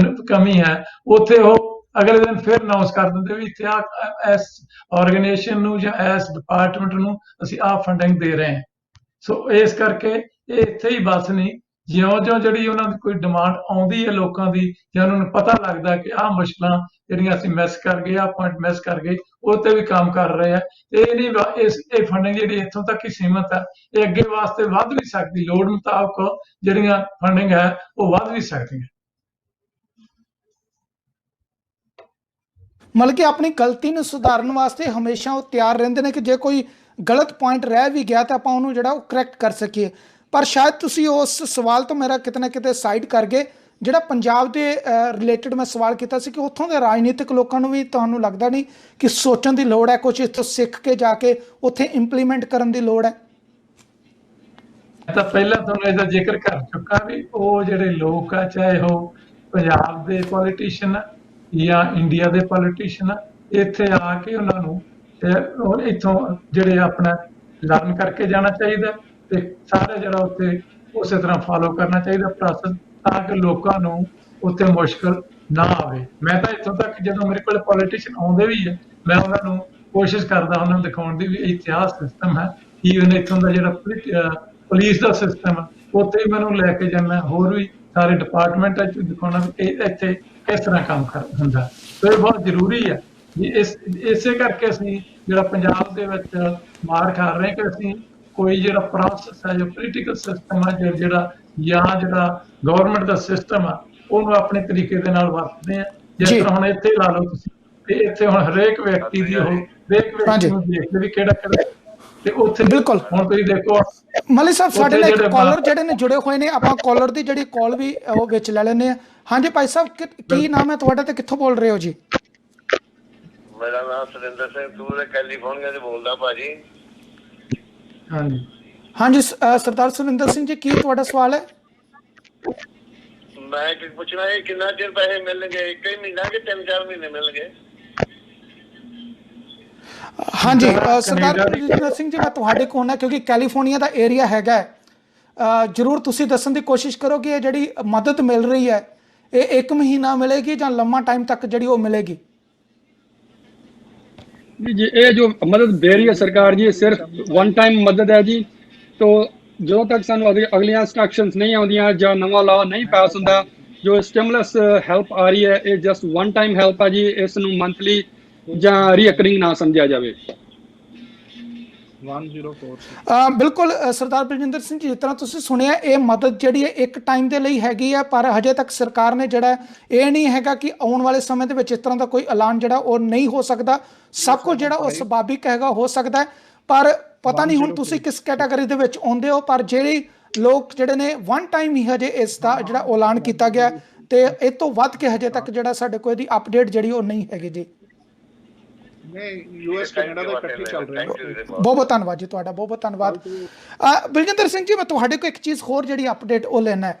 ਕਮੀ ਹੈ, ਉੱਥੇ ਉਹ ਅਗਲੇ ਦਿਨ ਫਿਰ ਅਨਾਉਂਸ ਕਰ ਦਿੰਦੇ ਵੀ ਇੱਥੇ ਇਸ ਆਰਗੇਨਾਈਜੇਸ਼ਨ ਨੂੰ ਜਾਂ ਇਸ ਡਿਪਾਰਟਮੈਂਟ ਨੂੰ ਅਸੀਂ ਆਹ ਫੰਡਿੰਗ ਦੇ ਰਹੇ ਹਾਂ। ਸੋ ਇਸ ਕਰਕੇ ਇਹ ਇੱਥੇ ਹੀ ਬਸ ਨਹੀਂ, ਜਿਉਂ-ਜਿਉਂ ਜਿਹੜੀ ਉਹਨਾਂ ਦੀ ਕੋਈ ਡਿਮਾਂਡ ਆਉਂਦੀ ਹੈ ਲੋਕਾਂ ਦੀ, ਜਾਂ ਉਹਨਾਂ ਨੂੰ ਪਤਾ ਲੱਗਦਾ ਕਿ ਆਹ ਮੁਸ਼ਕਲਾਂ ਜਿਹੜੀਆਂ ਅਸੀਂ ਮਿਸ ਕਰ ਗਏ, ਆਹ ਪੁਆਇੰਟ ਮਿਸ ਕਰ ਗਏ, ਉਹ ਤੇ ਵੀ ਕੰਮ ਕਰ ਰਹੇ ਆ। ਇਹ ਨਹੀਂ ਇਹ ਫੰਡਿੰਗ ਜਿਹੜੀ ਇੱਥੋਂ ਤੱਕ ਹੀ ਸੀਮਤ ਹੈ, ਇਹ ਅੱਗੇ ਵਾਸਤੇ ਵੱਧ ਵੀ ਸਕਦੀ, ਲੋੜ ਮੁਤਾਬਕ ਜਿਹੜੀਆਂ ਫੰਡਿੰਗ ਹੈ ਉਹ ਵੱਧ ਵੀ ਸਕਦੀਆਂ। ਮਤਲਬ ਕਿ ਆਪਣੀ ਗਲਤੀ ਨੂੰ ਸੁਧਾਰਨ ਵਾਸਤੇ ਹਮੇਸ਼ਾ ਉਹ ਤਿਆਰ ਰਹਿੰਦੇ ਨੇ ਕਿ ਜੇ ਕੋਈ ਗਲਤ ਪੁਆਇੰਟ ਰਹਿ ਵੀ ਗਿਆ ਤਾਂ ਆਪਾਂ ਉਹਨੂੰ ਜਿਹੜਾ ਉਹ ਕਰੈਕਟ ਕਰ ਸਕੀਏ। ਪਰ ਸ਼ਾਇਦ ਤੁਸੀਂ ਉਸ ਸਵਾਲ ਤੋਂ ਮੇਰਾ ਕਿਤੇ ਨਾ ਕਿਤੇ ਸਾਈਡ ਕਰ ਗਏ। ਜਿਹੜਾ ਪੰਜਾਬ ਦੇ ਰਿਲੇਟਡ ਮੈਂ ਸਵਾਲ ਕੀਤਾ ਸੀ ਕਿ ਉੱਥੋਂ ਦੇ ਰਾਜਨੀਤਿਕ ਲੋਕਾਂ ਨੂੰ ਵੀ ਤੁਹਾਨੂੰ ਲੱਗਦਾ ਨਹੀਂ ਕਿ ਸੋਚਣ ਦੀ ਲੋੜ ਹੈ, ਕੁਝ ਇੱਥੋਂ ਸਿੱਖ ਕੇ ਜਾ ਕੇ ਉੱਥੇ ਇੰਪਲੀਮੈਂਟ ਕਰਨ ਦੀ ਲੋੜ ਹੈ? ਤਾਂ ਪਹਿਲਾਂ ਤੁਹਾਨੂੰ ਇਹਦਾ ਜ਼ਿਕਰ ਕਰ ਚੁੱਕਾ ਵੀ ਉਹ ਜਿਹੜੇ ਲੋਕ ਆ, ਚਾਹੇ ਉਹ ਪੰਜਾਬ ਦੇ ਪੋਲੀਟੀਸ਼ੀਅਨ ਜਾਂ ਇੰਡੀਆ ਦੇ ਪੋਲੀਟੀਸ਼ੀਅਨ, ਇੱਥੇ ਆ ਕੇ ਉਹਨਾਂ ਨੂੰ ਇੱਥੋਂ ਜਿਹੜੇ ਆਪਣਾ ਲਰਨ ਕਰਕੇ ਜਾਣਾ ਚਾਹੀਦਾ ਤੇ ਸਾਰੇ ਜਿਹੜਾ ਉੱਥੇ ਉਸੇ ਤਰ੍ਹਾਂ ਫਾਲੋ ਕਰਨਾ ਚਾਹੀਦਾ ਪ੍ਰੋਸੈਸ, ਤਾਂ ਕਿ ਲੋਕਾਂ ਨੂੰ ਉੱਥੇ ਮੁਸ਼ਕਲ ਨਾ ਆਵੇ। ਮੈਂ ਤਾਂ ਇੱਥੋਂ ਤੱਕ ਜਦੋਂ ਮੇਰੇ ਕੋਲ ਪੋਲੀਟੀਸ਼ੀਅਨ ਆਉਂਦੇ ਵੀ ਹੈ, ਮੈਂ ਉਹਨਾਂ ਨੂੰ ਕੋਸ਼ਿਸ਼ ਕਰਦਾ ਉਹਨਾਂ ਨੂੰ ਦਿਖਾਉਣ ਦੀ ਵੀ ਇਤਿਹਾਸ ਸਿਸਟਮ ਹੈ, ਈਵਨ ਇੱਥੋਂ ਦਾ ਜਿਹੜਾ ਪੁਲਿਸ ਦਾ ਸਿਸਟਮ ਹੈ ਉੱਥੇ ਵੀ ਮੈਨੂੰ ਲੈ ਕੇ ਜਾਣਾ, ਹੋਰ ਵੀ ਸਾਰੇ ਡਿਪਾਰਟਮੈਂਟਾਂ 'ਚ ਦਿਖਾਉਣਾ ਵੀ ਇੱਥੇ ਕਿਸ ਤਰ੍ਹਾਂ ਕੰਮ ਹੁੰਦਾ। ਸੋ ਇਹ ਬਹੁਤ ਜ਼ਰੂਰੀ ਹੈ। ਇਸੇ ਕਰਕੇ ਅਸੀਂ ਜਿਹੜਾ ਪੰਜਾਬ ਦੇ ਵਿੱਚ ਮਾਰ ਖਾ ਰਹੇ ਕਿ ਅਸੀਂ ਕੋਈ ਜਿਹੜਾ ਪ੍ਰੋਸੈਸ ਹੈ, ਜੋ ਪੋਲੀਟੀਕਲ ਸਿਸਟਮ ਹੈ, ਜਿਹੜਾ ਗਵਰਨਮੈਂਟ ਦਾ ਸਿਸਟਮ ਆ, ਉਹਨੂੰ ਆਪਣੇ ਤਰੀਕੇ ਦੇ ਨਾਲ ਵਰਤਦੇ ਆ। ਜਿਸ ਤਰ੍ਹਾਂ ਹੁਣ ਇੱਥੇ ਲਾ ਲਓ ਤੁਸੀਂ, ਤੇ ਇੱਥੇ ਹੁਣ ਹਰੇਕ ਵਿਅਕਤੀ ਦੀ ਹਰੇਕ ਵਿਅਕਤੀ ਨੂੰ ਦੇਖਦੇ ਵੀ ਕਿਹੜਾ ਤੇ ਉੱਥੇ ਬਿਲਕੁਲ ਹੁਣ ਤੁਸੀਂ ਦੇਖੋ ਮਲਿਕ ਸਾਹਿਬ ਸਾਡੇ ਨਾਲ ਕਾਲਰ ਜਿਹੜੇ ਨੇ ਜੁੜੇ ਹੋਏ ਨੇ, ਆਪਾਂ ਕਾਲਰ ਦੀ ਜਿਹੜੀ ਕਾਲ ਵੀ ਉਹ ਵਿੱਚ ਲੈ ਲੈਂਦੇ ਆ। ਹਾਂਜੀ ਭਾਈ ਸਾਹਿਬ, ਕੀ ਨਾਮ ਹੈ ਤੁਹਾਡਾ ਤੇ ਕਿੱਥੋਂ ਬੋਲ ਰਹੇ ਹੋ ਜੀ? ਮੇਰਾ ਨਾਮ ਸੁਰਿੰਦਰ ਸਿੰਘ ਤੂਰ ਕੈਲੀਫੋਰਨੀਆ ਤੋਂ ਬੋਲਦਾ ਭਾਜੀ। ਹਾਂਜੀ ਹਾਂਜੀ ਸਰਦਾਰ ਸੁਰਿੰਦਰ ਸਿੰਘ ਜੀ, ਕੀ ਤੁਹਾਡਾ ਸਵਾਲ ਹੈ? ਮੈਂ ਕੀ ਪੁੱਛਣਾ ਹੈ, ਕਿੰਨਾ ਚਿਰ ਪੈਸੇ ਮਿਲਣਗੇ? ਇੱਕ ਹੀ ਮਹੀਨਾ ਕਿ 3-4 ਮਹੀਨੇ ਮਿਲਣਗੇ? ਹਾਂਜੀ ਸਰਦਾਰ ਸੁਰਿੰਦਰ ਸਿੰਘ ਜੀ, ਮੈਂ ਤੁਹਾਡੇ ਕੋਲ ਨਾ, ਕਿਉਂਕਿ ਕੈਲੀਫੋਰਨੀਆ ਦਾ ਏਰੀਆ ਹੈਗਾ, ਜ਼ਰੂਰ ਤੁਸੀਂ ਦੱਸਣ ਦੀ ਕੋਸ਼ਿਸ਼ ਕਰੋ ਕਿ ਇਹ ਜਿਹੜੀ ਮਦਦ ਮਿਲ ਰਹੀ ਹੈ ਇਹ 1 ਮਹੀਨਾ ਮਿਲੇਗੀ ਜਾਂ ਲੰਮਾ ਟਾਈਮ ਤੱਕ ਜਿਹੜੀ ਉਹ ਮਿਲੇਗੀ? जी ये जो मदद दे रही है सरकार जी, सिर्फ वन टाइम मदद है जी। तो जो तक सानू अगलियां इंस्ट्रक्शंस नहीं आउंदियां जां नवा लॉ नहीं पास हुंदा, जो स्टिमुलस हैल्प आ रही है ये जस्ट वन टाइम हैल्प है जी। इस नू मंथली जां रीकरिंग ना समझिया जावे। 104 ਬਿਲਕੁਲ ਸਰਦਾਰ ਬਲਜਿੰਦਰ ਸਿੰਘ ਜੀ, ਜਿਸ ਤਰ੍ਹਾਂ ਤੁਸੀਂ ਸੁਣਿਆ ਇਹ ਮਦਦ ਜਿਹੜੀ ਹੈ ਇੱਕ ਟਾਈਮ ਦੇ ਲਈ ਹੈਗੀ ਹੈ, ਪਰ ਹਜੇ ਤੱਕ ਸਰਕਾਰ ਨੇ ਜਿਹੜਾ ਇਹ ਨਹੀਂ ਹੈਗਾ ਕਿ ਆਉਣ ਵਾਲੇ ਸਮੇਂ ਦੇ ਵਿੱਚ ਇਸ ਤਰ੍ਹਾਂ ਦਾ ਕੋਈ ਐਲਾਨ ਜਿਹੜਾ ਉਹ ਨਹੀਂ ਹੋ ਸਕਦਾ। ਸਭ ਕੁਝ ਜਿਹੜਾ ਉਹ ਸੁਭਾਵਿਕ ਹੈਗਾ ਹੋ ਸਕਦਾ ਹੈ, ਪਰ ਪਤਾ ਨਹੀਂ ਹੁਣ ਤੁਸੀਂ ਕਿਸ ਕੈਟਾਗਰੀ ਦੇ ਵਿੱਚ ਆਉਂਦੇ ਹੋ। ਪਰ ਜਿਹੜੇ ਲੋਕ ਜਿਹੜੇ ਨੇ ਵਨ ਟਾਈਮ ਹੀ ਹਜੇ ਇਸ ਦਾ ਜਿਹੜਾ ਐਲਾਨ ਕੀਤਾ ਗਿਆ, ਤੇ ਇਹ ਤੋਂ ਵੱਧ ਕੇ ਹਜੇ ਤੱਕ ਜਿਹੜਾ ਸਾਡੇ ਕੋਲ ਇਹਦੀ ਅਪਡੇਟ ਜਿਹੜੀ ਉਹ ਨਹੀਂ ਹੈਗੀ ਜੀ। ਯੂਐਸ ਕੈਨੇਡਾ ਦੇ ਇਕੱਠੇ ਚੱਲ ਰਹੇ ਨੇ। ਬਹੁਤ ਬਹੁਤ ਧੰਨਵਾਦ ਜੀ ਤੁਹਾਡਾ, ਬਹੁਤ ਬਹੁਤ ਧੰਨਵਾਦ। ਬਲਜਿੰਦਰ ਸਿੰਘ ਜੀ, ਮੈਂ ਤੁਹਾਡੇ ਕੋਲ ਇੱਕ ਚੀਜ਼ ਹੋਰ ਜਿਹੜੀ ਅਪਡੇਟ ਉਹ ਲੈਣਾ ਹੈ।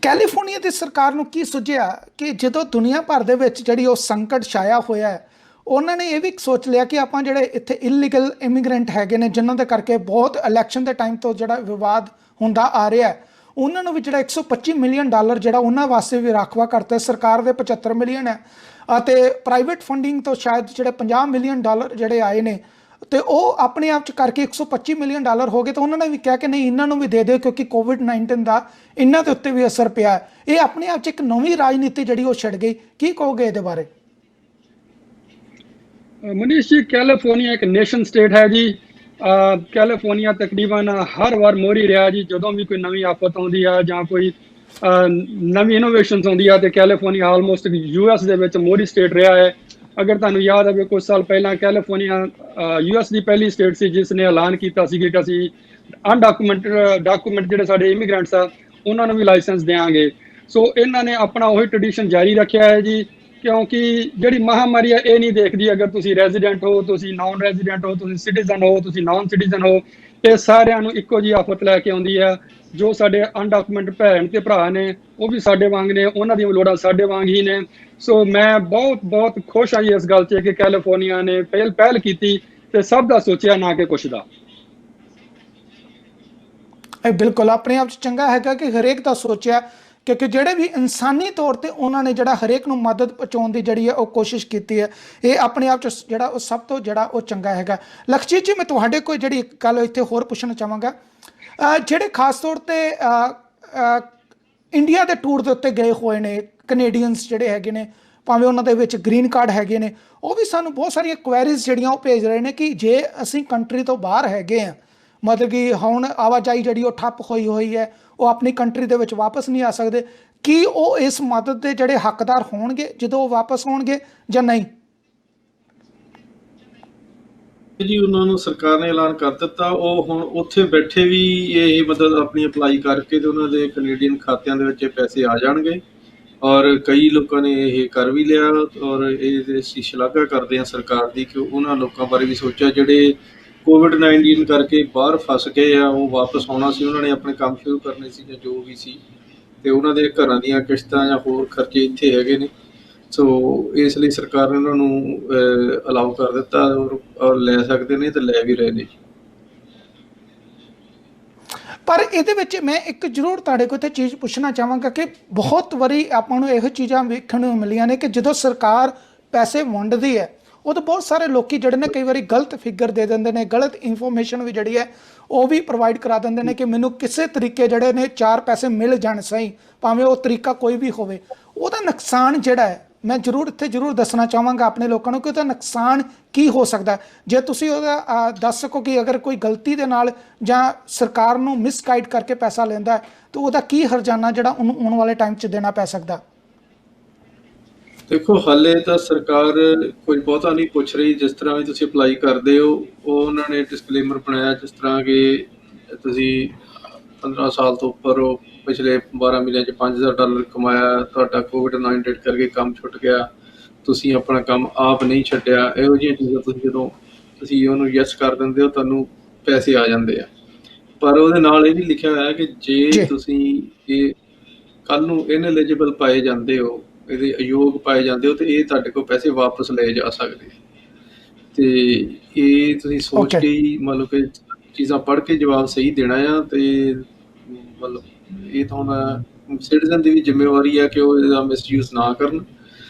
ਕੈਲੀਫੋਰਨੀਆ ਦੀ ਸਰਕਾਰ ਨੂੰ ਕੀ ਸੁਝਿਆ ਕਿ ਜਦੋਂ ਦੁਨੀਆ ਭਰ ਦੇ ਵਿੱਚ ਜਿਹੜੀ ਉਹ ਸੰਕਟ ਛਾਇਆ ਹੋਇਆ ਹੈ, ਉਹਨਾਂ ਨੇ ਇਹ ਵੀ ਸੋਚ ਲਿਆ ਕਿ ਆਪਾਂ ਜਿਹੜੇ ਇੱਥੇ ਇਲੀਗਲ ਇਮੀਗ੍ਰੈਂਟ ਹੈਗੇ ਨੇ, ਜਿਨ੍ਹਾਂ ਦੇ ਕਰਕੇ ਬਹੁਤ ਇਲੈਕਸ਼ਨ ਦੇ ਟਾਈਮ ਤੋਂ ਜਿਹੜਾ ਵਿਵਾਦ ਹੁੰਦਾ ਆ ਰਿਹਾ ਹੈ, ਉਹਨਾਂ ਨੂੰ ਵੀ ਜਿਹੜਾ $125 ਮਿਲੀਅਨ ਜਿਹੜਾ ਉਹਨਾਂ ਵਾਸਤੇ ਵੀ ਰਾਖਵਾ ਕਰਤਾ। ਸਰਕਾਰ ਦੇ 75 ਮਿਲੀਅਨ ਹੈ ਅਤੇ ਪ੍ਰਾਈਵੇਟ ਫੰਡਿੰਗ ਤੋਂ ਸ਼ਾਇਦ ਜਿਹੜੇ $50 ਮਿਲੀਅਨ ਜਿਹੜੇ ਆਏ ਨੇ ਤੇ ਉਹ ਆਪਣੇ ਆਪ ਚ ਕਰਕੇ $125 ਮਿਲੀਅਨ ਹੋ ਗਏ। ਤਾਂ ਉਹਨਾਂ ਨੇ ਵੀ ਕਿਹਾ ਕਿ ਨਹੀਂ ਇਹਨਾਂ ਨੂੰ ਵੀ ਦੇ ਦਿਓ ਕਿਉਂਕਿ ਕੋਵਿਡ-19 ਦਾ ਇਹਨਾਂ ਦੇ ਉੱਤੇ ਵੀ ਅਸਰ ਪਿਆ। ਇਹ ਆਪਣੇ ਆਪ ਚ ਇੱਕ ਨਵੀਂ ਰਾਜਨੀਤੀ ਜਿਹੜੀ ਉਹ ਛਿੜ ਗਈ। ਕੀ ਕਹੋਗੇ ਇਹਦੇ ਬਾਰੇ? ਮਨੀਸ਼ ਜੀ, ਕੈਲੀਫੋਰਨੀਆ ਇੱਕ ਨੇਸ਼ਨ ਸਟੇਟ ਹੈ ਜੀ। ਕੈਲੀਫੋਰਨੀਆ ਤਕਰੀਬਨ ਹਰ ਵਾਰ ਮੋਹਰੀ ਰਿਹਾ ਜੀ। ਜਦੋਂ ਵੀ ਕੋਈ ਨਵੀਂ ਆਫਤ ਆਉਂਦੀ ਆ ਜਾਂ ਕੋਈ ਨਵੀਂ ਇਨੋਵੇਸ਼ਨਸ ਆਉਂਦੀ ਆ ਤੇ ਕੈਲੀਫੋਰਨੀਆ ਆਲਮੋਸਟ US ਦੇ ਵਿੱਚ ਮੋਹਰੀ ਸਟੇਟ ਰਿਹਾ ਹੈ। ਅਗਰ ਤੁਹਾਨੂੰ ਯਾਦ ਹੋਵੇ ਕੁਝ ਸਾਲ ਪਹਿਲਾਂ ਕੈਲੀਫੋਰਨੀਆ US ਦੀ ਪਹਿਲੀ ਸਟੇਟ ਸੀ ਜਿਸ ਨੇ ਐਲਾਨ ਕੀਤਾ ਸੀ ਕਿ ਅਸੀਂ ਡਾਕੂਮੈਂਟ ਜਿਹੜੇ ਸਾਡੇ ਇਮੀਗ੍ਰੈਂਟਸ ਆ ਉਹਨਾਂ ਨੂੰ ਵੀ ਲਾਇਸੈਂਸ ਦੇਵਾਂਗੇ। ਸੋ ਇਹਨਾਂ ਨੇ ਆਪਣਾ ਉਹੀ ਟ੍ਰੈਡੀਸ਼ਨ ਜਾਰੀ ਰੱਖਿਆ ਹੈ ਜੀ, ਕਿਉਂਕਿ ਜਿਹੜੀ ਮਹਾਮਾਰੀ ਹੈ ਇਹ ਨਹੀਂ ਦੇਖਦੀ ਅਗਰ ਤੁਸੀਂ ਰੈਜ਼ੀਡੈਂਟ ਹੋ, ਤੁਸੀਂ ਨਾਨ ਰੈਜ਼ੀਡੈਂਟ ਹੋ, ਤੁਸੀਂ ਸਿਟੀਜ਼ਨ ਹੋ, ਤੁਸੀਂ ਨਾਨ ਸਿਟੀਜ਼ਨ ਹੋ। ਇਹ ਸਾਰਿਆਂ ਨੂੰ ਇੱਕੋ ਜਿਹੀ ਆਫਤ ਲੈ ਕੇ ਆਉਂਦੀ ਹੈ। ਜੋ ਸਾਡੇ ਅਨਡਾਕੂਮੈਂਟ ਭੈਣ ਤੇ ਭਰਾ ਨੇ ਉਹ ਵੀ ਸਾਡੇ ਵਾਂਗ ਨੇ, ਉਹਨਾਂ ਦੀਆਂ ਲੋੜਾਂ ਸਾਡੇ ਵਾਂਗ ਹੀ ਨੇ। ਸੋ ਮੈਂ ਬਹੁਤ ਖੁਸ਼ ਹਾਂ ਜੀ ਇਸ ਗੱਲ 'ਚ ਕਿ ਕੈਲੀਫੋਰਨੀਆ ਨੇ ਪਹਿਲ ਕੀਤੀ ਤੇ ਸਭ ਦਾ ਸੋਚਿਆ, ਨਾ ਕਿ ਕੁਛ ਦਾ। ਇਹ ਬਿਲਕੁਲ ਆਪਣੇ ਆਪ 'ਚ ਚੰਗਾ ਹੈਗਾ ਕਿ ਹਰੇਕ ਦਾ ਸੋਚਿਆ, ਕਿਉਂਕਿ ਜਿਹੜੇ ਵੀ ਇਨਸਾਨੀ ਤੌਰ ਤੇ ਉਹਨਾਂ ਨੇ ਜਿਹੜਾ ਹਰੇਕ ਨੂੰ ਮਦਦ ਪਹੁੰਚਾਉਣ ਦੀ ਜਿਹੜੀ ਹੈ ਉਹ ਕੋਸ਼ਿਸ਼ ਕੀਤੀ ਹੈ। ਇਹ ਆਪਣੇ ਆਪ 'ਚ ਜਿਹੜਾ ਉਹ ਸਭ ਤੋਂ ਜਿਹੜਾ ਉਹ ਚੰਗਾ ਹੈਗਾ। ਲਖਜੀਤ ਜੀ, ਮੈਂ ਤੁਹਾਡੇ ਕੋਲ ਜਿਹੜੀ ਇੱਕ ਗੱਲ ਇੱਥੇ ਹੋਰ ਪੁੱਛਣਾ ਚਾਹਾਂਗਾ। ਜਿਹੜੇ ਖਾਸ ਤੌਰ ਤੇ ਇੰਡੀਆ ਦੇ ਟੂਰ ਦੇ ਉੱਤੇ ਗਏ ਹੋਏ ਨੇ ਕੈਨੇਡੀਅਨਸ ਜਿਹੜੇ ਹੈਗੇ ਨੇ, ਭਾਵੇਂ ਉਹਨਾਂ ਦੇ ਵਿੱਚ ਗ੍ਰੀਨ ਕਾਰਡ ਹੈਗੇ ਨੇ, ਉਹ ਵੀ ਸਾਨੂੰ ਬਹੁਤ ਸਾਰੀਆਂ ਕੁਐਰੀਜ਼ ਜਿਹੜੀਆਂ ਉਹ ਭੇਜ ਰਹੇ ਨੇ ਕਿ ਜੇ ਅਸੀਂ ਕੰਟਰੀ ਤੋਂ ਬਾਹਰ ਹੈਗੇ ਹਾਂ, ਮਤਲਬ ਕਿ ਹੁਣ ਆਵਾਜਾਈ ਜਿਹੜੀ ਉਹ ਠੱਪ ਹੋਈ ਹੈ, ਉਹ ਆਪਣੀ ਕੰਟਰੀ ਦੇ ਵਿੱਚ ਵਾਪਸ ਨਹੀਂ ਆ ਸਕਦੇ, ਕੀ ਉਹ ਇਸ ਮਦਦ ਦੇ ਜਿਹੜੇ ਹੱਕਦਾਰ ਹੋਣਗੇ ਜਦੋਂ ਉਹ ਵਾਪਸ ਹੋਣਗੇ ਜਾਂ ਨਹੀਂ? ਜੀ ਉਹਨਾਂ ਨੂੰ ਸਰਕਾਰ ਨੇ ਐਲਾਨ ਕਰ ਦਿੱਤਾ, ਉਹ ਹੁਣ ਉੱਥੇ ਬੈਠੇ ਵੀ ਇਹ ਮਦਦ ਆਪਣੀ ਅਪਲਾਈ ਕਰਕੇ ਤੇ ਉਹਨਾਂ ਦੇ ਕੈਨੇਡੀਅਨ ਖਾਤਿਆਂ ਦੇ ਵਿੱਚ ਇਹ ਪੈਸੇ ਆ ਜਾਣਗੇ। ਔਰ ਕਈ ਲੋਕਾਂ ਨੇ ਇਹ ਕਰ ਵੀ ਲਿਆ ਔਰ ਇਹ ਅਸੀਂ ਸ਼ਲਾਘਾ ਕਰਦੇ ਹਾਂ ਸਰਕਾਰ ਦੀ ਕਿ ਉਹਨਾਂ ਲੋਕਾਂ ਬਾਰੇ ਵੀ ਸੋਚਿਆ ਜਿਹੜੇ ਕੋਵਿਡ-19 ਕਰਕੇ ਬਾਹਰ ਫਸ ਗਏ ਆ। ਉਹ ਵਾਪਸ ਆਉਣਾ ਸੀ, ਉਹਨਾਂ ਨੇ ਆਪਣੇ ਕੰਮ ਸ਼ੁਰੂ ਕਰਨੇ ਸੀ ਜਾਂ ਜੋ ਵੀ ਸੀ, ਤੇ ਉਹਨਾਂ ਦੇ ਘਰਾਂ ਦੀਆਂ ਕਿਸ਼ਤਾਂ ਜਾਂ ਹੋਰ ਖਰਚੇ ਇੱਥੇ ਹੈਗੇ ਨੇ। ਸੋ ਇਸ ਲਈ ਸਰਕਾਰ ਨੇ ਉਹਨਾਂ ਨੂੰ ਅਲਾਉ ਕਰ ਦਿੱਤਾ ਔਰ ਲੈ ਸਕਦੇ ਨੇ ਤੇ ਲੈ ਵੀ ਰਹੇ ਨੇ। ਪਰ ਇਹਦੇ ਵਿੱਚ ਮੈਂ ਇੱਕ ਜ਼ਰੂਰ ਤੁਹਾਡੇ ਕੋਲ ਤੇ ਚੀਜ਼ ਪੁੱਛਣਾ ਚਾਹਾਂਗਾ ਕਿ ਬਹੁਤ ਵਾਰੀ ਆਪਾਂ ਨੂੰ ਇਹੋ ਚੀਜ਼ਾਂ ਵੇਖਣ ਨੂੰ ਮਿਲੀਆਂ ਨੇ ਕਿ ਜਦੋਂ ਸਰਕਾਰ ਪੈਸੇ ਵੰਡਦੀ ਹੈ ਉਹ ਤਾਂ ਬਹੁਤ ਸਾਰੇ ਲੋਕੀ ਜਿਹੜੇ ਨੇ ਕਈ ਵਾਰੀ ਗਲਤ ਫਿਗਰ ਦੇ ਦਿੰਦੇ ਨੇ, ਗਲਤ ਇਨਫੋਰਮੇਸ਼ਨ ਵੀ ਜਿਹੜੀ ਹੈ ਉਹ ਵੀ ਪ੍ਰੋਵਾਈਡ ਕਰਾ ਦਿੰਦੇ ਨੇ ਕਿ ਮੈਨੂੰ ਕਿਸੇ ਤਰੀਕੇ ਜਿਹੜੇ ਨੇ 4 ਪੈਸੇ ਮਿਲ ਜਾਣ ਸਹੀ, ਭਾਵੇਂ ਉਹ ਤਰੀਕਾ ਕੋਈ ਵੀ ਹੋਵੇ। ਉਹਦਾ ਨੁਕਸਾਨ ਜਿਹੜਾ ਹੈ ਮੈਂ ਜ਼ਰੂਰ ਦੱਸਣਾ ਚਾਹਾਂਗਾ ਆਪਣੇ ਲੋਕਾਂ ਨੂੰ ਕਿ ਉਹਦਾ ਨੁਕਸਾਨ ਕੀ ਹੋ ਸਕਦਾ। ਜੇ ਤੁਸੀਂ ਉਹਦਾ ਦੱਸ ਸਕੋ ਕਿ ਅਗਰ ਕੋਈ ਗਲਤੀ ਦੇ ਨਾਲ ਜਾਂ ਸਰਕਾਰ ਨੂੰ ਮਿਸਗਾਈਡ ਕਰਕੇ ਪੈਸਾ ਲੈਂਦਾ ਤਾਂ ਉਹਦਾ ਕੀ ਹਰਜਾਨਾ ਜਿਹੜਾ ਉਹਨੂੰ ਆਉਣ ਵਾਲੇ ਟਾਈਮ 'ਚ ਦੇਣਾ ਪੈ ਸਕਦਾ? ਦੇਖੋ, ਹਾਲੇ ਤਾਂ ਸਰਕਾਰ ਕੋਈ ਬਹੁਤਾ ਨਹੀਂ ਪੁੱਛ ਰਹੀ। ਜਿਸ ਤਰ੍ਹਾਂ ਵੀ ਤੁਸੀਂ ਅਪਲਾਈ ਕਰਦੇ ਹੋ ਉਹ ਉਹਨਾਂ ਨੇ ਡਿਸਕਲੇਮਰ ਬਣਾਇਆ, ਜਿਸ ਤਰ੍ਹਾਂ ਕਿ ਤੁਸੀਂ 15 ਸਾਲ ਤੋਂ ਉੱਪਰ ਹੋ, ਪਿਛਲੇ 12 ਮਹੀਨਿਆਂ 'ਚ $5000 ਕਮਾਇਆ, ਤੁਹਾਡਾ ਕੋਵਿਡ-19 ਕਰਕੇ ਕੰਮ ਛੁੱਟ ਗਿਆ, ਤੁਸੀਂ ਆਪਣਾ ਕੰਮ ਆਪ ਨਹੀਂ ਛੱਡਿਆ, ਇਹੋ ਜਿਹੀਆਂ ਚੀਜ਼ਾਂ ਤੁਸੀਂ ਜਦੋਂ ਤੁਸੀਂ ਉਹਨੂੰ ਯੈਸ ਕਰ ਦਿੰਦੇ ਹੋ ਤੁਹਾਨੂੰ ਪੈਸੇ ਆ ਜਾਂਦੇ ਆ। ਪਰ ਉਹਦੇ ਨਾਲ ਇਹ ਵੀ ਲਿਖਿਆ ਹੋਇਆ ਕਿ ਜੇ ਤੁਸੀਂ ਇਹ ਕੱਲ੍ਹ ਨੂੰ ਇਨਐਲੀਜੀਬਲ ਪਾਏ ਜਾਂਦੇ ਹੋ, ਇਹਦੇ ਅਯੋਗ ਪਾਏ ਜਾਂਦੇ ਹੋ, ਤੇ ਇਹ ਤੁਹਾਡੇ ਕੋਲ ਪੈਸੇ ਵਾਪਸ ਲਏ ਜਾ ਸਕਦੇ। ਤੇ ਇਹ ਤੁਸੀਂ ਸੋਚ ਕੇ ਹੀ ਮਤਲਬ ਕਿ ਚੀਜ਼ਾਂ ਪੜ੍ਹ ਕੇ ਜਵਾਬ ਸਹੀ ਦੇਣਾ ਆ। ਤੇ ਮਤਲਬ ਇਹ ਤਾਂ ਹੁਣ ਸਿਟੀਜ਼ਨ ਦੀ ਵੀ ਜ਼ਿੰਮੇਵਾਰੀ ਹੈ ਕਿ ਉਹ ਇਹਦਾ ਮਿਸਯੂਜ਼ ਨਾ ਕਰਨ।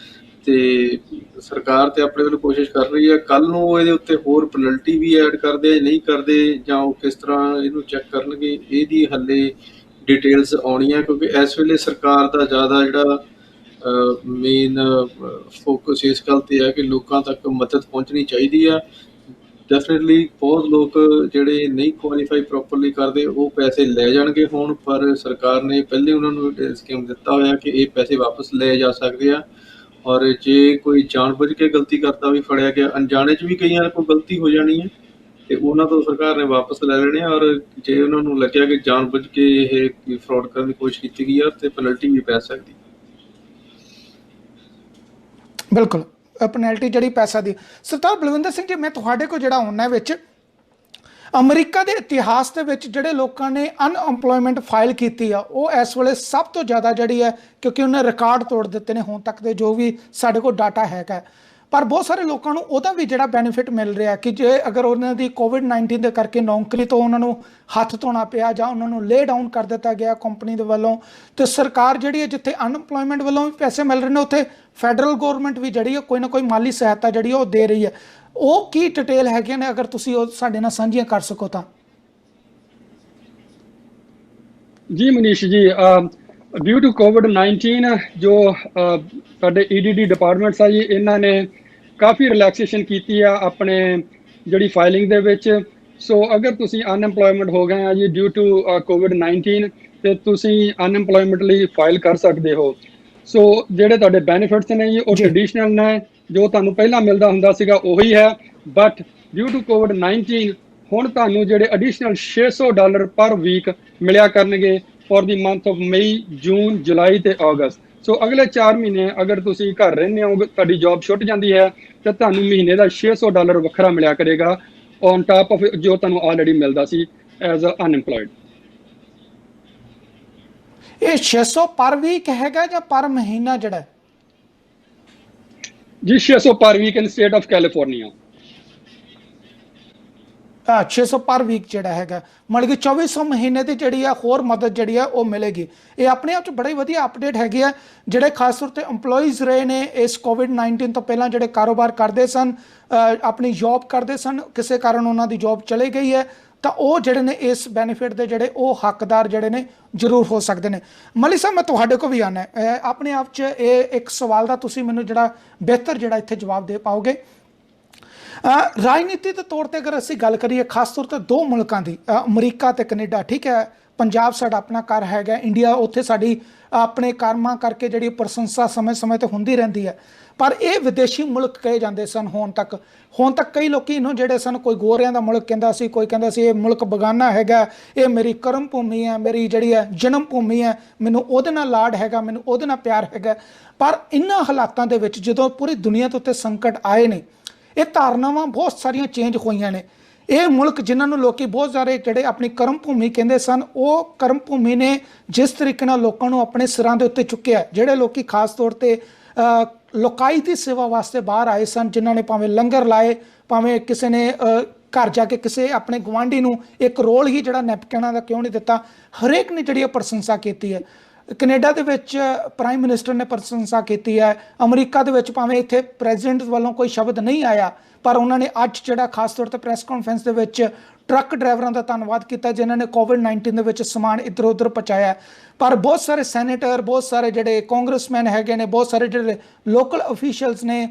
ਤੇ ਸਰਕਾਰ ਤੇ ਆਪਣੇ ਵੱਲੋਂ ਕੋਸ਼ਿਸ਼ ਕਰ ਰਹੀ ਹੈ। ਕੱਲ੍ਹ ਨੂੰ ਉਹ ਇਹਦੇ ਉੱਤੇ ਹੋਰ ਪੈਨਲਟੀ ਵੀ ਐਡ ਕਰਦੇ ਨਹੀਂ ਕਰਦੇ ਜਾਂ ਉਹ ਕਿਸ ਤਰ੍ਹਾਂ ਇਹਨੂੰ ਚੈੱਕ ਕਰਨਗੇ, ਇਹਦੀ ਹਾਲੇ ਡਿਟੇਲਸ ਆਉਣੀਆਂ, ਕਿਉਂਕਿ ਇਸ ਵੇਲੇ ਸਰਕਾਰ ਦਾ ਜ਼ਿਆਦਾ ਜਿਹੜਾ ਮੇਨ ਫੋਕਸ ਇਸ ਗੱਲ 'ਤੇ ਹੈ ਕਿ ਲੋਕਾਂ ਤੱਕ ਮਦਦ ਪਹੁੰਚਣੀ ਚਾਹੀਦੀ ਆ। ਡੈਫੀਨੇਟਲੀ ਬਹੁਤ ਲੋਕ ਜਿਹੜੇ ਨਹੀਂ ਕੁਆਲੀਫਾਈ ਪ੍ਰੋਪਰਲੀ ਕਰਦੇ ਉਹ ਪੈਸੇ ਲੈ ਜਾਣਗੇ ਹੁਣ, ਪਰ ਸਰਕਾਰ ਨੇ ਪਹਿਲੇ ਉਹਨਾਂ ਨੂੰ ਸਕੀਮ ਦਿੱਤਾ ਹੋਇਆ ਕਿ ਇਹ ਪੈਸੇ ਵਾਪਸ ਲਏ ਜਾ ਸਕਦੇ ਆ। ਔਰ ਜੇ ਕੋਈ ਜਾਣਬੁੱਝ ਕੇ ਗਲਤੀ ਕਰਦਾ ਵੀ ਫੜਿਆ ਗਿਆ, ਅਣਜਾਣੇ 'ਚ ਵੀ ਕਈਆਂ ਕੋਲ ਗਲਤੀ ਹੋ ਜਾਣੀ ਹੈ ਤੇ ਉਹਨਾਂ ਤੋਂ ਸਰਕਾਰ ਨੇ ਵਾਪਸ ਲੈ ਲੈਣੇ। ਔਰ ਜੇ ਉਹਨਾਂ ਨੂੰ ਲੱਗਿਆ ਕਿ ਜਾਣਬੁੱਝ ਕੇ ਇਹ ਫਰਾਡ ਕਰਨ ਦੀ ਕੋਸ਼ਿਸ਼ ਕੀਤੀ ਗਈ ਆ ਤੇ ਪੈਨਲਟੀ ਵੀ ਪੈ ਸਕਦੀ। ਬਿਲਕੁਲ, ਪੈਨਲਟੀ ਜਿਹੜੀ ਪੈਸਾ ਦੀ। ਸਰਦਾਰ ਬਲਵਿੰਦਰ ਸਿੰਘ ਜੀ, ਮੈਂ ਤੁਹਾਡੇ ਕੋਲ ਜਿਹੜਾ ਉਹਨਾਂ ਵਿੱਚ ਅਮਰੀਕਾ ਦੇ ਇਤਿਹਾਸ ਦੇ ਵਿੱਚ ਜਿਹੜੇ ਲੋਕਾਂ ਨੇ ਅਨਐਮਪਲੋਇਮੈਂਟ ਫਾਈਲ ਕੀਤੀ ਆ ਉਹ ਇਸ ਵੇਲੇ ਸਭ ਤੋਂ ਜ਼ਿਆਦਾ ਜਿਹੜੀ ਹੈ, ਕਿਉਂਕਿ ਉਹਨੇ ਰਿਕਾਰਡ ਤੋੜ ਦਿੱਤੇ ਨੇ ਹੁਣ ਤੱਕ ਦੇ ਜੋ ਵੀ ਸਾਡੇ ਕੋਲ ਡਾਟਾ ਹੈਗਾ। ਪਰ ਬਹੁਤ ਸਾਰੇ ਲੋਕਾਂ ਨੂੰ ਉਹਦਾ ਵੀ ਜਿਹੜਾ ਬੈਨੀਫਿਟ ਮਿਲ ਰਿਹਾ ਕਿ ਜੇ ਅਗਰ ਉਹਨਾਂ ਦੀ ਕੋਵਿਡ-19 ਦੇ ਕਰਕੇ ਨੌਕਰੀ ਤੋਂ ਉਹਨਾਂ ਨੂੰ ਹੱਥ ਧੋਣਾ ਪਿਆ ਜਾਂ ਉਹਨਾਂ ਨੂੰ ਲੇ ਡਾਊਨ ਕਰ ਦਿੱਤਾ ਗਿਆ ਕੰਪਨੀ ਦੇ ਵੱਲੋਂ, ਤੇ ਸਰਕਾਰ ਜਿਹੜੀ ਹੈ ਜਿੱਥੇ ਅਨਐਮਪਲੋਇਮੈਂਟ ਵੱਲੋਂ ਵੀ ਪੈਸੇ ਮਿਲ ਰਹੇ ਨੇ ਉੱਥੇ ਫੈਡਰਲ ਗੌਰਮੈਂਟ ਵੀ ਜਿਹੜੀ ਹੈ ਕੋਈ ਨਾ ਕੋਈ ਮਾਲੀ ਸਹਾਇਤਾ ਜਿਹੜੀ ਉਹ ਦੇ ਰਹੀ ਹੈ। ਉਹ ਕੀ ਡਿਟੇਲ ਹੈਗੀਆਂ ਨੇ, ਅਗਰ ਤੁਸੀਂ ਉਹ ਸਾਡੇ ਨਾਲ ਸਾਂਝੀਆਂ ਕਰ ਸਕੋ ਤਾਂ। ਜੀ ਮਨੀਸ਼ ਜੀ, ਡਿਊ ਟੂ ਕੋਵਿਡ-19 ਜੋ ਸਾਡੇ EDD ਡਿਪਾਰਟਮੈਂਟਸ ਆ ਜੀ, ਇਹਨਾਂ ਨੇ ਕਾਫੀ ਰਿਲੈਕਸੇਸ਼ਨ ਕੀਤੀ ਆ ਆਪਣੇ ਜਿਹੜੀ ਫਾਈਲਿੰਗ ਦੇ ਵਿੱਚ। ਸੋ ਅਗਰ ਤੁਸੀਂ ਅਨਐਮਪਲੋਇਮੈਂਟ ਹੋ ਗਏ ਆ ਜੀ ਡਿਊ ਟੂ ਕੋਵਿਡ-19 ਤੇ ਤੁਸੀਂ ਅਨਐਮਪਲੋਇਮੈਂਟ ਲਈ ਫਾਈਲ ਕਰ ਸਕਦੇ ਹੋ। ਸੋ ਜਿਹੜੇ ਤੁਹਾਡੇ ਬੈਨੀਫਿਟਸ ਨੇ ਜੀ ਉਹ ਟ੍ਰੈਡੀਸ਼ਨਲ ਨੇ, ਜੋ ਤੁਹਾਨੂੰ ਪਹਿਲਾਂ ਮਿਲਦਾ ਹੁੰਦਾ ਸੀਗਾ ਉਹੀ ਹੈ, ਬਟ ਡਿਊ ਟੂ ਕੋਵਿਡ-19 ਹੁਣ ਤੁਹਾਨੂੰ ਜਿਹੜੇ ਐਡੀਸ਼ਨਲ $600 ਪਰ ਵੀਕ ਮਿਲਿਆ ਕਰਨਗੇ ਫॉर ਦੀ ਮੰਥ ਆਫ ਮਈ, ਜੂਨ, ਜੁਲਾਈ ਤੇ ਅਗਸਤ। ਸੋ ਅਗਲੇ 4 ਮਹੀਨੇ ਅਗਰ ਤੁਸੀਂ ਘਰ ਰਹਿੰਦੇ ਹੋ, ਤੁਹਾਡੀ ਜੌਬ ਛੁੱਟ ਜਾਂਦੀ ਹੈ ਤਾਂ ਤੁਹਾਨੂੰ ਮਹੀਨੇ ਦਾ $600 ਵੱਖਰਾ ਮਿਲਿਆ ਕਰੇਗਾ ਔਨ ਟਾਪ ਆਫ ਜੋ ਤੁਹਾਨੂੰ ਆਲਰੇਡੀ ਮਿਲਦਾ ਸੀ ਐਜ਼ ਅ ਅਨਐਮਪਲੋਇਡ। ਇਹ 600 ਪਰ ਵੀਕ ਹੈਗਾ ਜਾਂ ਪਰ ਮਹੀਨਾ ਜਿਹੜਾ ਜੀ? 600 per week in state of California. 600 per week ਜਿਹੜਾ ਹੈਗਾ, ਮਤਲਬ ਕਿ 2400 ਮਹੀਨੇ ਦੀ ਜਿਹੜੀ ਆ ਹੋਰ ਮਦਦ ਜਿਹੜੀ ਆ ਉਹ ਮਿਲੇਗੀ। ਇਹ ਆਪਣੇ ਆਪ 'ਚ ਬੜੀ ਵਧੀਆ ਅਪਡੇਟ ਹੈਗੀ ਆ। ਜਿਹੜੇ ਖਾਸ ਤੌਰ 'ਤੇ EMPLOYEES ਰਹੇ ਨੇ ਇਸ ਕੋਵਿਡ-19 ਤੋਂ ਪਹਿਲਾਂ, ਜਿਹੜੇ ਕਾਰੋਬਾਰ ਕਰਦੇ ਸਨ, ਆਪਣੀ ਜੌਬ ਕਰਦੇ ਸਨ, ਕਿਸੇ ਕਾਰਨ ਉਹਨਾਂ ਦੀ ਜੌਬ ਚਲੇ ਗਈ ਹੈ, ਤਾਂ ਉਹ ਜਿਹੜੇ ਨੇ ਇਸ ਬੈਨੀਫਿਟ ਦੇ ਜਿਹੜੇ ਉਹ ਹੱਕਦਾਰ ਜਿਹੜੇ ਨੇ ਜ਼ਰੂਰ ਹੋ ਸਕਦੇ ਨੇ। ਮਲੀ ਸਾਹਿਬ, ਮੈਂ ਤੁਹਾਡੇ ਕੋਲ ਵੀ ਆਉਣਾ ਆਪਣੇ ਆਪ 'ਚ ਇਹ ਇੱਕ ਸਵਾਲ ਦਾ ਤੁਸੀਂ ਮੈਨੂੰ ਜਿਹੜਾ ਬਿਹਤਰ ਜਿਹੜਾ ਇੱਥੇ ਜਵਾਬ ਦੇ ਪਾਓਗੇ। ਰਾਜਨੀਤੀ ਦੇ ਤੌਰ ਤੇ ਅਗਰ ਅਸੀਂ ਗੱਲ ਕਰੀਏ ਖਾਸ ਤੌਰ ਤੇ ਦੋ ਮੁਲਕਾਂ ਦੀ, ਅਮਰੀਕਾ ਤੇ ਕੈਨੇਡਾ, ਠੀਕ ਹੈ, ਪੰਜਾਬ ਸਾਡਾ ਆਪਣਾ ਘਰ ਹੈਗਾ, ਇੰਡੀਆ ਉੱਥੇ ਸਾਡੀ ਆਪਣੇ ਕਰਮਾਂ ਕਰਕੇ ਜਿਹੜੀ ਪ੍ਰਸ਼ੰਸਾ ਸਮੇਂ-ਸਮੇਂ ਤੇ ਹੁੰਦੀ ਰਹਿੰਦੀ ਹੈ, ਪਰ ਇਹ ਵਿਦੇਸ਼ੀ ਮੁਲਕ ਕਹੇ ਜਾਂਦੇ ਸਨ ਹੁਣ ਤੱਕ ਕਈ ਲੋਕੀ ਇਹਨੂੰ ਜਿਹੜੇ ਸਨ, ਕੋਈ ਗੋਰਿਆਂ ਦਾ ਮੁਲਕ ਕਹਿੰਦਾ ਸੀ, ਕੋਈ ਕਹਿੰਦਾ ਸੀ ਇਹ ਮੁਲਕ ਬਗਾਨਾ ਹੈਗਾ, ਇਹ ਮੇਰੀ ਕਰਮ ਭੂਮੀ ਹੈ, ਮੇਰੀ ਜਿਹੜੀ ਹੈ ਜਨਮ ਭੂਮੀ ਹੈ, ਮੈਨੂੰ ਉਹਦੇ ਨਾਲ ਲਾਡ ਹੈਗਾ, ਮੈਨੂੰ ਉਹਦੇ ਨਾਲ ਪਿਆਰ ਹੈਗਾ। ਪਰ ਇਹਨਾਂ ਹਾਲਾਤਾਂ ਦੇ ਵਿੱਚ ਜਦੋਂ ਪੂਰੀ ਦੁਨੀਆ ਦੇ ਉੱਤੇ ਸੰਕਟ ਆਏ ਨੇ, ਇਹ ਧਾਰਨਾਵਾਂ ਬਹੁਤ ਸਾਰੀਆਂ ਚੇਂਜ ਹੋਈਆਂ ਨੇ। ਇਹ ਮੁਲਕ ਜਿਨ੍ਹਾਂ ਨੂੰ ਲੋਕੀ ਬਹੁਤ ਸਾਰੇ ਜਿਹੜੇ ਆਪਣੀ ਕਰਮ ਭੂਮੀ ਕਹਿੰਦੇ ਸਨ, ਉਹ ਕਰਮ ਭੂਮੀ ਨੇ ਜਿਸ ਤਰੀਕੇ ਨਾਲ ਲੋਕਾਂ ਨੂੰ ਆਪਣੇ ਸਿਰਾਂ ਦੇ ਉੱਤੇ ਚੁੱਕਿਆ, ਜਿਹੜੇ ਲੋਕੀ ਖਾਸ ਤੌਰ ਤੇ ਲੋਕਾਈ ਦੀ ਸੇਵਾ ਵਾਸਤੇ ਬਾਹਰ ਆਏ ਸਨ, ਜਿਨ੍ਹਾਂ ਨੇ ਭਾਵੇਂ ਲੰਗਰ ਲਾਏ, ਭਾਵੇਂ ਕਿਸੇ ਨੇ ਘਰ ਜਾ ਕੇ ਕਿਸੇ ਆਪਣੇ ਗੁਆਂਢੀ ਨੂੰ ਇੱਕ ਰੋਲ ਹੀ ਜਿਹੜਾ ਨੈਪਕਿਨਾਂ ਦਾ ਕਿਉਂ ਨਹੀਂ ਦਿੱਤਾ, ਹਰੇਕ ਨੇ ਜਿਹੜੀ ਪ੍ਰਸ਼ੰਸਾ ਕੀਤੀ ਹੈ। ਕੈਨੇਡਾ ਦੇ ਵਿੱਚ ਪ੍ਰਾਈਮ ਮਿਨਿਸਟਰ ਨੇ ਪ੍ਰਸ਼ੰਸਾ ਕੀਤੀ ਹੈ। ਅਮਰੀਕਾ ਦੇ ਵਿੱਚ ਭਾਵੇਂ ਇੱਥੇ ਪ੍ਰੈਜ਼ੀਡੈਂਟ ਵੱਲੋਂ ਕੋਈ ਸ਼ਬਦ ਨਹੀਂ ਆਇਆ, ਪਰ ਉਹਨਾਂ ਨੇ ਅੱਜ ਜਿਹੜਾ ਖਾਸ ਤੌਰ ਤੇ ਪ੍ਰੈਸ ਕਾਨਫਰੰਸ ਦੇ ਵਿੱਚ ਟਰੱਕ ਡਰਾਈਵਰਾਂ ਦਾ ਧੰਨਵਾਦ ਕੀਤਾ ਜਿਨ੍ਹਾਂ ਨੇ ਕੋਵਿਡ-19 ਦੇ ਵਿੱਚ ਸਮਾਨ ਇੱਧਰ ਉੱਧਰ ਪਹੁੰਚਾਇਆ। ਪਰ ਬਹੁਤ ਸਾਰੇ ਸੈਨੇਟਰ, ਬਹੁਤ ਸਾਰੇ ਜਿਹੜੇ ਕਾਂਗਰਸਮੈਨ ਹੈਗੇ ਨੇ, ਬਹੁਤ ਸਾਰੇ ਜਿਹੜੇ ਲੋਕਲ ਅਫੀਸ਼ੀਅਲਸ ਨੇ,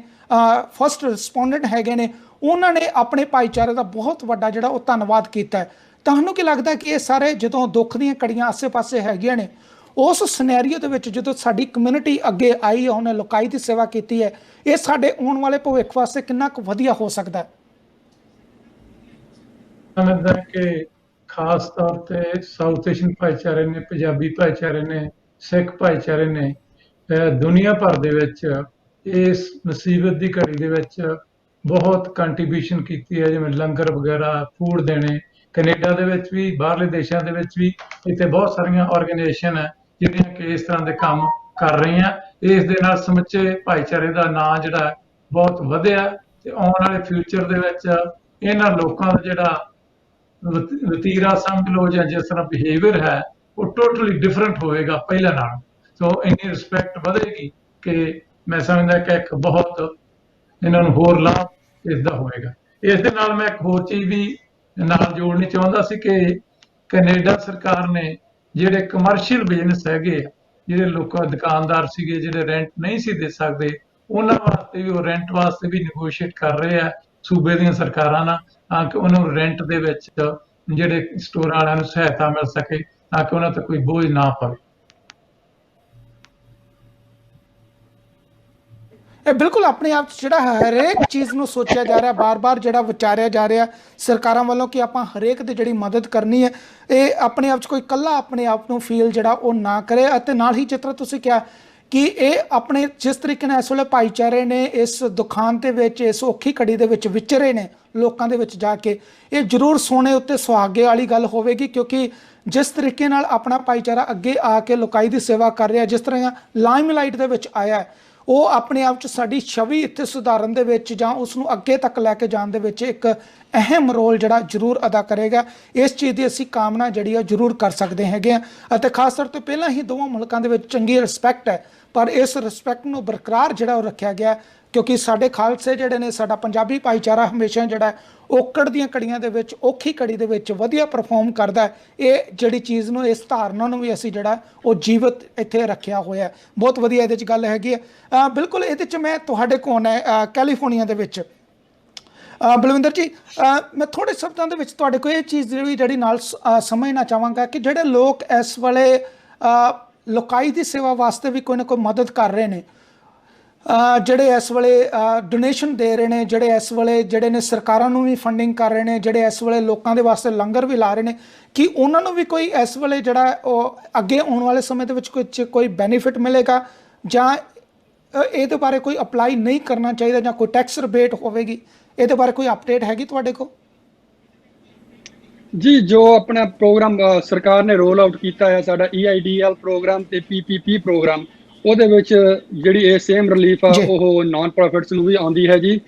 ਫਸਟ ਰਿਸਪੋਂਡੈਂਟ ਹੈਗੇ ਨੇ, ਉਹਨਾਂ ਨੇ ਆਪਣੇ ਭਾਈਚਾਰੇ ਦਾ ਬਹੁਤ ਵੱਡਾ ਜਿਹੜਾ ਉਹ ਧੰਨਵਾਦ ਕੀਤਾ ਹੈ। ਤੁਹਾਨੂੰ ਕੀ ਲੱਗਦਾ ਕਿ ਇਹ ਸਾਰੇ ਜਦੋਂ ਦੁੱਖ ਦੀਆਂ ਕੜੀਆਂ ਆਸੇ-ਪਾਸੇ ਹੈਗੀਆਂ ਨੇ, ਉਸ ਸਿਨੈਰੀਓ ਦੇ ਵਿੱਚ ਜਦੋਂ ਸਾਡੀ ਕਮਿਊਨਿਟੀ ਅੱਗੇ ਆਈ, ਉਹਨੇ ਲੋਕਾਈ ਦੀ ਸੇਵਾ ਕੀਤੀ ਹੈ, ਇਹ ਸਾਡੇ ਆਉਣ ਵਾਲੇ ਭਵਿੱਖ ਵਾਸਤੇ ਕਿੰਨਾ ਕੁ ਵਧੀਆ ਹੋ ਸਕਦਾ ਹੈ? ਸਮਝਦਾ ਕਿ ਖਾਸ ਤੌਰ ਤੇ ਸਾਊਥ ਏਸ਼ੀਅਨ ਭਾਈਚਾਰੇ ਨੇ, ਪੰਜਾਬੀ ਭਾਈਚਾਰੇ ਨੇ, ਸਿੱਖ ਭਾਈਚਾਰੇ ਨੇ ਦੁਨੀਆ ਭਰ ਦੇ ਵਿੱਚ ਇਸ ਮੁਸੀਬਤ ਦੀ ਘੜੀ ਦੇ ਵਿੱਚ ਬਹੁਤ ਕੰਟਰੀਬਿਊਸ਼ਨ ਕੀਤੀ ਹੈ, ਜਿਵੇਂ ਲੰਗਰ ਵਗੈਰਾ, ਫੂਡ ਦੇਣੇ। ਕੈਨੇਡਾ ਦੇ ਵਿੱਚ ਵੀ, ਬਾਹਰਲੇ ਦੇਸ਼ਾਂ ਦੇ ਵਿੱਚ ਵੀ ਇੱਥੇ ਬਹੁਤ ਸਾਰੀਆਂ ਆਰਗੇਨਾਈਜੇਸ਼ਨ ਹੈ ਜਿਹੜੀਆਂ ਕਿ ਇਸ ਤਰ੍ਹਾਂ ਦੇ ਕੰਮ ਕਰ ਰਹੀਆਂ। ਇਸ ਦੇ ਨਾਲ ਸਮੁੱਚੇ ਭਾਈਚਾਰੇ ਦਾ ਨਾਂ ਜਿਹੜਾ ਬਹੁਤ ਵਧਿਆ ਤੇ ਆਉਣ ਵਾਲੇ ਫਿਊਚਰ ਦੇ ਵਿੱਚ ਇਹਨਾਂ ਲੋਕਾਂ ਦਾ ਜਿਹੜਾ ਵਤੀਰਾ ਸਮਝ ਲਓ ਜਾਂ ਜਿਸ ਤਰ੍ਹਾਂ ਬਿਹੇਵੀਅਰ ਹੈ ਉਹ ਟੋਟਲੀ ਡਿਫਰੈਂਟ ਹੋਏਗਾ ਪਹਿਲਾਂ ਨਾਲ। ਸੋ ਇੰਨੀ ਰਿਸਪੈਕਟ ਵਧੇਗੀ ਕਿ ਮੈਂ ਸਮਝਦਾ ਕਿ ਇੱਕ ਬਹੁਤ ਇਹਨਾਂ ਨੂੰ ਹੋਰ ਲਾਭ ਇਸ ਦਾ ਹੋਏਗਾ। ਇਸ ਦੇ ਨਾਲ ਮੈਂ ਇੱਕ ਹੋਰ ਚੀਜ਼ ਵੀ ਨਾਲ ਜੋੜਨੀ ਚਾਹੁੰਦਾ ਸੀ ਕਿ ਕੈਨੇਡਾ ਸਰਕਾਰ ਨੇ ਜਿਹੜੇ ਕਮਰਸ਼ੀਅਲ ਬਿਜ਼ਨਸ ਹੈਗੇ, ਜਿਹੜੇ ਲੋਕਾਂ ਦੁਕਾਨਦਾਰ ਸੀਗੇ ਜਿਹੜੇ ਰੈਂਟ ਨਹੀਂ ਸੀ ਦੇ ਸਕਦੇ, ਉਹਨਾਂ ਵਾਸਤੇ ਵੀ ਉਹ ਰੈਂਟ ਵਾਸਤੇ ਵੀ ਨੈਗੋਸ਼ੀਏਟ ਕਰ ਰਹੇ ਆ ਸੂਬੇ ਦੀਆਂ ਸਰਕਾਰਾਂ ਨਾਲ, ਤਾਂ ਕਿ ਉਹਨਾਂ ਨੂੰ ਰੈਂਟ ਦੇ ਵਿੱਚ ਜਿਹੜੇ ਸਟੋਰ ਵਾਲਿਆਂ ਨੂੰ ਸਹਾਇਤਾ ਮਿਲ ਸਕੇ, ਤਾਂ ਕਿ ਉਹਨਾਂ ਤੇ ਕੋਈ ਬੋਝ ਨਾ ਪਵੇ। ਇਹ ਬਿਲਕੁਲ ਆਪਣੇ ਆਪ 'ਚ ਜਿਹੜਾ ਹਰੇਕ ਚੀਜ਼ ਨੂੰ ਸੋਚਿਆ ਜਾ ਰਿਹਾ, ਬਾਰ-ਬਾਰ ਜਿਹੜਾ ਵਿਚਾਰਿਆ ਜਾ ਰਿਹਾ ਸਰਕਾਰਾਂ ਵੱਲੋਂ ਕਿ ਆਪਾਂ ਹਰੇਕ ਦੀ ਜਿਹੜੀ ਮਦਦ ਕਰਨੀ ਹੈ, ਇਹ ਆਪਣੇ ਆਪ 'ਚ ਕੋਈ ਇਕੱਲਾ ਆਪਣੇ ਆਪ ਨੂੰ ਫੀਲ ਜਿਹੜਾ ਉਹ ਨਾ ਕਰੇ। ਅਤੇ ਨਾਲ ਹੀ ਜਿਸ ਤਰ੍ਹਾਂ ਤੁਸੀਂ ਕਿਹਾ ਕਿ ਇਹ ਆਪਣੇ ਜਿਸ ਤਰੀਕੇ ਨਾਲ ਇਸ ਵੇਲੇ ਭਾਈਚਾਰੇ ਨੇ ਇਸ ਦੁਖਾਂਤ ਦੇ ਵਿੱਚ, ਇਸ ਔਖੀ ਘੜੀ ਦੇ ਵਿੱਚ ਵਿਚਰੇ ਨੇ ਲੋਕਾਂ ਦੇ ਵਿੱਚ ਜਾ ਕੇ, ਇਹ ਜ਼ਰੂਰ ਸੋਨੇ ਉੱਤੇ ਸੁਹਾਗੇ ਵਾਲੀ ਗੱਲ ਹੋਵੇਗੀ, ਕਿਉਂਕਿ ਜਿਸ ਤਰੀਕੇ ਨਾਲ ਆਪਣਾ ਭਾਈਚਾਰਾ ਅੱਗੇ ਆ ਕੇ ਲੋਕਾਈ ਦੀ ਸੇਵਾ ਕਰ ਰਿਹਾ, ਜਿਸ ਤਰ੍ਹਾਂ ਲਾਈਮਲਾਈਟ ਦੇ ਵਿੱਚ ਆਇਆ ਹੈ, ਉਹ ਆਪਣੇ ਆਪ 'ਚ ਸਾਡੀ ਛਵੀ ਇੱਥੇ ਸੁਧਾਰਨ ਦੇ ਵਿੱਚ ਜਾਂ ਉਸ ਨੂੰ ਅੱਗੇ ਤੱਕ ਲੈ ਕੇ ਜਾਣ ਦੇ ਵਿੱਚ ਇੱਕ ਅਹਿਮ ਰੋਲ ਜਿਹੜਾ ਜ਼ਰੂਰ ਅਦਾ ਕਰੇਗਾ। ਇਸ ਚੀਜ਼ ਦੀ ਅਸੀਂ ਕਾਮਨਾ ਜਿਹੜੀ ਆ ਜ਼ਰੂਰ ਕਰ ਸਕਦੇ ਹੈਗੇ ਆ। ਅਤੇ ਖਾਸ ਤੌਰ 'ਤੇ ਪਹਿਲਾਂ ਹੀ ਦੋਵਾਂ ਮੁਲਕਾਂ ਦੇ ਵਿੱਚ ਚੰਗੀ ਰਿਸਪੈਕਟ ਹੈ, ਪਰ ਇਸ ਰਿਸਪੈਕਟ ਨੂੰ ਬਰਕਰਾਰ ਜਿਹੜਾ ਉਹ ਰੱਖਿਆ ਗਿਆ, ਕਿਉਂਕਿ ਸਾਡੇ ਖਾਲਸੇ ਜਿਹੜੇ ਨੇ, ਸਾਡਾ ਪੰਜਾਬੀ ਭਾਈਚਾਰਾ ਹਮੇਸ਼ਾ ਜਿਹੜਾ ਔਕੜ ਦੀਆਂ ਘੜੀਆਂ ਦੇ ਵਿੱਚ, ਔਖੀ ਘੜੀ ਦੇ ਵਿੱਚ ਵਧੀਆ ਪਰਫਾਰਮ ਕਰਦਾ। ਇਹ ਜਿਹੜੀ ਚੀਜ਼ ਨੂੰ, ਇਸ ਧਾਰਨਾ ਨੂੰ ਵੀ ਅਸੀਂ ਜਿਹੜਾ ਉਹ ਜੀਵਤ ਇੱਥੇ ਰੱਖਿਆ ਹੋਇਆ। ਬਹੁਤ ਵਧੀਆ ਇਹਦੇ 'ਚ ਗੱਲ ਹੈਗੀ ਹੈ। ਬਿਲਕੁਲ ਇਹਦੇ 'ਚ ਮੈਂ ਤੁਹਾਡੇ ਕੋਲ ਹੈ ਕੈਲੀਫੋਰਨੀਆ ਦੇ ਵਿੱਚ ਬਲਵਿੰਦਰ ਜੀ, ਮੈਂ ਥੋੜੇ ਸ਼ਬਦਾਂ ਦੇ ਵਿੱਚ ਤੁਹਾਡੇ ਕੋਲ ਇਹ ਚੀਜ਼ ਜਿਹੜੀ ਨਾਲ ਸਮਝਣਾ ਚਾਹਾਂਗਾ ਕਿ ਜਿਹੜੇ ਲੋਕ ਇਸ ਵੇਲੇ ਲੋਕਾਈ ਦੀ ਸੇਵਾ ਵਾਸਤੇ ਵੀ ਕੋਈ ਨਾ ਕੋਈ ਮਦਦ ਕਰ ਰਹੇ ਨੇ, ਜਿਹੜੇ ਇਸ ਵੇਲੇ ਡੋਨੇਸ਼ਨ ਦੇ ਰਹੇ ਨੇ, ਜਿਹੜੇ ਇਸ ਵੇਲੇ ਜਿਹੜੇ ਨੇ ਸਰਕਾਰਾਂ ਨੂੰ ਵੀ ਫੰਡਿੰਗ ਕਰ ਰਹੇ ਨੇ, ਜਿਹੜੇ ਇਸ ਵੇਲੇ ਲੋਕਾਂ ਦੇ ਵਾਸਤੇ ਲੰਗਰ ਵੀ ਲਾ ਰਹੇ ਨੇ, ਕਿ ਉਹਨਾਂ ਨੂੰ ਵੀ ਕੋਈ ਇਸ ਵੇਲੇ ਜਿਹੜਾ ਉਹ ਅੱਗੇ ਆਉਣ ਵਾਲੇ ਸਮੇਂ ਦੇ ਵਿੱਚ ਕੋਈ ਬੈਨੀਫਿਟ ਮਿਲੇਗਾ, ਜਾਂ ਇਹਦੇ ਬਾਰੇ ਕੋਈ ਅਪਲਾਈ ਨਹੀਂ ਕਰਨਾ ਚਾਹੀਦਾ, ਜਾਂ ਕੋਈ ਟੈਕਸ ਰਿਬੇਟ ਹੋਵੇਗੀ? ਇਹਦੇ ਬਾਰੇ ਕੋਈ ਅਪਡੇਟ ਹੈਗੀ ਤੁਹਾਡੇ ਕੋਲ? ਜੀ, ਜੋ ਆਪਣਾ ਪ੍ਰੋਗਰਾਮ ਸਰਕਾਰ ਨੇ ਰੋਲ ਆਊਟ ਕੀਤਾ ਹੈ, ਸਾਡਾ EIDL ਪ੍ਰੋਗਰਾਮ ਤੇ PPP ਪ੍ਰੋਗਰਾਮ, ਉਹਦੇ ਵਿੱਚ ਜਿਹੜੀ ਇਹ ਸੇਮ ਰਿਲੀਫ ਆ ਉਹ ਨਾਨ ਪ੍ਰੋਫਿਟਸ ਨੂੰ ਵੀ ਆਉਂਦੀ ਹੈ ਜੀ।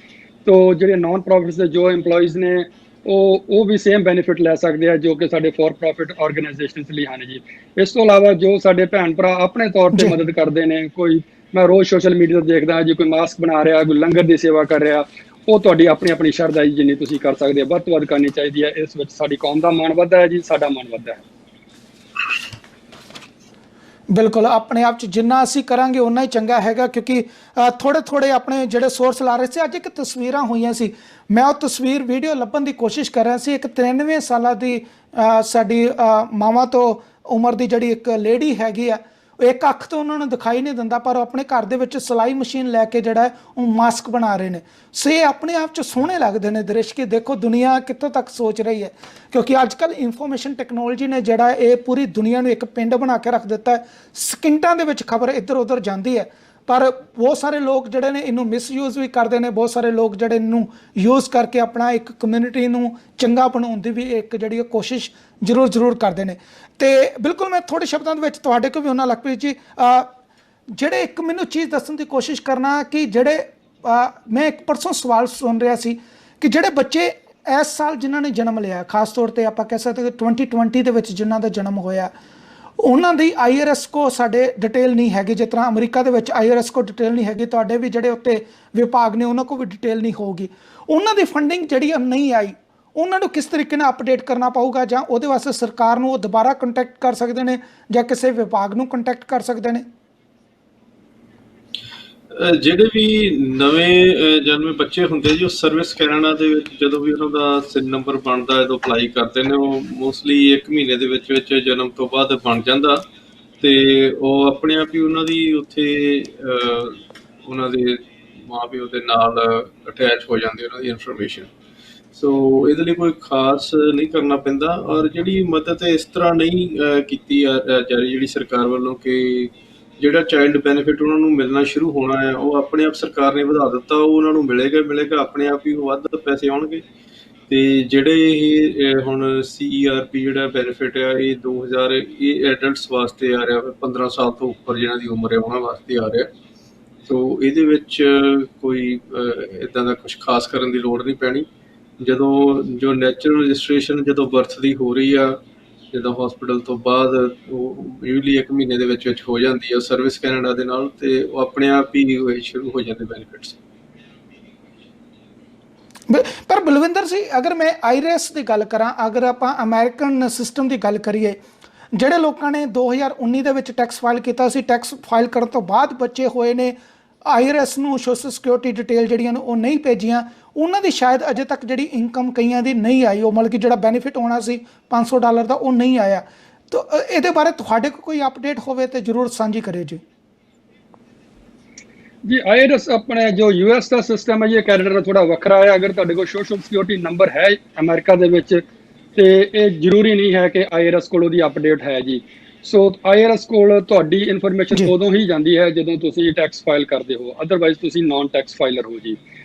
ਤੋ ਜਿਹੜੇ ਨਾਨ ਪ੍ਰੋਫਿਟਸ ਦੇ ਜੋ EMPLOYEES ਨੇ ਉਹ ਵੀ ਸੇਮ ਬੈਨੀਫਿਟ ਲੈ ਸਕਦੇ ਆ ਜੋ ਕਿ ਸਾਡੇ ਫॉर ਪ੍ਰੋਫਿਟ ਆਰਗੇਨਾਈਜੇਸ਼ਨਸ ਲਈ ਹਨ ਜੀ। ਇਸ ਤੋਂ ਇਲਾਵਾ ਜੋ ਸਾਡੇ ਭੈਣ ਭਰਾ ਆਪਣੇ ਤੌਰ ਤੇ ਮਦਦ ਕਰਦੇ ਨੇ, ਕੋਈ ਮੈਂ ਰੋਜ਼ ਸੋਸ਼ਲ ਮੀਡੀਆ ਤੇ ਦੇਖਦਾ ਜੀ, ਕੋਈ ਮਾਸਕ ਬਣਾ ਰਿਹਾ, ਕੋਈ ਲੰਗਰ ਦੀ ਸੇਵਾ ਕਰ ਰਿਹਾ, ਉਹ ਤੁਹਾਡੀ ਆਪਣੀ ਸ਼ਰਧਾ ਜੀ, ਜਿੰਨੀ ਤੁਸੀਂ ਕਰ ਸਕਦੇ ਹੋ ਵੱਧ ਤੋਂ ਵੱਧ ਕਰਨੀ ਚਾਹੀਦੀ ਹੈ। ਇਸ ਵਿੱਚ ਸਾਡੀ ਕੌਮ ਦਾ ਮਾਣ ਵੱਧਦਾ ਹੈ ਜੀ, ਸਾਡਾ ਮਾਣ ਵੱਧਦਾ ਹੈ। ਬਿਲਕੁਲ, ਆਪਣੇ ਆਪ 'ਚ ਜਿੰਨਾ ਅਸੀਂ ਕਰਾਂਗੇ ਉਨਾ ਹੀ ਚੰਗਾ ਹੈਗਾ, ਕਿਉਂਕਿ ਥੋੜੇ ਆਪਣੇ ਜਿਹੜੇ ਸੋਰਸ ਲਾ ਰਹੇ ਸੀ, ਅੱਜ ਇੱਕ ਤਸਵੀਰਾਂ ਹੋਈਆਂ ਸੀ, ਮੈਂ ਉਹ ਤਸਵੀਰ ਵੀਡੀਓ ਲੱਭਣ ਦੀ ਕੋਸ਼ਿਸ਼ ਕਰ ਰਿਹਾ ਸੀ। ਇੱਕ 93 ਸਾਲਾਂ ਦੀ ਸਾਡੀ ਮਾਵਾਂ ਤੋਂ ਉਮਰ ਦੀ ਜਿਹੜੀ ਇੱਕ ਲੇਡੀ ਹੈਗੀ ਆ, ਇੱਕ ਅੱਖ ਤੋਂ ਉਹਨਾਂ ਨੂੰ ਦਿਖਾਈ ਨਹੀਂ ਦਿੰਦਾ, ਪਰ ਉਹ ਆਪਣੇ ਘਰ ਦੇ ਵਿੱਚ ਸਿਲਾਈ ਮਸ਼ੀਨ ਲੈ ਕੇ ਜਿਹੜਾ ਉਹ ਮਾਸਕ ਬਣਾ ਰਹੇ ਨੇ। ਸੋ ਇਹ ਆਪਣੇ ਆਪ 'ਚ ਸੋਹਣੇ ਲੱਗਦੇ ਨੇ ਦ੍ਰਿਸ਼, ਕਿ ਦੇਖੋ ਦੁਨੀਆ ਕਿੱਥੋਂ ਤੱਕ ਸੋਚ ਰਹੀ ਹੈ, ਕਿਉਂਕਿ ਅੱਜ ਕੱਲ੍ਹ ਇਨਫੋਰਮੇਸ਼ਨ ਟੈਕਨੋਲੋਜੀ ਨੇ ਜਿਹੜਾ ਇਹ ਪੂਰੀ ਦੁਨੀਆ ਨੂੰ ਇੱਕ ਪਿੰਡ ਬਣਾ ਕੇ ਰੱਖ ਦਿੱਤਾ ਹੈ। ਸਕਿੰਟਾਂ ਦੇ ਵਿੱਚ ਖਬਰ ਇੱਧਰ ਉੱਧਰ ਜਾਂਦੀ ਹੈ, ਪਰ ਬਹੁਤ ਸਾਰੇ ਲੋਕ ਜਿਹੜੇ ਨੇ ਇਹਨੂੰ ਮਿਸਯੂਜ਼ ਵੀ ਕਰਦੇ ਨੇ। ਬਹੁਤ ਸਾਰੇ ਲੋਕ ਜਿਹੜੇ ਇਹਨੂੰ ਯੂਜ਼ ਕਰਕੇ ਆਪਣਾ ਇੱਕ ਕਮਿਊਨਿਟੀ ਨੂੰ ਚੰਗਾ ਬਣਾਉਣ ਦੀ ਵੀ ਇੱਕ ਜਿਹੜੀ ਕੋਸ਼ਿਸ਼ ਜ਼ਰੂਰ ਕਰਦੇ ਨੇ। ਤੇ ਬਿਲਕੁਲ ਮੈਂ ਥੋੜੇ ਸ਼ਬਦਾਂ ਦੇ ਵਿੱਚ ਤੁਹਾਡੇ ਕੋਲ ਵੀ ਉਹਨਾਂ ਲਖਪ੍ਰੀਤ ਜੀ, ਜਿਹੜੇ ਇੱਕ ਮੈਨੂੰ ਚੀਜ਼ ਦੱਸਣ ਦੀ ਕੋਸ਼ਿਸ਼ ਕਰਨਾ ਕਿ ਜਿਹੜੇ ਮੈਂ ਇੱਕ ਪਰਸੋਂ ਸਵਾਲ ਸੁਣ ਰਿਹਾ ਸੀ ਕਿ ਜਿਹੜੇ ਬੱਚੇ ਇਸ ਸਾਲ ਜਿਨ੍ਹਾਂ ਨੇ ਜਨਮ ਲਿਆ, ਖਾਸ ਤੌਰ ਤੇ ਆਪਾਂ ਕਹਿ ਸਕਦੇ 2020 ਦੇ ਵਿੱਚ ਜਿਨ੍ਹਾਂ ਦਾ ਜਨਮ ਹੋਇਆ, ਉਹਨਾਂ ਦੀ IRS ਕੋ ਸਾਡੇ ਡਿਟੇਲ ਨਹੀਂ ਹੈਗੀ। ਜਿਸ ਤਰ੍ਹਾਂ ਅਮਰੀਕਾ ਦੇ ਵਿੱਚ IRS ਕੋ ਡਿਟੇਲ ਨਹੀਂ ਹੈਗੀ, ਤੁਹਾਡੇ ਵੀ ਜਿਹੜੇ ਉੱਤੇ ਵਿਭਾਗ ਨੇ ਉਹਨਾਂ ਕੋਲ ਵੀ ਡਿਟੇਲ ਨਹੀਂ ਹੋਊਗੀ। ਉਹਨਾਂ ਦੀ ਫੰਡਿੰਗ ਜਿਹੜੀ ਨਹੀਂ ਆਈ, ਉਹਨਾਂ ਨੂੰ ਕਿਸ ਤਰੀਕੇ ਨਾਲ ਅਪਡੇਟ ਕਰਨਾ ਪਊਗਾ, ਜਾਂ ਉਹਦੇ ਵਾਸਤੇ ਸਰਕਾਰ ਨੂੰ ਉਹ ਦੁਬਾਰਾ ਕੰਟੈਕਟ ਕਰ ਸਕਦੇ ਨੇ, ਜਾਂ ਕਿਸੇ ਵਿਭਾਗ ਨੂੰ ਕੰਟੈਕਟ ਕਰ ਸਕਦੇ ਨੇ? ਜਿਹੜੇ ਵੀ ਨਵੇਂ ਜਨਮੇ ਬੱਚੇ ਹੁੰਦੇ ਜੀ, ਉਹ ਸਰਵਿਸ ਕੈਨੇਡਾ ਦੇ ਵਿੱਚ ਜਦੋਂ ਵੀ ਉਹਨਾਂ ਦਾ SIN ਨੰਬਰ ਬਣਦਾ, ਜਦੋਂ ਅਪਲਾਈ ਕਰਦੇ ਨੇ, ਉਹ ਮੋਸਟਲੀ 1 ਮਹੀਨੇ ਦੇ ਵਿੱਚ ਜਨਮ ਤੋਂ ਬਾਅਦ ਬਣ ਜਾਂਦਾ, ਤੇ ਉਹ ਆਪਣੇ ਆਪ ਹੀ ਉਹਨਾਂ ਦੀ ਉੱਥੇ ਉਹਨਾਂ ਦੇ ਮਾਂ ਪਿਓ ਦੇ ਨਾਲ ਅਟੈਚ ਹੋ ਜਾਂਦੀ ਉਹਨਾਂ ਦੀ ਇਨਫੋਰਮੇਸ਼ਨ। ਸੋ ਇਹਦੇ ਲਈ ਕੋਈ ਖਾਸ ਨਹੀਂ ਕਰਨਾ ਪੈਂਦਾ। ਔਰ ਜਿਹੜੀ ਮਦਦ ਇਸ ਤਰ੍ਹਾਂ ਨਹੀਂ ਕੀਤੀ ਜਿਹੜੀ ਸਰਕਾਰ ਵੱਲੋਂ ਕਿ ਜਿਹੜਾ ਚਾਈਲਡ ਬੈਨੀਫਿਟ ਉਹਨਾਂ ਨੂੰ ਮਿਲਣਾ ਸ਼ੁਰੂ ਹੋਣਾ ਹੈ, ਉਹ ਆਪਣੇ ਆਪ ਸਰਕਾਰ ਨੇ ਵਧਾ ਦਿੱਤਾ, ਉਹ ਉਹਨਾਂ ਨੂੰ ਮਿਲੇਗਾ ਆਪਣੇ ਆਪ ਹੀ ਵੱਧ ਪੈਸੇ ਆਉਣਗੇ। ਤੇ ਜਿਹੜੇ ਇਹ ਹੁਣ CERP ਜਿਹੜਾ ਬੈਨੀਫਿਟ ਆ, ਇਹ 2000 ਇਹ ਐਡਲਟਸ ਵਾਸਤੇ ਆ ਰਿਹਾ, 15 ਸਾਲ ਤੋਂ ਉੱਪਰ ਜਿਹਨਾਂ ਦੀ ਉਮਰ ਹੈ ਉਹਨਾਂ ਵਾਸਤੇ ਆ ਰਿਹਾ। ਸੋ ਇਹਦੇ ਵਿੱਚ ਕੋਈ ਇੱਦਾਂ ਦਾ ਕੁਛ ਖਾਸ ਕਰਨ ਦੀ ਲੋੜ ਨਹੀਂ ਪੈਣੀ। ਜਦੋਂ ਜੋ ਨੈਚੁਰਲ ਰਜਿਸਟ੍ਰੇਸ਼ਨ ਜਦੋਂ ਬਰਥ ਦੀ ਹੋ ਰਹੀ ਆ, ਜਦੋਂ ਹਸਪੀਟਲ ਤੋਂ ਬਾਅਦ, ਉਹ ਯੂਜਲੀ 1 ਮਹੀਨੇ ਦੇ ਵਿੱਚ ਹੋ ਜਾਂਦੀ ਆ ਸਰਵਿਸ ਕੈਨੇਡਾ ਦੇ ਨਾਲ, ਤੇ ਉਹ ਆਪਣੇ ਆਪ ਹੀ ਸ਼ੁਰੂ ਹੋ ਜਾਂਦੇ ਬੈਨੀਫਿਟਸ। ਪਰ ਬਲਵਿੰਦਰ ਜੀ, ਅਗਰ ਮੈਂ IRS ਦੀ ਗੱਲ ਕਰਾਂ, ਅਗਰ ਆਪਾਂ ਅਮਰੀਕਨ ਸਿਸਟਮ ਦੀ ਗੱਲ ਕਰੀਏ, ਜਿਹੜੇ ਲੋਕਾਂ ਨੇ 2019 ਦੇ ਵਿੱਚ ਟੈਕਸ ਫਾਈਲ ਕੀਤਾ ਸੀ, ਟੈਕਸ ਫਾਈਲ ਕਰਨ ਤੋਂ ਬਾਅਦ ਬੱਚੇ ਹੋਏ ਨੇ, IRS ਨੂੰ ਸੋਸ਼ਲ ਸਿਕਿਉਰਿਟੀ ਡਿਟੇਲ ਜਿਹੜੀਆਂ ਨੇ ਉਹ ਨਹੀਂ ਭੇਜੀਆਂ, ਉਹਨਾਂ ਦੀ ਸ਼ਾਇਦ ਅਜੇ ਤੱਕ ਜਿਹੜੀ ਇਨਕਮ ਕਈਆਂ ਦੀ ਨਹੀਂ ਆਈ, ਉਹ ਮਤਲਬ ਕਿ ਜਿਹੜਾ ਬੈਨੀਫਿਟ ਹੋਣਾ ਸੀ $500 ਦਾ, ਉਹ ਨਹੀਂ ਆਇਆ। ਤਾਂ ਇਹਦੇ ਬਾਰੇ ਤੁਹਾਡੇ ਕੋਲ ਕੋਈ ਅਪਡੇਟ ਹੋਵੇ ਤਾਂ ਜ਼ਰੂਰ ਸਾਂਝੀ ਕਰਿਓ ਜੀ। ਜੀ, IRS ਆਪਣੇ ਜੋ US ਦਾ ਸਿਸਟਮ ਹੈ ਜੀ, ਕੈਨੇਡਾ ਦਾ ਥੋੜਾ ਵੱਖਰਾ ਹੈ। ਅਗਰ ਤੁਹਾਡੇ ਕੋਲ ਸੋਸ਼ਲ ਸਿਕਿਉਰਿਟੀ ਨੰਬਰ ਹੈ ਅਮਰੀਕਾ ਦੇ ਵਿੱਚ, ਤੇ ਇਹ ਜ਼ਰੂਰੀ ਨਹੀਂ ਹੈ ਕਿ IRS ਕੋਲ ਉਹਦੀ ਅਪਡੇਟ ਹੈ ਜੀ। ਸੋ IRS ਕੋਲ ਤੁਹਾਡੀ ਇਨਫੋਰਮੇਸ਼ਨ ਉਦੋਂ ਹੀ ਜਾਂਦੀ ਹੈ ਜਦੋਂ ਤੁਸੀਂ ਟੈਕਸ ਫਾਈਲ ਕਰਦੇ ਹੋ, ਅਦਰਵਾਈਜ਼ ਤੁਸੀਂ ਨਾਨ ਟੈਕਸ ਫਾਈਲਰ ਹੋ ਜੀ।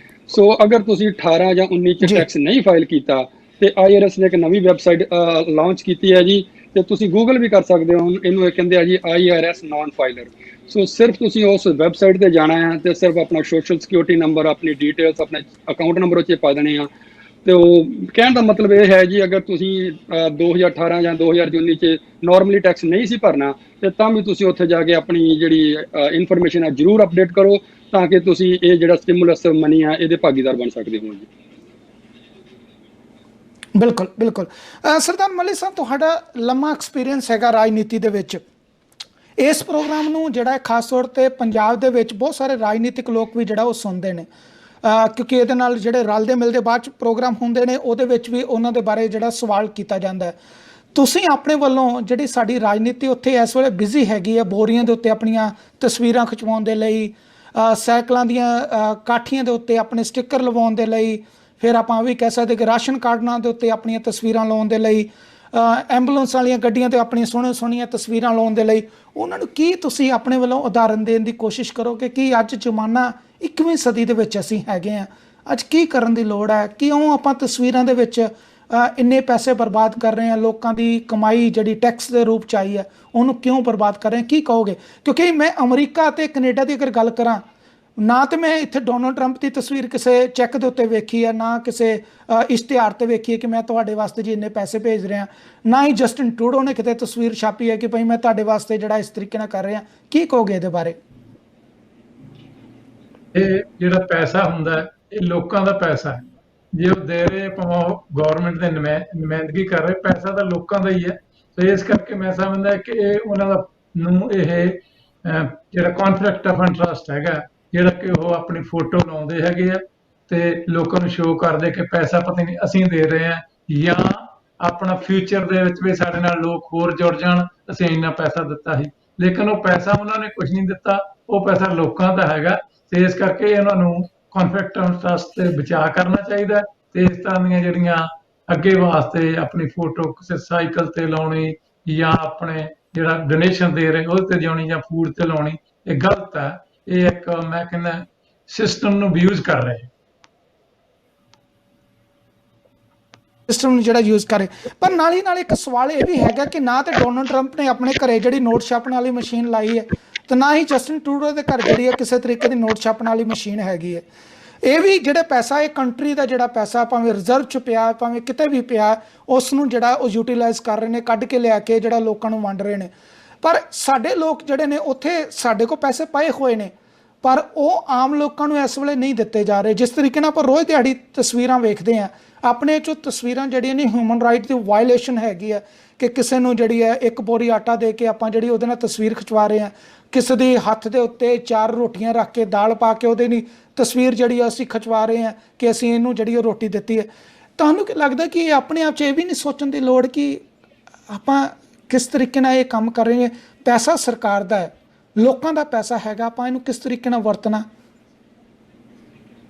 ਸੋ ਅਗਰ ਤੁਸੀਂ 18 ਜਾਂ 19 ਚ ਟੈਕਸ ਨਹੀਂ ਫਾਈਲ ਕੀਤਾ, ਤੇ IRS ਨੇ ਇੱਕ ਨਵੀਂ ਵੈਬਸਾਈਟ ਲਾਂਚ ਕੀਤੀ ਹੈ ਜੀ, ਤੇ ਤੁਸੀਂ ਗੂਗਲ ਵੀ ਕਰ ਸਕਦੇ ਹੋ। ਇਹਨੂੰ ਇਹ ਕਹਿੰਦੇ ਆ ਜੀ IRS ਨਾਨ ਫਾਈਲਰ। ਸੋ ਸਿਰਫ ਤੁਸੀਂ ਉਸ ਵੈਬਸਾਈਟ ਤੇ ਜਾਣਾ ਹੈ ਤੇ ਸਿਰਫ ਆਪਣਾ ਸੋਸ਼ਲ ਸਿਕਿਉਰਿਟੀ ਨੰਬਰ, ਆਪਣੀ ਡਿਟੇਲਸ, ਆਪਣੇ ਅਕਾਊਂਟ ਨੰਬਰ ਉੱਤੇ ਪਾ ਦੇਣੇ ਆ। ਤੇ ਉਹ ਕਹਿਣ ਦਾ ਮਤਲਬ ਇਹ ਹੈ ਜੀ, ਅਗਰ ਤੁਸੀਂ 2018 ਜਾਂ 2019 ਚ ਨਾਰਮਲੀ ਟੈਕਸ ਨਹੀਂ ਸੀ ਭਰਨਾ ਤੇ ਤਾਂ ਵੀ ਤੁਸੀਂ ਉੱਥੇ ਜਾ ਕੇ ਆਪਣੀ ਜਿਹੜੀ ਇਨਫੋਰਮੇਸ਼ਨ ਹੈ ਜ਼ਰੂਰ ਅਪਡੇਟ ਕਰੋ, ਤਾਂ ਕਿ ਤੁਸੀਂ ਇਹ ਜਿਹੜਾ ਸਟਿਮੂਲਸ ਮਨੀ ਆ ਇਹਦੇ ਭਾਗੀਦਾਰ ਬਣ ਸਕਦੇ ਹੋ ਜੀ। ਬਿਲਕੁਲ ਬਿਲਕੁਲ। ਸਰਦਾਰ ਮਲਿਕ ਸਾਹਿਬ, ਤੁਹਾਡਾ ਲੰਮਾ ਐਕਸਪੀਰੀਅੰਸ ਹੈਗਾ ਰਾਜਨੀਤੀ ਦੇ ਵਿੱਚ। ਇਸ ਪ੍ਰੋਗਰਾਮ ਨੂੰ ਜਿਹੜਾ ਖਾਸ ਤੌਰ 'ਤੇ ਪੰਜਾਬ ਦੇ ਵਿੱਚ ਬਹੁਤ ਸਾਰੇ ਰਾਜਨੀਤਿਕ ਲੋਕ ਵੀ ਜਿਹੜਾ ਉਹ ਸੁਣਦੇ ਨੇ, ਕਿਉਂਕਿ ਇਹਦੇ ਨਾਲ ਜਿਹੜੇ ਰਲਦੇ ਮਿਲਦੇ ਬਾਅਦ 'ਚ ਪ੍ਰੋਗਰਾਮ ਹੁੰਦੇ ਨੇ ਉਹਦੇ ਵਿੱਚ ਵੀ ਉਹਨਾਂ ਦੇ ਬਾਰੇ ਜਿਹੜਾ ਸਵਾਲ ਕੀਤਾ ਜਾਂਦਾ ਹੈ। ਤੁਸੀਂ ਆਪਣੇ ਵੱਲੋਂ ਜਿਹੜੀ ਸਾਡੀ ਰਾਜਨੀਤੀ ਉੱਥੇ ਇਸ ਵੇਲੇ ਬਿਜ਼ੀ ਹੈਗੀ ਹੈ, ਬੋਰੀਆਂ ਦੇ ਉੱਤੇ ਆਪਣੀਆਂ ਤਸਵੀਰਾਂ ਖਿਚਵਾਉਣ ਦੇ ਲਈ, ਸਾਈਕਲਾਂ ਦੀਆਂ ਕਾਠੀਆਂ ਦੇ ਉੱਤੇ ਆਪਣੇ ਸਟicker ਲਵਾਉਣ ਦੇ ਲਈ, ਫਿਰ ਆਪਾਂ ਵੀ ਕਹਿ ਸਕਦੇ ਕਿ ਰਾਸ਼ਨ ਕਾਰਡਾਂ ਦੇ ਉੱਤੇ ਆਪਣੀਆਂ ਤਸਵੀਰਾਂ ਲਾਉਣ ਦੇ ਲਈ, ਐਂਬੂਲੈਂਸ ਵਾਲੀਆਂ ਗੱਡੀਆਂ 'ਤੇ ਆਪਣੀਆਂ ਸੋਹਣੀਆਂ ਤਸਵੀਰਾਂ ਲਾਉਣ ਦੇ ਲਈ, ਉਹਨਾਂ ਨੂੰ ਕੀ ਤੁਸੀਂ ਆਪਣੇ ਵੱਲੋਂ ਉਦਾਹਰਨ ਦੇਣ ਦੀ ਕੋਸ਼ਿਸ਼ ਕਰੋਗੇ ਕਿ ਅੱਜ ਜ਼ਮਾਨਾ 21ਵੀਂ ਸਦੀ ਦੇ ਵਿੱਚ ਅਸੀਂ ਹੈਗੇ ਹਾਂ, ਅੱਜ ਕੀ ਕਰਨ ਦੀ ਲੋੜ ਹੈ? ਕਿਉਂ ਆਪਾਂ ਤਸਵੀਰਾਂ ਦੇ ਵਿੱਚ ਇੰਨੇ ਪੈਸੇ ਬਰਬਾਦ ਕਰ ਰਹੇ ਹਾਂ? ਲੋਕਾਂ ਦੀ ਕਮਾਈ ਜਿਹੜੀ ਟੈਕਸ ਦੇ ਰੂਪ 'ਚ ਆਈ ਹੈ ਉਹਨੂੰ ਕਿਉਂ ਬਰਬਾਦ ਕਰ ਰਹੇ ਹਾਂ? ਕੀ ਕਹੋਗੇ? ਕਿਉਂਕਿ ਮੈਂ ਅਮਰੀਕਾ ਅਤੇ ਕੈਨੇਡਾ ਦੀ ਅਗਰ ਗੱਲ ਕਰਾਂ, ਨਾ ਤਾਂ ਮੈਂ ਇੱਥੇ ਡੋਨਲਡ ਟਰੰਪ ਦੀ ਤਸਵੀਰ ਕਿਸੇ ਚੈੱਕ ਦੇ ਉੱਤੇ ਵੇਖੀ ਹੈ, ਨਾ ਕਿਸੇ ਇਸ਼ਤਿਹਾਰ 'ਤੇ ਵੇਖੀ ਹੈ ਕਿ ਮੈਂ ਤੁਹਾਡੇ ਵਾਸਤੇ ਜੀ ਇੰਨੇ ਪੈਸੇ ਭੇਜ ਰਿਹਾ, ਨਾ ਹੀ ਜਸਟਿਨ ਟਰੂਡੋ ਨੇ ਕਿਤੇ ਤਸਵੀਰ ਛਾਪੀ ਹੈ ਕਿ ਭਾਈ ਮੈਂ ਤੁਹਾਡੇ ਵਾਸਤੇ ਜਿਹੜਾ ਇਸ ਤਰੀਕੇ ਨਾਲ ਕਰ ਰਿਹਾ। ਕੀ ਕਹੋਗੇ ਇਹਦੇ ਬਾਰੇ? ਇਹ ਜਿਹੜਾ ਪੈਸਾ ਹੁੰਦਾ ਹੈ ਇਹ ਲੋਕਾਂ ਦਾ ਪੈਸਾ ਹੈ। ਜੇ ਉਹ ਦੇ ਰਹੇ ਭਾਵੇਂ ਗਵਰਨਮੈਂਟ ਦੇ ਨੁਮਾਇੰਦਗੀ ਕਰ ਰਹੇ, ਪੈਸਾ ਤਾਂ ਲੋਕਾਂ ਦਾ ਹੀ ਹੈ। ਸੋ ਇਸ ਕਰਕੇ ਮੈਂ ਸਮਝਦਾ ਕਿ ਇਹ ਉਹਨਾਂ ਦਾ ਇਹ ਜਿਹੜਾ ਕੌਨਫਲਿਕਟ ਆਫ ਇੰਟਰਸਟ ਹੈਗਾ, ਜਿਹੜਾ ਕਿ ਉਹ ਆਪਣੀ ਫੋਟੋ ਲਾਉਂਦੇ ਹੈਗੇ ਆ ਤੇ ਲੋਕਾਂ ਨੂੰ ਸ਼ੋਅ ਕਰਦੇ ਕਿ ਪੈਸਾ ਪਤਾ ਨਹੀਂ ਅਸੀਂ ਦੇ ਰਹੇ ਹਾਂ, ਜਾਂ ਆਪਣਾ ਫਿਊਚਰ ਦੇ ਵਿੱਚ ਵੀ ਸਾਡੇ ਨਾਲ ਲੋਕ ਹੋਰ ਜੁੜ ਜਾਣ, ਅਸੀਂ ਇੰਨਾ ਪੈਸਾ ਦਿੱਤਾ ਸੀ। ਲੇਕਿਨ ਉਹ ਪੈਸਾ ਉਹਨਾਂ ਨੇ ਕੁਝ ਨਹੀਂ ਦਿੱਤਾ, ਉਹ ਪੈਸਾ ਲੋਕਾਂ ਦਾ ਹੈਗਾ। ਤੇ ਇਸ ਕਰਕੇ ਇਹਨਾਂ ਨੂੰ ਕੌਨਫਲਿਕਟ ਆਫ ਇੰਟਰਸਟ ਤੇ ਬਚਾਅ ਕਰਨਾ ਚਾਹੀਦਾ ਤੇ ਇਸ ਤਰ੍ਹਾਂ ਦੀਆਂ ਜਿਹੜੀਆਂ ਅੱਗੇ ਵਾਸਤੇ ਆਪਣੀ ਫੋਟੋ ਕਿਸੇ ਸਾਈਕਲ ਤੇ ਲਾਉਣੀ ਜਾਂ ਆਪਣੇ ਜਿਹੜਾ ਡੋਨੇਸ਼ਨ ਦੇ ਰਹੇ ਉਹਦੇ ਤੇ ਜਾਣੀ ਜਾਂ ਫੂਡ ਤੇ ਲਾਉਣੀ, ਇਹ ਗਲਤ ਹੈ। ਇਹ ਇੱਕ ਮੈਂ ਕਹਿੰਦਾ ਸਿਸਟਮ ਨੂੰ ਯੂਜ਼ ਕਰ ਰਹੇ, ਸਿਸਟਮ ਨੂੰ ਜਿਹੜਾ ਯੂਜ਼ ਕਰੇ। ਪਰ ਨਾਲ ਹੀ ਨਾਲ ਇੱਕ ਸਵਾਲ ਇਹ ਵੀ ਹੈਗਾ ਕਿ ਨਾ ਤੇ ਡੋਨਲਡ ਟਰੰਪ ਨੇ ਆਪਣੇ ਘਰੇ ਜਿਹੜੀ ਨੋਟ ਛਾਪਣ ਵਾਲੀ ਮਸ਼ੀਨ ਲਾਈ ਹੈ, ਤੇ ਨਾ ਹੀ ਜਸਟਿਨ ਟਰੂਡੋ ਦੇ ਘਰ ਜਿਹੜੀ ਹੈ ਕਿਸੇ ਤਰੀਕੇ ਦੀ ਨੋਟ ਛਾਪਣ ਵਾਲੀ ਮਸ਼ੀਨ ਹੈਗੀ ਹੈ। ਇਹ ਵੀ ਜਿਹੜਾ ਪੈਸਾ, ਇਹ ਕੰਟਰੀ ਦਾ ਜਿਹੜਾ ਪੈਸਾ ਭਾਵੇਂ ਰਿਜ਼ਰਵ 'ਚ ਪਿਆ, ਭਾਵੇਂ ਕਿਤੇ ਵੀ ਪਿਆ, ਉਸ ਨੂੰ ਜਿਹੜਾ ਉਹ ਯੂਟੀਲਾਈਜ਼ ਕਰ ਰਹੇ ਨੇ, ਕੱਢ ਕੇ ਲਿਆ ਕੇ ਜਿਹੜਾ ਲੋਕਾਂ ਨੂੰ ਵੰਡ ਰਹੇ ਨੇ। ਪਰ ਸਾਡੇ ਲੋਕ ਜਿਹੜੇ ਨੇ ਉੱਥੇ ਸਾਡੇ ਕੋਲ ਪੈਸੇ ਪਏ ਹੋਏ ਨੇ, ਪਰ ਉਹ ਆਮ ਲੋਕਾਂ ਨੂੰ ਇਸ ਵੇਲੇ ਨਹੀਂ ਦਿੱਤੇ ਜਾ ਰਹੇ। ਜਿਸ ਤਰੀਕੇ ਨਾਲ ਆਪਾਂ ਰੋਜ਼ ਦਿਹਾੜੀ ਤਸਵੀਰਾਂ ਵੇਖਦੇ ਹਾਂ, ਆਪਣੇ 'ਚੋਂ ਤਸਵੀਰਾਂ ਜਿਹੜੀਆਂ ਨੇ ਹਿਊਮਨ ਰਾਈਟ ਦੀ ਵਾਇਲੇਸ਼ਨ ਹੈਗੀ ਹੈ ਕਿ ਕਿਸੇ ਨੂੰ ਜਿਹੜੀ ਹੈ ਇੱਕ ਬੋਰੀ ਆਟਾ ਦੇ ਕੇ ਆਪਾਂ ਜਿਹੜੀ ਉਹਦੇ ਨਾਲ ਤਸਵੀਰ ਖਿਚਵਾ ਰਹੇ ਹਾਂ, ਕਿਸੇ ਦੇ ਹੱਥ ਦੇ ਉੱਤੇ 4 ਰੋਟੀਆਂ ਰੱਖ ਕੇ ਦਾਲ ਪਾ ਕੇ ਉਹਦੇ ਲਈ ਤਸਵੀਰ ਜਿਹੜੀ ਆ ਅਸੀਂ ਖਿਚਵਾ ਰਹੇ ਹਾਂ ਕਿ ਅਸੀਂ ਇਹਨੂੰ ਜਿਹੜੀ ਉਹ ਰੋਟੀ ਦਿੱਤੀ ਹੈ। ਤੁਹਾਨੂੰ ਕੀ ਲੱਗਦਾ ਕਿ ਇਹ ਆਪਣੇ ਆਪ 'ਚ ਇਹ ਵੀ ਨਹੀਂ ਸੋਚਣ ਦੀ ਲੋੜ ਕਿ ਆਪਾਂ ਕਿਸ ਤਰੀਕੇ ਨਾਲ ਇਹ ਕੰਮ ਕਰ ਰਹੇ ਹਾਂ? ਪੈਸਾ ਸਰਕਾਰ ਦਾ ਹੈ, ਲੋਕਾਂ ਦਾ ਪੈਸਾ ਹੈਗਾ, ਆਪਾਂ ਇਹਨੂੰ ਕਿਸ ਤਰੀਕੇ ਨਾਲ ਵਰਤਣਾ?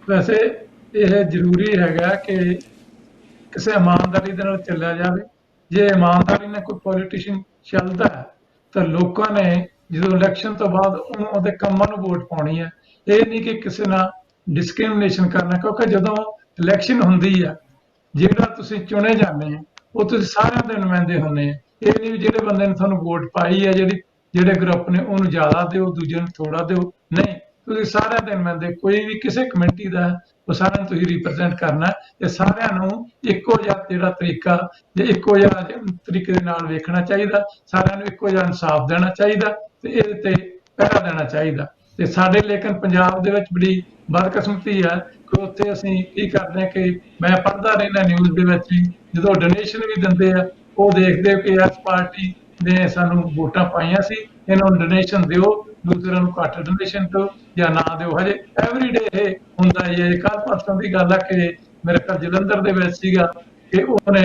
ਵੈਸੇ ਇਹ ਜ਼ਰੂਰੀ ਹੈਗਾ ਕਿ ਕਿਸੇ ਇਮਾਨਦਾਰੀ ਦੇ ਨਾਲ ਚੱਲਿਆ ਜਾਵੇ। ਜੇ ਇਮਾਨਦਾਰੀ ਨਾਲ ਕੋਈ ਪੋਲੀਟੀਸ਼ੀਅਨ ਚੱਲਦਾ ਹੈ ਤਾਂ ਲੋਕਾਂ ਨੇ ਜਦੋਂ ਇਲੈਕਸ਼ਨ ਤੋਂ ਬਾਅਦ ਉਹਨੂੰ ਉਹਦੇ ਕੰਮਾਂ ਨੂੰ ਵੋਟ ਪਾਉਣੀ ਹੈ। ਇਹ ਨਹੀਂ ਕਿ ਕਿਸੇ ਨਾਲ ਡਿਸਕ੍ਰਿਮੀਨੇਸ਼ਨ ਕਰਨਾ, ਕਿਉਂਕਿ ਜਦੋਂ ਇਲੈਕਸ਼ਨ ਹੁੰਦੀ ਹੈ ਜਿਹੜਾ ਤੁਸੀਂ ਚੁਣੇ ਜਾਂਦੇ ਆ ਉਹ ਤੁਸੀਂ ਸਾਰਿਆਂ ਦੇ ਨੁਮਾਇੰਦੇ ਹੁੰਦੇ ਆ। ਇਹ ਨਹੀਂ ਵੀ ਜਿਹੜੇ ਬੰਦੇ ਨੇ ਤੁਹਾਨੂੰ ਵੋਟ ਪਾਈ ਹੈ, ਜਿਹੜੇ ਗਰੁੱਪ ਨੇ ਉਹਨੂੰ ਜ਼ਿਆਦਾ ਦਿਓ, ਦੂਜੇ ਨੂੰ ਥੋੜਾ ਦਿਓ। ਨਹੀਂ, ਤੁਸੀਂ ਸਾਰਿਆਂ ਦੇ ਨੁਮਾਇੰਦੇ, ਕੋਈ ਵੀ ਕਿਸੇ ਕਮੇਟੀ ਦਾ ਉਹ ਸਾਰਿਆਂ ਨੂੰ ਤੁਸੀਂ ਰਿਪਰੈਜ਼ੈਂਟ ਕਰਨਾ ਤੇ ਸਾਰਿਆਂ ਨੂੰ ਇੱਕੋ ਜਿਹਾ ਜਿਹੜਾ ਤਰੀਕਾ ਜਾਂ ਇੱਕੋ ਜਿਹਾ ਤਰੀਕੇ ਦੇ ਨਾਲ ਵੇਖਣਾ ਚਾਹੀਦਾ, ਸਾਰਿਆਂ ਨੂੰ ਇੱਕੋ ਜਿਹਾ ਇਨਸਾਫ ਦੇਣਾ ਚਾਹੀਦਾ ਤੇ ਇਹਦੇ ਤੇ ਪਹਿਰਾ ਦੇਣਾ ਚਾਹੀਦਾ। ਤੇ ਸਾਡੇ ਲੇਕਿਨ ਪੰਜਾਬ ਦੇ ਵਿੱਚ ਬੜੀ ਬਦਕਿਸਮਤੀ ਹੈ ਕਿ ਉੱਥੇ ਅਸੀਂ ਕੀ ਕਰਦੇ ਹਾਂ ਕਿ ਮੈਂ ਪੜ੍ਹਦਾ ਰਹਿੰਦਾ ਨਿਊਜ਼ ਦੇ ਵਿੱਚ ਵੀ, ਜਦੋਂ ਡੋਨੇਸ਼ਨ ਵੀ ਦਿੰਦੇ ਆ ਉਹ ਦੇਖਦੇ ਕਿ ਇਸ ਪਾਰਟੀ ਨੇ ਸਾਨੂੰ ਵੋਟਾਂ ਪਾਈਆਂ ਸੀ, ਇਹਨਾਂ ਨੂੰ ਡੋਨੇਸ਼ਨ ਦਿਓ, ਦੂਸਰਿਆਂ ਨੂੰ ਘੱਟ ਡੋਨੇਸ਼ਨ ਦਿਓ ਜਾਂ ਨਾ ਦਿਓ। ਹਜੇ ਐਵਰੀਡੇ ਇਹ ਹੁੰਦਾ ਹੀ ਹੈ। ਕੱਲ੍ਹ ਪਰਸੋਂ ਦੀ ਗੱਲ ਹੈ ਕਿ ਮੇਰੇ ਘਰ ਜਲੰਧਰ ਦੇ ਵਿੱਚ ਸੀਗਾ ਕਿ ਉਹਨੇ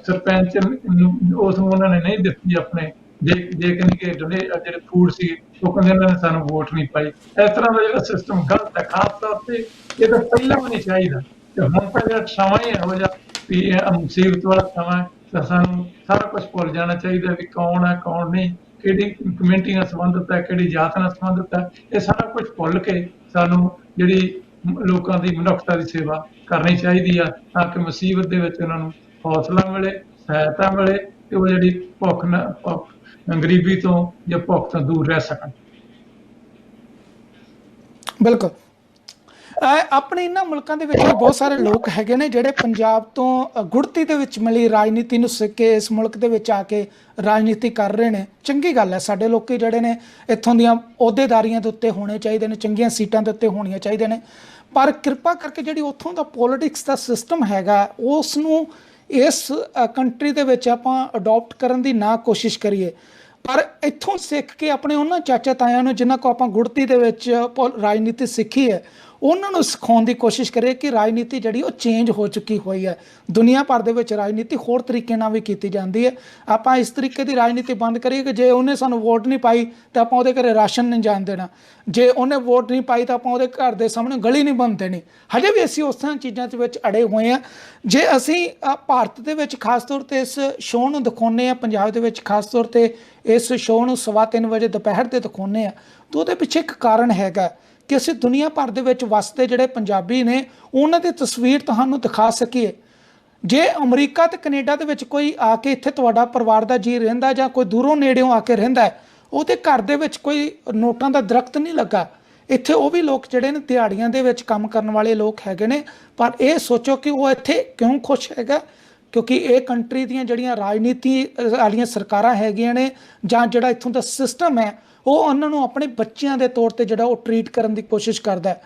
ਸਰਪੰਚ ਉਸ ਨੂੰ ਉਹਨਾਂ ਨੇ ਨਹੀਂ ਦਿੱਤੀ ਆਪਣੇ ਜੇ ਕਹਿੰਦੀ ਕਿ ਜਿਹੜੇ ਫੂਡ ਸੀ, ਉਹ ਕਹਿੰਦੇ ਇਹਨਾਂ ਨੇ ਸਾਨੂੰ ਵੋਟ ਨਹੀਂ ਪਾਈ। ਇਸ ਤਰ੍ਹਾਂ ਦਾ ਜਿਹੜਾ ਸਿਸਟਮ ਗਲਤ ਹੈ, ਖਾਸ ਤੌਰ ਤੇ ਇਹ ਤਾਂ ਪਹਿਲਾਂ ਵੀ ਨਹੀਂ ਚਾਹੀਦਾ। ਤੇ ਹੁਣ ਤਾਂ ਜਿਹੜਾ ਸਮਾਂ ਹੀ ਇਹੋ ਜਿਹਾ ਵੀ ਇਹ ਮੁਸੀਬਤ ਵਾਲਾ ਸਮਾਂ, ਤਾਂ ਸਾਨੂੰ ਸਾਰਾ ਕੁਝ ਭੁੱਲ ਜਾਣਾ ਚਾਹੀਦਾ ਵੀ ਕੌਣ ਹੈ ਕੌਣ ਨਹੀਂ, ਕਿਹੜੀ ਕਮਿਊਨਿਟੀ ਨਾਲ ਸੰਬੰਧਿਤ ਹੈ, ਕਿਹੜੀ ਜਾਤ ਨਾਲ ਸੰਬੰਧਿਤ ਹੈ। ਇਹ ਸਾਰਾ ਕੁਝ ਭੁੱਲ ਕੇ ਸਾਨੂੰ ਜਿਹੜੀ ਲੋਕਾਂ ਦੀ ਮਨੁੱਖਤਾ ਦੀ ਸੇਵਾ ਕਰਨੀ ਚਾਹੀਦੀ ਆ, ਤਾਂ ਕਿ ਮੁਸੀਬਤ ਦੇ ਵਿੱਚ ਉਹਨਾਂ ਨੂੰ ਹੌਸਲਾ ਮਿਲੇ, ਸਹਾਇਤਾ ਮਿਲੇ ਕਿ ਉਹ ਜਿਹੜੀ ਗਰੀਬੀ ਤੋਂ ਜਾਂ ਭੁੱਖ ਤੋਂ ਦੂਰ ਰਹਿ ਸਕਣ। ਬਿਲਕੁਲ। ਆਪਣੇ ਇਹਨਾਂ ਮੁਲਕਾਂ ਦੇ ਵਿੱਚ ਵੀ ਬਹੁਤ ਸਾਰੇ ਲੋਕ ਹੈਗੇ ਨੇ ਜਿਹੜੇ ਪੰਜਾਬ ਤੋਂ ਗੁੜਤੀ ਦੇ ਵਿੱਚ ਮਿਲੀ ਰਾਜਨੀਤੀ ਨੂੰ ਸਿੱਖ ਕੇ ਇਸ ਮੁਲਕ ਦੇ ਵਿੱਚ ਆ ਕੇ ਰਾਜਨੀਤੀ ਕਰ ਰਹੇ ਨੇ। ਚੰਗੀ ਗੱਲ ਹੈ, ਸਾਡੇ ਲੋਕੀ ਜਿਹੜੇ ਨੇ ਇੱਥੋਂ ਦੀਆਂ ਅਹੁਦੇਦਾਰੀਆਂ ਦੇ ਉੱਤੇ ਹੋਣੇ ਚਾਹੀਦੇ ਨੇ, ਚੰਗੀਆਂ ਸੀਟਾਂ ਦੇ ਉੱਤੇ ਹੋਣੀਆਂ ਚਾਹੀਦੇ ਨੇ। ਪਰ ਕਿਰਪਾ ਕਰਕੇ ਜਿਹੜੀ ਉੱਥੋਂ ਦਾ ਪੋਲੀਟਿਕਸ ਦਾ ਸਿਸਟਮ ਹੈਗਾ ਉਸ ਨੂੰ ਇਸ ਕੰਟਰੀ ਦੇ ਵਿੱਚ ਆਪਾਂ ਅਡੋਪਟ ਕਰਨ ਦੀ ਨਾ ਕੋਸ਼ਿਸ਼ ਕਰੀਏ, ਪਰ ਇੱਥੋਂ ਸਿੱਖ ਕੇ ਆਪਣੇ ਉਹਨਾਂ ਚਾਚਾ ਤਾਇਆਂ ਨੂੰ ਜਿਨ੍ਹਾਂ ਕੋ ਆਪਾਂ ਗੁੜਤੀ ਦੇ ਵਿੱਚ ਰਾਜਨੀਤੀ ਸਿੱਖੀ ਹੈ ਉਹਨਾਂ ਨੂੰ ਸਿਖਾਉਣ ਦੀ ਕੋਸ਼ਿਸ਼ ਕਰੀਏ ਕਿ ਰਾਜਨੀਤੀ ਜਿਹੜੀ ਉਹ ਚੇਂਜ ਹੋ ਚੁੱਕੀ ਹੋਈ ਹੈ। ਦੁਨੀਆ ਭਰ ਦੇ ਵਿੱਚ ਰਾਜਨੀਤੀ ਹੋਰ ਤਰੀਕੇ ਨਾਲ ਵੀ ਕੀਤੀ ਜਾਂਦੀ ਹੈ। ਆਪਾਂ ਇਸ ਤਰੀਕੇ ਦੀ ਰਾਜਨੀਤੀ ਬੰਦ ਕਰੀਏ ਕਿ ਜੇ ਉਹਨੇ ਸਾਨੂੰ ਵੋਟ ਨਹੀਂ ਪਾਈ ਤਾਂ ਆਪਾਂ ਉਹਦੇ ਘਰੇ ਰਾਸ਼ਨ ਨਹੀਂ ਜਾਣ ਦੇਣਾ, ਜੇ ਉਹਨੇ ਵੋਟ ਨਹੀਂ ਪਾਈ ਤਾਂ ਆਪਾਂ ਉਹਦੇ ਘਰ ਦੇ ਸਾਹਮਣੇ ਗਲੀ ਨਹੀਂ ਬੰਦ ਦੇਣੀ। ਹਜੇ ਵੀ ਅਸੀਂ ਉਸ ਤਰ੍ਹਾਂ ਚੀਜ਼ਾਂ ਦੇ ਵਿੱਚ ਅੜੇ ਹੋਏ ਹਾਂ। ਜੇ ਅਸੀਂ ਭਾਰਤ ਦੇ ਵਿੱਚ ਖਾਸ ਤੌਰ 'ਤੇ ਇਸ ਸ਼ੋਅ ਨੂੰ ਦਿਖਾਉਂਦੇ ਹਾਂ, ਪੰਜਾਬ ਦੇ ਵਿੱਚ ਖਾਸ ਤੌਰ 'ਤੇ ਇਸ ਸ਼ੋਅ ਨੂੰ 3:15 ਵਜੇ ਦੁਪਹਿਰ 'ਤੇ ਦਿਖਾਉਂਦੇ ਹਾਂ, ਤਾਂ ਉਹਦੇ ਪਿੱਛੇ ਇੱਕ ਕਾਰਨ ਹੈਗਾ ਕਿ ਅਸੀਂ ਦੁਨੀਆ ਭਰ ਦੇ ਵਿੱਚ ਵਸਦੇ ਜਿਹੜੇ ਪੰਜਾਬੀ ਨੇ ਉਹਨਾਂ ਦੀ ਤਸਵੀਰ ਤੁਹਾਨੂੰ ਦਿਖਾ ਸਕੀਏ। ਜੇ ਅਮਰੀਕਾ ਤੇ ਕੈਨੇਡਾ ਦੇ ਵਿੱਚ ਕੋਈ ਆ ਕੇ ਇੱਥੇ ਤੁਹਾਡਾ ਪਰਿਵਾਰ ਦਾ ਜੀ ਰਹਿੰਦਾ ਜਾਂ ਕੋਈ ਦੂਰੋਂ ਨੇੜਿਓਂ ਆ ਕੇ ਰਹਿੰਦਾ, ਉਹਦੇ ਘਰ ਦੇ ਵਿੱਚ ਕੋਈ ਨੋਟਾਂ ਦਾ ਦਰਖਤ ਨਹੀਂ ਲੱਗਾ। ਇੱਥੇ ਉਹ ਵੀ ਲੋਕ ਜਿਹੜੇ ਨੇ ਦਿਹਾੜੀਆਂ ਦੇ ਵਿੱਚ ਕੰਮ ਕਰਨ ਵਾਲੇ ਲੋਕ ਹੈਗੇ ਨੇ, ਪਰ ਇਹ ਸੋਚੋ ਕਿ ਉਹ ਇੱਥੇ ਕਿਉਂ ਖੁਸ਼ ਹੈਗਾ, ਕਿਉਂਕਿ ਇਹ ਕੰਟਰੀ ਦੀਆਂ ਜਿਹੜੀਆਂ ਰਾਜਨੀਤੀ ਵਾਲੀਆਂ ਸਰਕਾਰਾਂ ਹੈਗੀਆਂ ਨੇ ਜਾਂ ਜਿਹੜਾ ਇੱਥੋਂ ਦਾ ਸਿਸਟਮ ਹੈ ਉਹ ਉਹਨਾਂ ਨੂੰ ਆਪਣੇ ਬੱਚਿਆਂ ਦੇ ਤੌਰ ਤੇ ਜਿਹੜਾ ਉਹ ਟਰੀਟ ਕਰਨ ਦੀ ਕੋਸ਼ਿਸ਼ ਕਰਦਾ ਹੈ।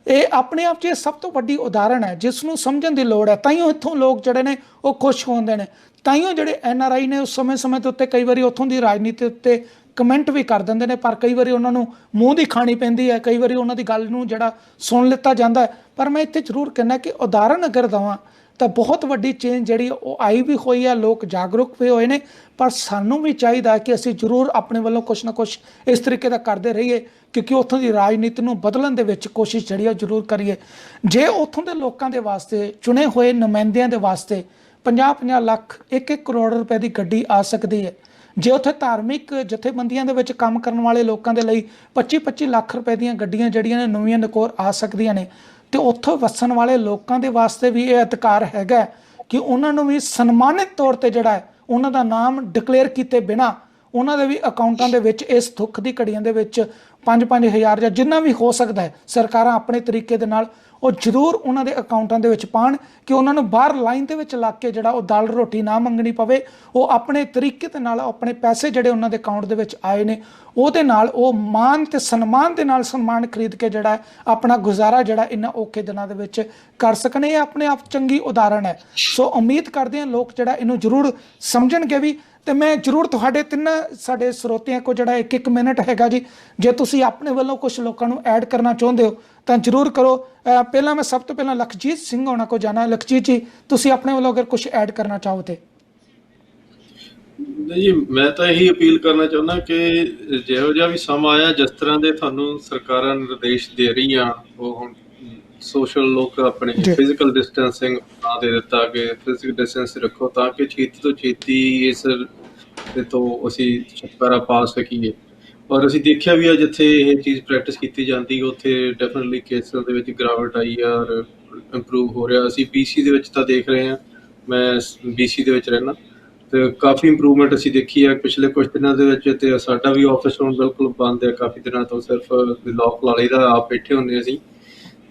ਇਹ ਆਪਣੇ ਆਪ 'ਚ ਇਹ ਸਭ ਤੋਂ ਵੱਡੀ ਉਦਾਹਰਣ ਹੈ ਜਿਸ ਨੂੰ ਸਮਝਣ ਦੀ ਲੋੜ ਹੈ। ਤਾਈਓ ਇੱਥੋਂ ਲੋਕ ਜਿਹੜੇ ਨੇ ਉਹ ਖੁਸ਼ ਹੁੰਦੇ ਨੇ, ਤਾਈਓ ਜਿਹੜੇ NRI ਨੇ ਉਸ ਸਮੇਂ ਦੇ ਉੱਤੇ ਕਈ ਵਾਰੀ ਉੱਥੋਂ ਦੀ ਰਾਜਨੀਤੀ ਉੱਤੇ ਕਮੈਂਟ ਵੀ ਕਰ ਦਿੰਦੇ ਨੇ, ਪਰ ਕਈ ਵਾਰੀ ਉਹਨਾਂ ਨੂੰ ਮੂੰਹ ਦੀ ਖਾਣੀ ਪੈਂਦੀ ਹੈ, ਕਈ ਵਾਰੀ ਉਹਨਾਂ ਦੀ ਗੱਲ ਨੂੰ ਜਿਹੜਾ ਸੁਣ ਲਿੱਤਾ ਜਾਂਦਾ ਹੈ। ਪਰ ਮੈਂ ਇੱਥੇ ਜ਼ਰੂਰ ਕਹਿਣਾ ਕਿ ਉਦਾਹਰਣ ਅਗਰ ਦੇਵਾਂ ਤਾਂ ਬਹੁਤ ਵੱਡੀ ਚੇਂਜ ਜਿਹੜੀ ਉਹ ਆਈ ਵੀ ਹੋਈ ਹੈ, ਲੋਕ ਜਾਗਰੂਕ ਵੀ ਹੋਏ ਨੇ, ਪਰ ਸਾਨੂੰ ਵੀ ਚਾਹੀਦਾ ਕਿ ਅਸੀਂ ਜ਼ਰੂਰ ਆਪਣੇ ਵੱਲੋਂ ਕੁਛ ਨਾ ਕੁਛ ਇਸ ਤਰੀਕੇ ਦਾ ਕਰਦੇ ਰਹੀਏ ਕਿਉਂਕਿ ਉੱਥੋਂ ਦੀ ਰਾਜਨੀਤੀ ਨੂੰ ਬਦਲਣ ਦੇ ਵਿੱਚ ਕੋਸ਼ਿਸ਼ ਜਿਹੜੀ ਉਹ ਜ਼ਰੂਰ ਕਰੀਏ। ਜੇ ਉੱਥੋਂ ਦੇ ਲੋਕਾਂ ਦੇ ਵਾਸਤੇ ਚੁਣੇ ਹੋਏ ਨੁਮਾਇੰਦਿਆਂ ਦੇ ਵਾਸਤੇ 50-50 ਲੱਖ 1-1 ਕਰੋੜ ਰੁਪਏ ਦੀ ਗੱਡੀ ਆ ਸਕਦੀ ਹੈ, ਜੇ ਉੱਥੇ ਧਾਰਮਿਕ ਜਥੇਬੰਦੀਆਂ ਦੇ ਵਿੱਚ ਕੰਮ ਕਰਨ ਵਾਲੇ ਲੋਕਾਂ ਦੇ ਲਈ 25-25 ਲੱਖ ਰੁਪਏ ਦੀਆਂ ਗੱਡੀਆਂ ਜਿਹੜੀਆਂ ਨੇ ਨਵੀਆਂ ਨਕੋਰ ਆ ਸਕਦੀਆਂ ਨੇ, ਤੇ ਉੱਥੋਂ ਵਸਣ ਵਾਲੇ ਲੋਕਾਂ ਦੇ ਵਾਸਤੇ ਵੀ ਇਹ ਅਧਿਕਾਰ ਹੈਗਾ ਕਿ ਉਹਨਾਂ ਨੂੰ ਵੀ ਸਨਮਾਨਿਤ ਤੌਰ ਤੇ ਜਿਹੜਾ ਹੈ ਉਹਨਾਂ ਦਾ ਨਾਮ ਡਿਕਲੇਅਰ ਕੀਤੇ ਬਿਨਾਂ ਉਹਨਾਂ ਦੇ ਵੀ ਅਕਾਊਂਟਾਂ ਦੇ ਵਿੱਚ ਇਸ ਦੁੱਖ ਦੀ ਘੜੀਆਂ ਦੇ ਵਿੱਚ 5-5 ਹਜ਼ਾਰ ਜਾਂ ਜਿੰਨਾ ਵੀ ਹੋ ਸਕਦਾ ਹੈ ਸਰਕਾਰਾਂ ਆਪਣੇ ਤਰੀਕੇ ਦੇ ਨਾਲ ਉਹ ਜ਼ਰੂਰ ਉਹਨਾਂ ਦੇ ਅਕਾਊਂਟਾਂ ਦੇ ਵਿੱਚ ਪਾਉਣ ਕਿ ਉਹਨਾਂ ਨੂੰ ਬਾਹਰ ਲਾਈਨ ਦੇ ਵਿੱਚ ਲੱਗ ਕੇ ਜਿਹੜਾ ਉਹ ਦਾਲ ਰੋਟੀ ਨਾ ਮੰਗਣੀ ਪਵੇ। ਉਹ ਆਪਣੇ ਤਰੀਕੇ ਦੇ ਨਾਲ ਆਪਣੇ ਪੈਸੇ ਜਿਹੜੇ ਉਹਨਾਂ ਦੇ ਅਕਾਊਂਟ ਦੇ ਵਿੱਚ ਆਏ ਨੇ ਉਹਦੇ ਨਾਲ ਉਹ ਮਾਣ ਤੇ ਸਨਮਾਨ ਦੇ ਨਾਲ ਸਨਮਾਨ ਖਰੀਦ ਕੇ ਜਿਹੜਾ ਆਪਣਾ ਗੁਜ਼ਾਰਾ ਜਿਹੜਾ ਇਹਨਾਂ ਔਖੇ ਦਿਨਾਂ ਦੇ ਵਿੱਚ ਕਰ ਸਕਣ। ਇਹ ਆਪਣੇ ਆਪ ਚੰਗੀ ਉਦਾਹਰਣ ਹੈ। ਸੋ ਉਮੀਦ ਕਰਦੇ ਹਾਂ ਲੋਕ ਜਿਹੜਾ ਇਹਨੂੰ ਜ਼ਰੂਰ ਸਮਝਣਗੇ ਵੀ। ਤੇ ਮੈਂ ਜ਼ਰੂਰ ਤੁਹਾਡੇ ਤਿੰਨਾਂ ਸਾਡੇ ਸਰੋਤਿਆਂ ਕੋ ਜਿਹੜਾ 1-1 ਮਿੰਟ ਹੈਗਾ ਜੀ, ਜੇ ਤੁਸੀਂ ਆਪਣੇ ਵੱਲੋਂ ਕੁਝ ਲੋਕਾਂ ਨੂੰ ਐਡ ਕਰਨਾ ਚਾਹੁੰਦੇ ਹੋ ਤਾਂ ਜ਼ਰੂਰ ਕਰੋ। ਪਹਿਲਾਂ ਮੈਂ ਸਭ ਤੋਂ ਪਹਿਲਾਂ ਲਖਜੀਤ ਸਿੰਘ ਹੋਣਾ ਕੋ ਜਾਣਾ। ਲਖਜੀਤ ਜੀ, ਤੁਸੀਂ ਆਪਣੇ ਵੱਲੋਂ ਅਗਰ ਕੁਝ ਐਡ ਕਰਨਾ ਚਾਹੋ ਤੇ। ਜੀ ਮੈਂ ਤਾਂ ਇਹੀ ਅਪੀਲ ਕਰਨਾ ਚਾਹੁੰਦਾ ਕਿ ਜਿਹੋ ਜਿਹਾ ਵੀ ਸਮਾਂ ਆਇਆ, ਜਿਸ ਤਰ੍ਹਾਂ ਦੇ ਤੁਹਾਨੂੰ ਸਰਕਾਰਾਂ ਨਿਰਦੇਸ਼ ਦੇ ਰਹੀਆਂ, ਉਹ ਹੁਣ ਸੋਸ਼ਲ ਲੋਕ ਆਪਣੇ ਫਿਜ਼ੀਕਲ ਡਿਸਟੈਂਸਿੰਗ ਬਣਾ ਦੇ ਦਿੱਤਾ ਕਿ ਫਿਜ਼ੀਕਲ ਡਿਸਟੈਂਸ ਰੱਖੋ ਤਾਂ ਕਿ ਛੇਤੀ ਤੋਂ ਛੇਤੀ ਇਸ ਤੋਂ ਅਸੀਂ ਛੁਟਕਾਰਾ ਪਾ ਸਕੀਏ। ਔਰ ਅਸੀਂ ਦੇਖਿਆ ਵੀ ਆ ਜਿੱਥੇ ਇਹ ਚੀਜ਼ ਪ੍ਰੈਕਟਿਸ ਕੀਤੀ ਜਾਂਦੀ ਉੱਥੇ ਡੈਫੀਨਿਟਲੀ ਕੇਸਾਂ ਦੇ ਵਿੱਚ ਗਿਰਾਵਟ ਆਈ ਆ ਔਰ ਇੰਪਰੂਵ ਹੋ ਰਿਹਾ। ਅਸੀਂ BC ਦੇ ਵਿੱਚ ਤਾਂ ਦੇਖ ਰਹੇ ਹਾਂ, ਮੈਂ BC ਦੇ ਵਿੱਚ ਰਹਿਣਾ, ਤੇ ਕਾਫੀ ਇੰਪਰੂਵਮੈਂਟ ਅਸੀਂ ਦੇਖੀ ਆ ਪਿਛਲੇ ਕੁਝ ਦਿਨਾਂ ਦੇ ਵਿੱਚ। ਤੇ ਸਾਡਾ ਵੀ ਆਫਿਸ ਹੁਣ ਬਿਲਕੁਲ ਬੰਦ ਹੈ ਕਾਫੀ ਦਿਨਾਂ ਤੋਂ, ਸਿਰਫ ਲੌਕ ਲਾ ਲਈਦਾ, ਆਪ ਬੈਠੇ ਹੁੰਦੇ ਅਸੀਂ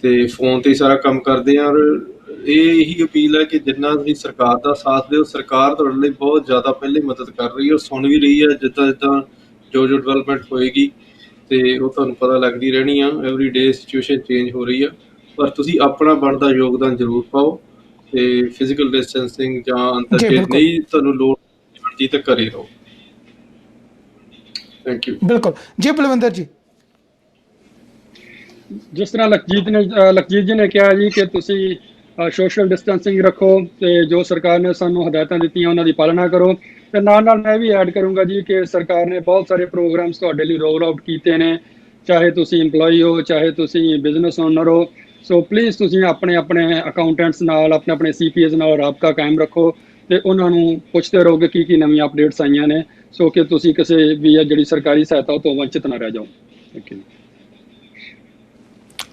ਤੇ ਫੋਨ ਤੇ ਸਾਰਾ ਕੰਮ ਕਰਦੇ ਹਾਂ। ਔਰ ਇਹ ਇਹੀ ਅਪੀਲ ਹੈ ਕਿ ਜਿੰਨਾ ਤੁਸੀਂ ਸਰਕਾਰ ਦਾ ਸਾਥ ਦਿਓ, ਸਰਕਾਰ ਤੁਹਾਡੇ ਲਈ ਬਹੁਤ ਜ਼ਿਆਦਾ ਪਹਿਲੇ ਮਦਦ ਕਰ ਰਹੀ ਹੈ, ਉਹ ਸੁਣ ਵੀ ਰਹੀ ਹੈ। ਜਿੱਦਾਂ ਜਿੱਦਾਂ ਜੋ ਡਿਵੈਲਪਮੈਂਟ ਹੋਏਗੀ ਤੇ ਉਹ ਤੁਹਾਨੂੰ ਪਤਾ ਲੱਗਦੀ ਰਹਿਣੀ ਆ। ਐਵਰੀ ਡੇ ਸਿਚੁਏਸ਼ਨ ਚੇਂਜ ਹੋ ਰਹੀ ਆ, ਪਰ ਤੁਸੀਂ ਆਪਣਾ ਬਣਦਾ ਯੋਗਦਾਨ ਜ਼ਰੂਰ ਪਾਓ ਤੇ ਫਿਜ਼ੀਕਲ ਡਿਸਟੈਂਸਿੰਗ ਜਾਂ ਅੰਦਰ ਜੇ ਨਹੀਂ ਤੁਹਾਨੂੰ ਲੋੜ ਜੀ ਤਾਂ ਘਰੇ ਰਹੋ। Thank you. ਬਿਲਕੁਲ ਜੀ। ਬਲਵਿੰਦਰ ਜੀ, ਜਿਸ ਤਰ੍ਹਾਂ ਲਖਜੀਤ ਜੀ ਨੇ ਕਿਹਾ ਜੀ ਕਿ ਤੁਸੀਂ ਸੋਸ਼ਲ ਡਿਸਟੈਂਸਿੰਗ ਰੱਖੋ ਤੇ ਜੋ ਸਰਕਾਰ ਨੇ ਸਾਨੂੰ ਹਦਾਇਤਾਂ ਦਿੱਤੀਆਂ ਉਹਨਾਂ ਦੀ ਪਾਲਣਾ ਕਰੋ। ਤੇ ਨਾਲ ਨਾਲ ਮੈਂ ਵੀ ਐਡ ਕਰੂੰਗਾ ਜੀ ਕਿ ਸਰਕਾਰ ਨੇ ਬਹੁਤ ਸਾਰੇ ਪ੍ਰੋਗਰਾਮਸ ਤੁਹਾਡੇ ਲਈ ਰੋਲ ਆਊਟ ਕੀਤੇ ਨੇ, ਚਾਹੇ ਤੁਸੀਂ EMPLOYE ਹੋ, ਚਾਹੇ ਤੁਸੀਂ ਬਿਜ਼ਨਸ ਓਨਰ ਹੋ। ਸੋ ਪਲੀਜ਼ ਤੁਸੀਂ ਆਪਣੇ ਅਕਾਊਂਟੈਂਟਸ ਨਾਲ, ਆਪਣੇ CPAs ਨਾਲ ਰਾਬਤਾ ਕਾਇਮ ਰੱਖੋ ਤੇ ਉਹਨਾਂ ਨੂੰ ਪੁੱਛਦੇ ਰਹੋ ਕਿ ਕੀ ਨਵੀਆਂ ਅਪਡੇਟਸ ਆਈਆਂ ਨੇ, ਸੋ ਕਿ ਤੁਸੀਂ ਕਿਸੇ ਵੀ ਜਿਹੜੀ ਸਰਕਾਰੀ ਸਹਾਇਤਾ ਤੋਂ ਵੰਚਿਤ ਨਾ ਰਹਿ ਜਾਓ। Thank you.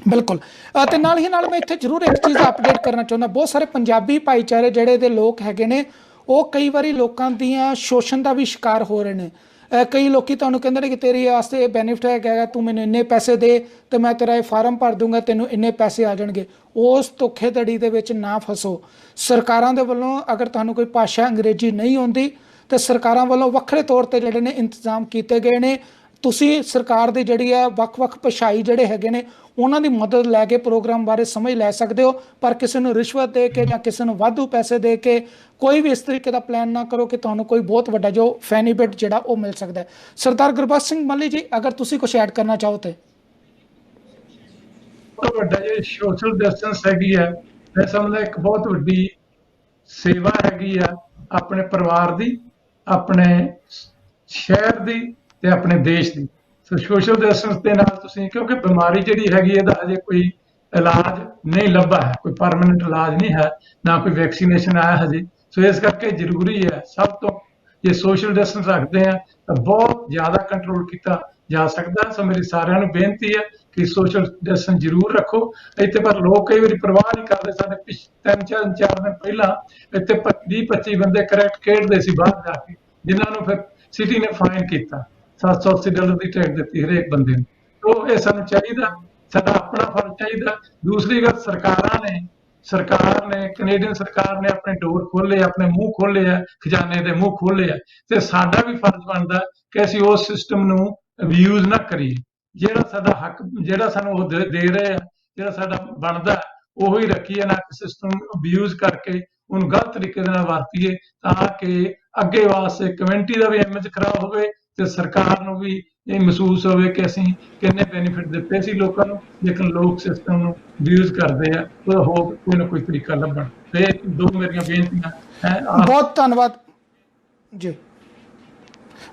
ਬਿਲਕੁਲ। ਤੇ ਨਾਲ ਹੀ ਨਾਲ ਮੈਂ ਇੱਥੇ ਜ਼ਰੂਰ ਇੱਕ ਚੀਜ਼ ਅਪਡੇਟ ਕਰਨਾ ਚਾਹੁੰਦਾ। ਬਹੁਤ ਸਾਰੇ ਪੰਜਾਬੀ ਭਾਈਚਾਰੇ ਜਿਹੜੇ ਦੇ ਲੋਕ ਹੈਗੇ ਨੇ ਉਹ ਕਈ ਵਾਰੀ ਲੋਕਾਂ ਦੀਆਂ ਸ਼ੋਸ਼ਣ ਦਾ ਵੀ ਸ਼ਿਕਾਰ ਹੋ ਰਹੇ ਨੇ। ਕਈ ਲੋਕੀ ਤੁਹਾਨੂੰ ਕਹਿੰਦੇ ਨੇ ਕਿ ਤੇਰੇ ਵਾਸਤੇ ਇਹ ਬੈਨੀਫਿਟ ਹੈਗਾ, ਤੂੰ ਮੈਨੂੰ ਇੰਨੇ ਪੈਸੇ ਦੇ ਤੇ ਮੈਂ ਤੇਰਾ ਇਹ ਫਾਰਮ ਭਰ ਦੂੰਗਾ, ਤੈਨੂੰ ਇੰਨੇ ਪੈਸੇ ਆ ਜਾਣਗੇ। ਉਸ ਧੋਖੇਧੜੀ ਦੇ ਵਿੱਚ ਨਾ ਫਸੋ। ਸਰਕਾਰਾਂ ਦੇ ਵੱਲੋਂ ਅਗਰ ਤੁਹਾਨੂੰ ਕੋਈ ਭਾਸ਼ਾ ਅੰਗਰੇਜ਼ੀ ਨਹੀਂ ਆਉਂਦੀ ਤੇ ਸਰਕਾਰਾਂ ਵੱਲੋਂ ਵੱਖਰੇ ਤੌਰ ਤੇ ਜਿਹੜੇ ਨੇ ਇੰਤਜ਼ਾਮ ਕੀਤੇ ਗਏ ਨੇ। ਤੁਸੀਂ ਸਰਕਾਰ ਦੀ ਜਿਹੜੀ ਹੈ ਵੱਖ-ਵੱਖ ਭਾਸ਼ਾਈ ਜਿਹੜੇ ਹੈਗੇ ਨੇ ਉਹਨਾਂ ਦੀ ਮਦਦ ਲੈ ਕੇ ਪ੍ਰੋਗਰਾਮ ਬਾਰੇ ਸਮਝ ਲੈ ਸਕਦੇ ਹੋ, ਪਰ ਕਿਸੇ ਨੂੰ ਰਿਸ਼ਵਤ ਦੇ ਕੇ ਜਾਂ ਕਿਸੇ ਨੂੰ ਵਾਧੂ ਪੈਸੇ ਦੇ ਕੇ ਕੋਈ ਵੀ ਇਸ ਤਰੀਕੇ ਦਾ ਪਲਾਨ ਨਾ ਕਰੋ ਕਿ ਤੁਹਾਨੂੰ ਕੋਈ ਬਹੁਤ ਵੱਡਾ ਜੋ ਬੈਨੀਫਿਟ ਜਿਹੜਾ ਉਹ ਮਿਲ ਸਕਦਾ ਹੈ। ਸਰਦਾਰ ਗੁਰਬਖਸ਼ ਸਿੰਘ ਮੱਲੀ ਜੀ, ਅਗਰ ਤੁਸੀਂ ਕੁਝ ਐਡ ਕਰਨਾ ਚਾਹੋ ਤੇ। ਬਹੁਤ ਵੱਡਾ ਜੇ ਸੋਸ਼ਲ ਡਿਸਟੈਂਸ ਹੈਗੀ ਆ, ਮੈਂ ਸਮਝਦਾ ਇੱਕ ਬਹੁਤ ਵੱਡੀ ਸੇਵਾ ਹੈਗੀ ਆ ਆਪਣੇ ਪਰਿਵਾਰ ਦੀ, ਆਪਣੇ ਸ਼ਹਿਰ ਦੀ ਤੇ ਆਪਣੇ ਦੇਸ਼ ਦੀ। ਸੋ ਸੋਸ਼ਲ ਡਿਸਟੈਂਸ ਦੇ ਨਾਲ ਤੁਸੀਂ, ਕਿਉਂਕਿ ਬਿਮਾਰੀ ਜਿਹੜੀ ਹੈਗੀ ਇਹਦਾ ਹਜੇ ਕੋਈ ਇਲਾਜ ਨਹੀਂ ਲੱਭਾ ਹੈ, ਕੋਈ ਪਰਮਾਨੈਂਟ ਇਲਾਜ ਨਹੀਂ ਹੈ, ਨਾ ਕੋਈ ਵੈਕਸੀਨੇਸ਼ਨ ਆਇਆ ਹਜੇ। ਸੋ ਇਸ ਕਰਕੇ ਜ਼ਰੂਰੀ ਹੈ ਸਭ ਤੋਂ, ਜੇ ਸੋਸ਼ਲ ਡਿਸਟੈਂਸ ਰੱਖਦੇ ਆ ਤਾਂ ਬਹੁਤ ਜ਼ਿਆਦਾ ਕੰਟਰੋਲ ਕੀਤਾ ਜਾ ਸਕਦਾ। ਸੋ ਮੇਰੀ ਸਾਰਿਆਂ ਨੂੰ ਬੇਨਤੀ ਹੈ ਕਿ ਸੋਸ਼ਲ ਡਿਸਟੈਂਸ ਜ਼ਰੂਰ ਰੱਖੋ। ਇੱਥੇ ਪਰ ਲੋਕ ਕਈ ਵਾਰੀ ਪਰਵਾਹ ਨਹੀਂ ਕਰਦੇ। ਸਾਡੇ 3-4 ਦਿਨ ਪਹਿਲਾਂ ਇੱਥੇ 20-25 ਬੰਦੇ ਕਰੈਕਟ ਖੇਡਦੇ ਸੀ ਬਾਹਰ ਜਾ ਕੇ, ਜਿਨ੍ਹਾਂ ਨੂੰ ਫਿਰ ਸਿਟੀ ਨੇ ਫਾਈਨ ਕੀਤਾ, $780 ਦੀ ਟਿਕਟ ਦਿੱਤੀ ਹਰੇਕ ਬੰਦੇ ਨੂੰ। तो ਇਹ ਸਾਨੂੰ ਚਾਹੀਦਾ, ਸਾਡਾ ਆਪਣਾ ਫਰਜ਼ ਚਾਹੀਦਾ। ਦੂਸਰੀ ਗੱਲ, ਸਰਕਾਰ ਨੇ ਕੈਨੇਡੀਅਨ ਸਰਕਾਰ ਨੇ ਆਪਣੇ ਡੋਰ ਖੋਲੇ, ਆਪਣੇ ਮੂੰਹ ਖੋਲੇ ਆ, ਖਜ਼ਾਨੇ ਦੇ ਮੂੰਹ ਖੋਲੇ ਆ, ਤੇ ਸਾਡਾ ਵੀ ਫਰਜ਼ ਬਣਦਾ ਕਿ ਅਸੀਂ ਉਸ ਸਿਸਟਮ ਨੂੰ ਅਬਿਊਜ਼ ਨਾ ਕਰੀਏ। ਜਿਹੜਾ ਸਾਡਾ ਹੱਕ, ਜਿਹੜਾ ਸਾਨੂੰ ਉਹ ਦੇ ਰਹੇ ਆ, ਜਿਹੜਾ ਸਾਡਾ ਬਣਦਾ ਉਹੀ ਰੱਖੀਏ, ਨਾ ਕਿ ਸਿਸਟਮ ਅਬਿਊਜ਼ ਕਰਕੇ ਉਹਨੂੰ ਗਲਤ ਤਰੀਕੇ ਦੇ ਨਾਲ ਵਰਤੀਏ, ਤਾਂ ਕਿ ਅੱਗੇ ਵਾਸਤੇ ਕਮਿਊਨਿਟੀ ਦਾ ਵੀ ਇਮੇਜ ਖਰਾਬ ਹੋਵੇ ਤੇ ਸਰਕਾਰ ਨੂੰ ਵੀ ਇਹ ਮਹਿਸੂਸ ਹੋਵੇ ਕਿ ਅਸੀਂ ਕਿੰਨੇ ਬੈਨੀਫਿਟ ਦਿੱਤੇ ਸੀ ਲੋਕਾਂ ਨੂੰ, ਲੇਕਿਨ ਲੋਕ ਸਿਸਟਮ ਨੂੰ ਅਬਿਊਜ਼ ਕਰਦੇ ਆ। ਉਹ ਹੋਰ ਕੋਈ ਨਾ ਕੋਈ ਤਰੀਕਾ ਲੱਭਣ। ਤੇ ਦੋ ਮੇਰੀਆਂ ਬੇਨਤੀਆਂ ਹੈ। ਬਹੁਤ ਧੰਨਵਾਦ ਜੀ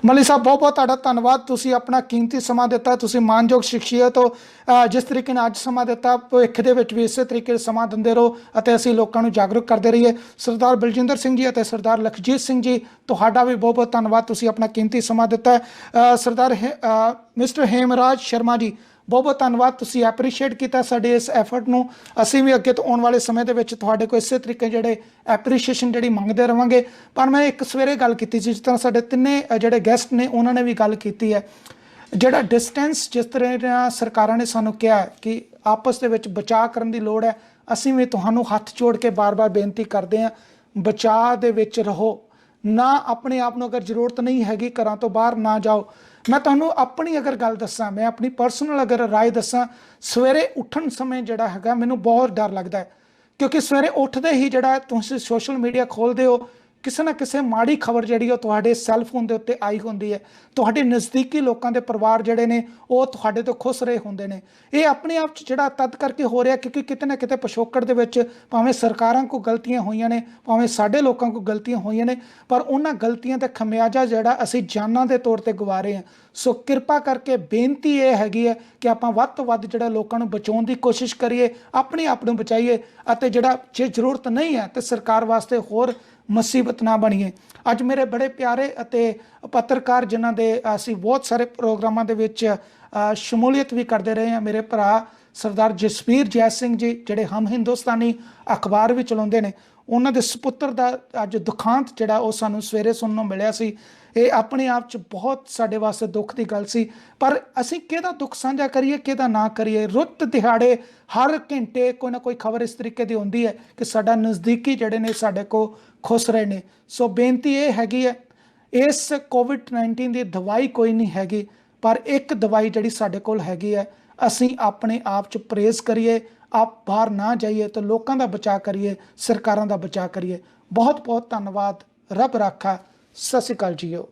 ਮੱਲੀ ਸਾਹਿਬ, ਬਹੁਤ ਬਹੁਤ ਤੁਹਾਡਾ ਧੰਨਵਾਦ। ਤੁਸੀਂ ਆਪਣਾ ਕੀਮਤੀ ਸਮਾਂ ਦਿੱਤਾ, ਤੁਸੀਂ ਮਾਨਯੋਗ ਸ਼ਖਸੀਅਤ ਹੋ। ਜਿਸ ਤਰੀਕੇ ਨਾਲ ਅੱਜ ਸਮਾਂ ਦਿੱਤਾ, ਭਵਿੱਖ ਦੇ ਵਿੱਚ ਵੀ ਇਸੇ ਤਰੀਕੇ ਸਮਾਂ ਦਿੰਦੇ ਰਹੋ ਅਤੇ ਅਸੀਂ ਲੋਕਾਂ ਨੂੰ ਜਾਗਰੂਕ ਕਰਦੇ ਰਹੀਏ। ਸਰਦਾਰ ਬਲਜਿੰਦਰ ਸਿੰਘ ਜੀ ਅਤੇ ਸਰਦਾਰ ਲਖਜੀਤ ਸਿੰਘ ਜੀ, ਤੁਹਾਡਾ ਵੀ ਬਹੁਤ ਬਹੁਤ ਧੰਨਵਾਦ, ਤੁਸੀਂ ਆਪਣਾ ਕੀਮਤੀ ਸਮਾਂ ਦਿੱਤਾ। ਸਰਦਾਰ ਮਿਸਟਰ ਹੇਮਰਾਜ ਸ਼ਰਮਾ ਜੀ, ਬਹੁਤ ਬਹੁਤ ਧੰਨਵਾਦ, ਤੁਸੀਂ ਐਪਰੀਸ਼ੀਏਟ ਕੀਤਾ ਸਾਡੇ ਇਸ ਐਫਰਟ ਨੂੰ। ਅਸੀਂ ਵੀ ਅੱਗੇ ਤੋਂ ਆਉਣ ਵਾਲੇ ਸਮੇਂ ਦੇ ਵਿੱਚ ਤੁਹਾਡੇ ਕੋਲ ਇਸੇ ਤਰੀਕੇ ਜਿਹੜੇ ਐਪਰੀਸ਼ੀਏਸ਼ਨ ਜਿਹੜੀ ਮੰਗਦੇ ਰਹਾਂਗੇ। ਪਰ ਮੈਂ ਇੱਕ ਸਵੇਰੇ ਗੱਲ ਕੀਤੀ ਸੀ, ਜਿਸ ਤਰ੍ਹਾਂ ਸਾਡੇ ਤਿੰਨੇ ਜਿਹੜੇ ਗੈਸਟ ਨੇ ਉਹਨਾਂ ਨੇ ਵੀ ਗੱਲ ਕੀਤੀ ਹੈ, ਜਿਹੜਾ ਡਿਸਟੈਂਸ ਜਿਸ ਤਰ੍ਹਾਂ ਨਾਲ ਸਰਕਾਰਾਂ ਨੇ ਸਾਨੂੰ ਕਿਹਾ ਕਿ ਆਪਸ ਦੇ ਵਿੱਚ ਬਚਾਅ ਕਰਨ ਦੀ ਲੋੜ ਹੈ, ਅਸੀਂ ਵੀ ਤੁਹਾਨੂੰ ਹੱਥ ਜੋੜ ਕੇ ਬਾਰ-ਬਾਰ ਬੇਨਤੀ ਕਰਦੇ ਹਾਂ, ਬਚਾਅ ਦੇ ਵਿੱਚ ਰਹੋ। ਨਾ ਆਪਣੇ ਆਪ ਨੂੰ ਅਗਰ ਜ਼ਰੂਰਤ ਨਹੀਂ ਹੈਗੀ ਘਰਾਂ ਤੋਂ ਬਾਹਰ ਨਾ ਜਾਓ। ਮੈਂ ਤੁਹਾਨੂੰ ਆਪਣੀ ਅਗਰ ਗੱਲ ਦੱਸਾਂ, ਮੈਂ ਆਪਣੀ ਪਰਸਨਲ ਅਗਰ ਰਾਏ ਦੱਸਾਂ, ਸਵੇਰੇ ਉੱਠਣ ਸਮੇਂ ਜਿਹੜਾ ਹੈਗਾ ਮੈਨੂੰ ਬਹੁਤ ਡਰ ਲੱਗਦਾ ਹੈ, ਕਿਉਂਕਿ ਸਵੇਰੇ ਉੱਠਦੇ ਹੀ ਜਿਹੜਾ ਤੁਸੀਂ ਸੋਸ਼ਲ ਮੀਡੀਆ ਖੋਲ੍ਹਦੇ ਹੋ, ਕਿਸੇ ਨਾ ਕਿਸੇ ਮਾੜੀ ਖਬਰ ਜਿਹੜੀ ਉਹ ਤੁਹਾਡੇ ਸੈੱਲ ਫੋਨ ਦੇ ਉੱਤੇ ਆਈ ਹੁੰਦੀ ਹੈ। ਤੁਹਾਡੇ ਨਜ਼ਦੀਕੀ ਲੋਕਾਂ ਦੇ ਪਰਿਵਾਰ ਜਿਹੜੇ ਨੇ ਉਹ ਤੁਹਾਡੇ ਤੋਂ ਖੁਸ਼ ਰਹੇ ਹੁੰਦੇ ਨੇ। ਇਹ ਆਪਣੇ ਆਪ 'ਚ ਜਿਹੜਾ ਤਦ ਕਰਕੇ ਹੋ ਰਿਹਾ ਕਿਉਂਕਿ ਕਿਤੇ ਨਾ ਕਿਤੇ ਪਿਛੋਕੜ ਦੇ ਵਿੱਚ ਭਾਵੇਂ ਸਰਕਾਰਾਂ ਕੋਲ ਗਲਤੀਆਂ ਹੋਈਆਂ ਨੇ, ਭਾਵੇਂ ਸਾਡੇ ਲੋਕਾਂ ਕੋਲ ਗਲਤੀਆਂ ਹੋਈਆਂ ਨੇ, ਪਰ ਉਹਨਾਂ ਗਲਤੀਆਂ ਦਾ ਖਮਿਆਜਾ ਜਿਹੜਾ ਅਸੀਂ ਜਾਨਾਂ ਦੇ ਤੌਰ 'ਤੇ ਗਵਾ ਰਹੇ ਹਾਂ। ਸੋ ਕਿਰਪਾ ਕਰਕੇ ਬੇਨਤੀ ਇਹ ਹੈਗੀ ਹੈ ਕਿ ਆਪਾਂ ਵੱਧ ਤੋਂ ਵੱਧ ਜਿਹੜਾ ਲੋਕਾਂ ਨੂੰ ਬਚਾਉਣ ਦੀ ਕੋਸ਼ਿਸ਼ ਕਰੀਏ, ਆਪਣੇ ਆਪ ਨੂੰ ਬਚਾਈਏ, ਅਤੇ ਜਿਹੜਾ ਜੇ ਜ਼ਰੂਰਤ ਨਹੀਂ ਹੈ ਤਾਂ ਸਰਕਾਰ ਵਾਸਤੇ ਹੋਰ ਮੁਸੀਬਤ ਨਾ ਬਣੀਏ। ਅੱਜ ਮੇਰੇ ਬੜੇ ਪਿਆਰੇ ਅਤੇ ਪੱਤਰਕਾਰ ਜਿਨ੍ਹਾਂ ਦੇ ਅਸੀਂ ਬਹੁਤ ਸਾਰੇ ਪ੍ਰੋਗਰਾਮਾਂ ਦੇ ਵਿੱਚ ਸ਼ਮੂਲੀਅਤ ਵੀ ਕਰਦੇ ਰਹੇ ਹਾਂ, ਮੇਰੇ ਭਰਾ ਸਰਦਾਰ ਜਸਵੀਰ ਜੈ ਸਿੰਘ ਜੀ, ਜਿਹੜੇ ਹਮ ਹਿੰਦੁਸਤਾਨੀ ਅਖਬਾਰ ਵੀ ਚਲਾਉਂਦੇ ਨੇ, ਉਹਨਾਂ ਦੇ ਸੁਪੁੱਤਰ ਦਾ ਅੱਜ ਦੁਖਾਂਤ ਜਿਹੜਾ ਉਹ ਸਾਨੂੰ ਸਵੇਰੇ ਸੁਣਨ ਨੂੰ ਮਿਲਿਆ ਸੀ। ਇਹ ਆਪਣੇ ਆਪ 'ਚ ਬਹੁਤ ਸਾਡੇ ਵਾਸਤੇ ਦੁੱਖ ਦੀ ਗੱਲ ਸੀ, ਪਰ ਅਸੀਂ ਕਿਹਦਾ ਦੁੱਖ ਸਾਂਝਾ ਕਰੀਏ, ਕਿਹਦਾ ਨਾ ਕਰੀਏ। ਰੁੱਤ ਦਿਹਾੜੇ ਹਰ ਘੰਟੇ ਕੋਈ ਨਾ ਕੋਈ ਖਬਰ ਇਸ ਤਰੀਕੇ ਦੀ ਹੁੰਦੀ ਹੈ ਕਿ ਸਾਡਾ ਨਜ਼ਦੀਕੀ ਜਿਹੜੇ ਨੇ ਸਾਡੇ ਕੋਲ ਖੁਸ਼ ਰਹੇ ਨੇ। ਸੋ ਬੇਨਤੀ ਇਹ ਹੈਗੀ ਹੈ, ਇਸ ਕੋਵਿਡ-19 ਦੀ ਦਵਾਈ ਕੋਈ ਨਹੀਂ ਹੈਗੀ, ਪਰ ਇੱਕ ਦਵਾਈ ਜਿਹੜੀ ਸਾਡੇ ਕੋਲ ਹੈਗੀ ਹੈ, ਅਸੀਂ ਆਪਣੇ ਆਪ 'ਚ ਪਰਹੇਜ਼ ਕਰੀਏ, ਆਪ ਬਾਹਰ ਨਾ ਜਾਈਏ ਤਾਂ ਲੋਕਾਂ ਦਾ ਬਚਾਅ ਕਰੀਏ, ਸਰਕਾਰਾਂ ਦਾ ਬਚਾਅ ਕਰੀਏ। ਬਹੁਤ ਬਹੁਤ ਧੰਨਵਾਦ। ਰੱਬ ਰਾਖਾ। ਸਤਿ ਸ਼੍ਰੀ ਅਕਾਲ ਜੀਓ।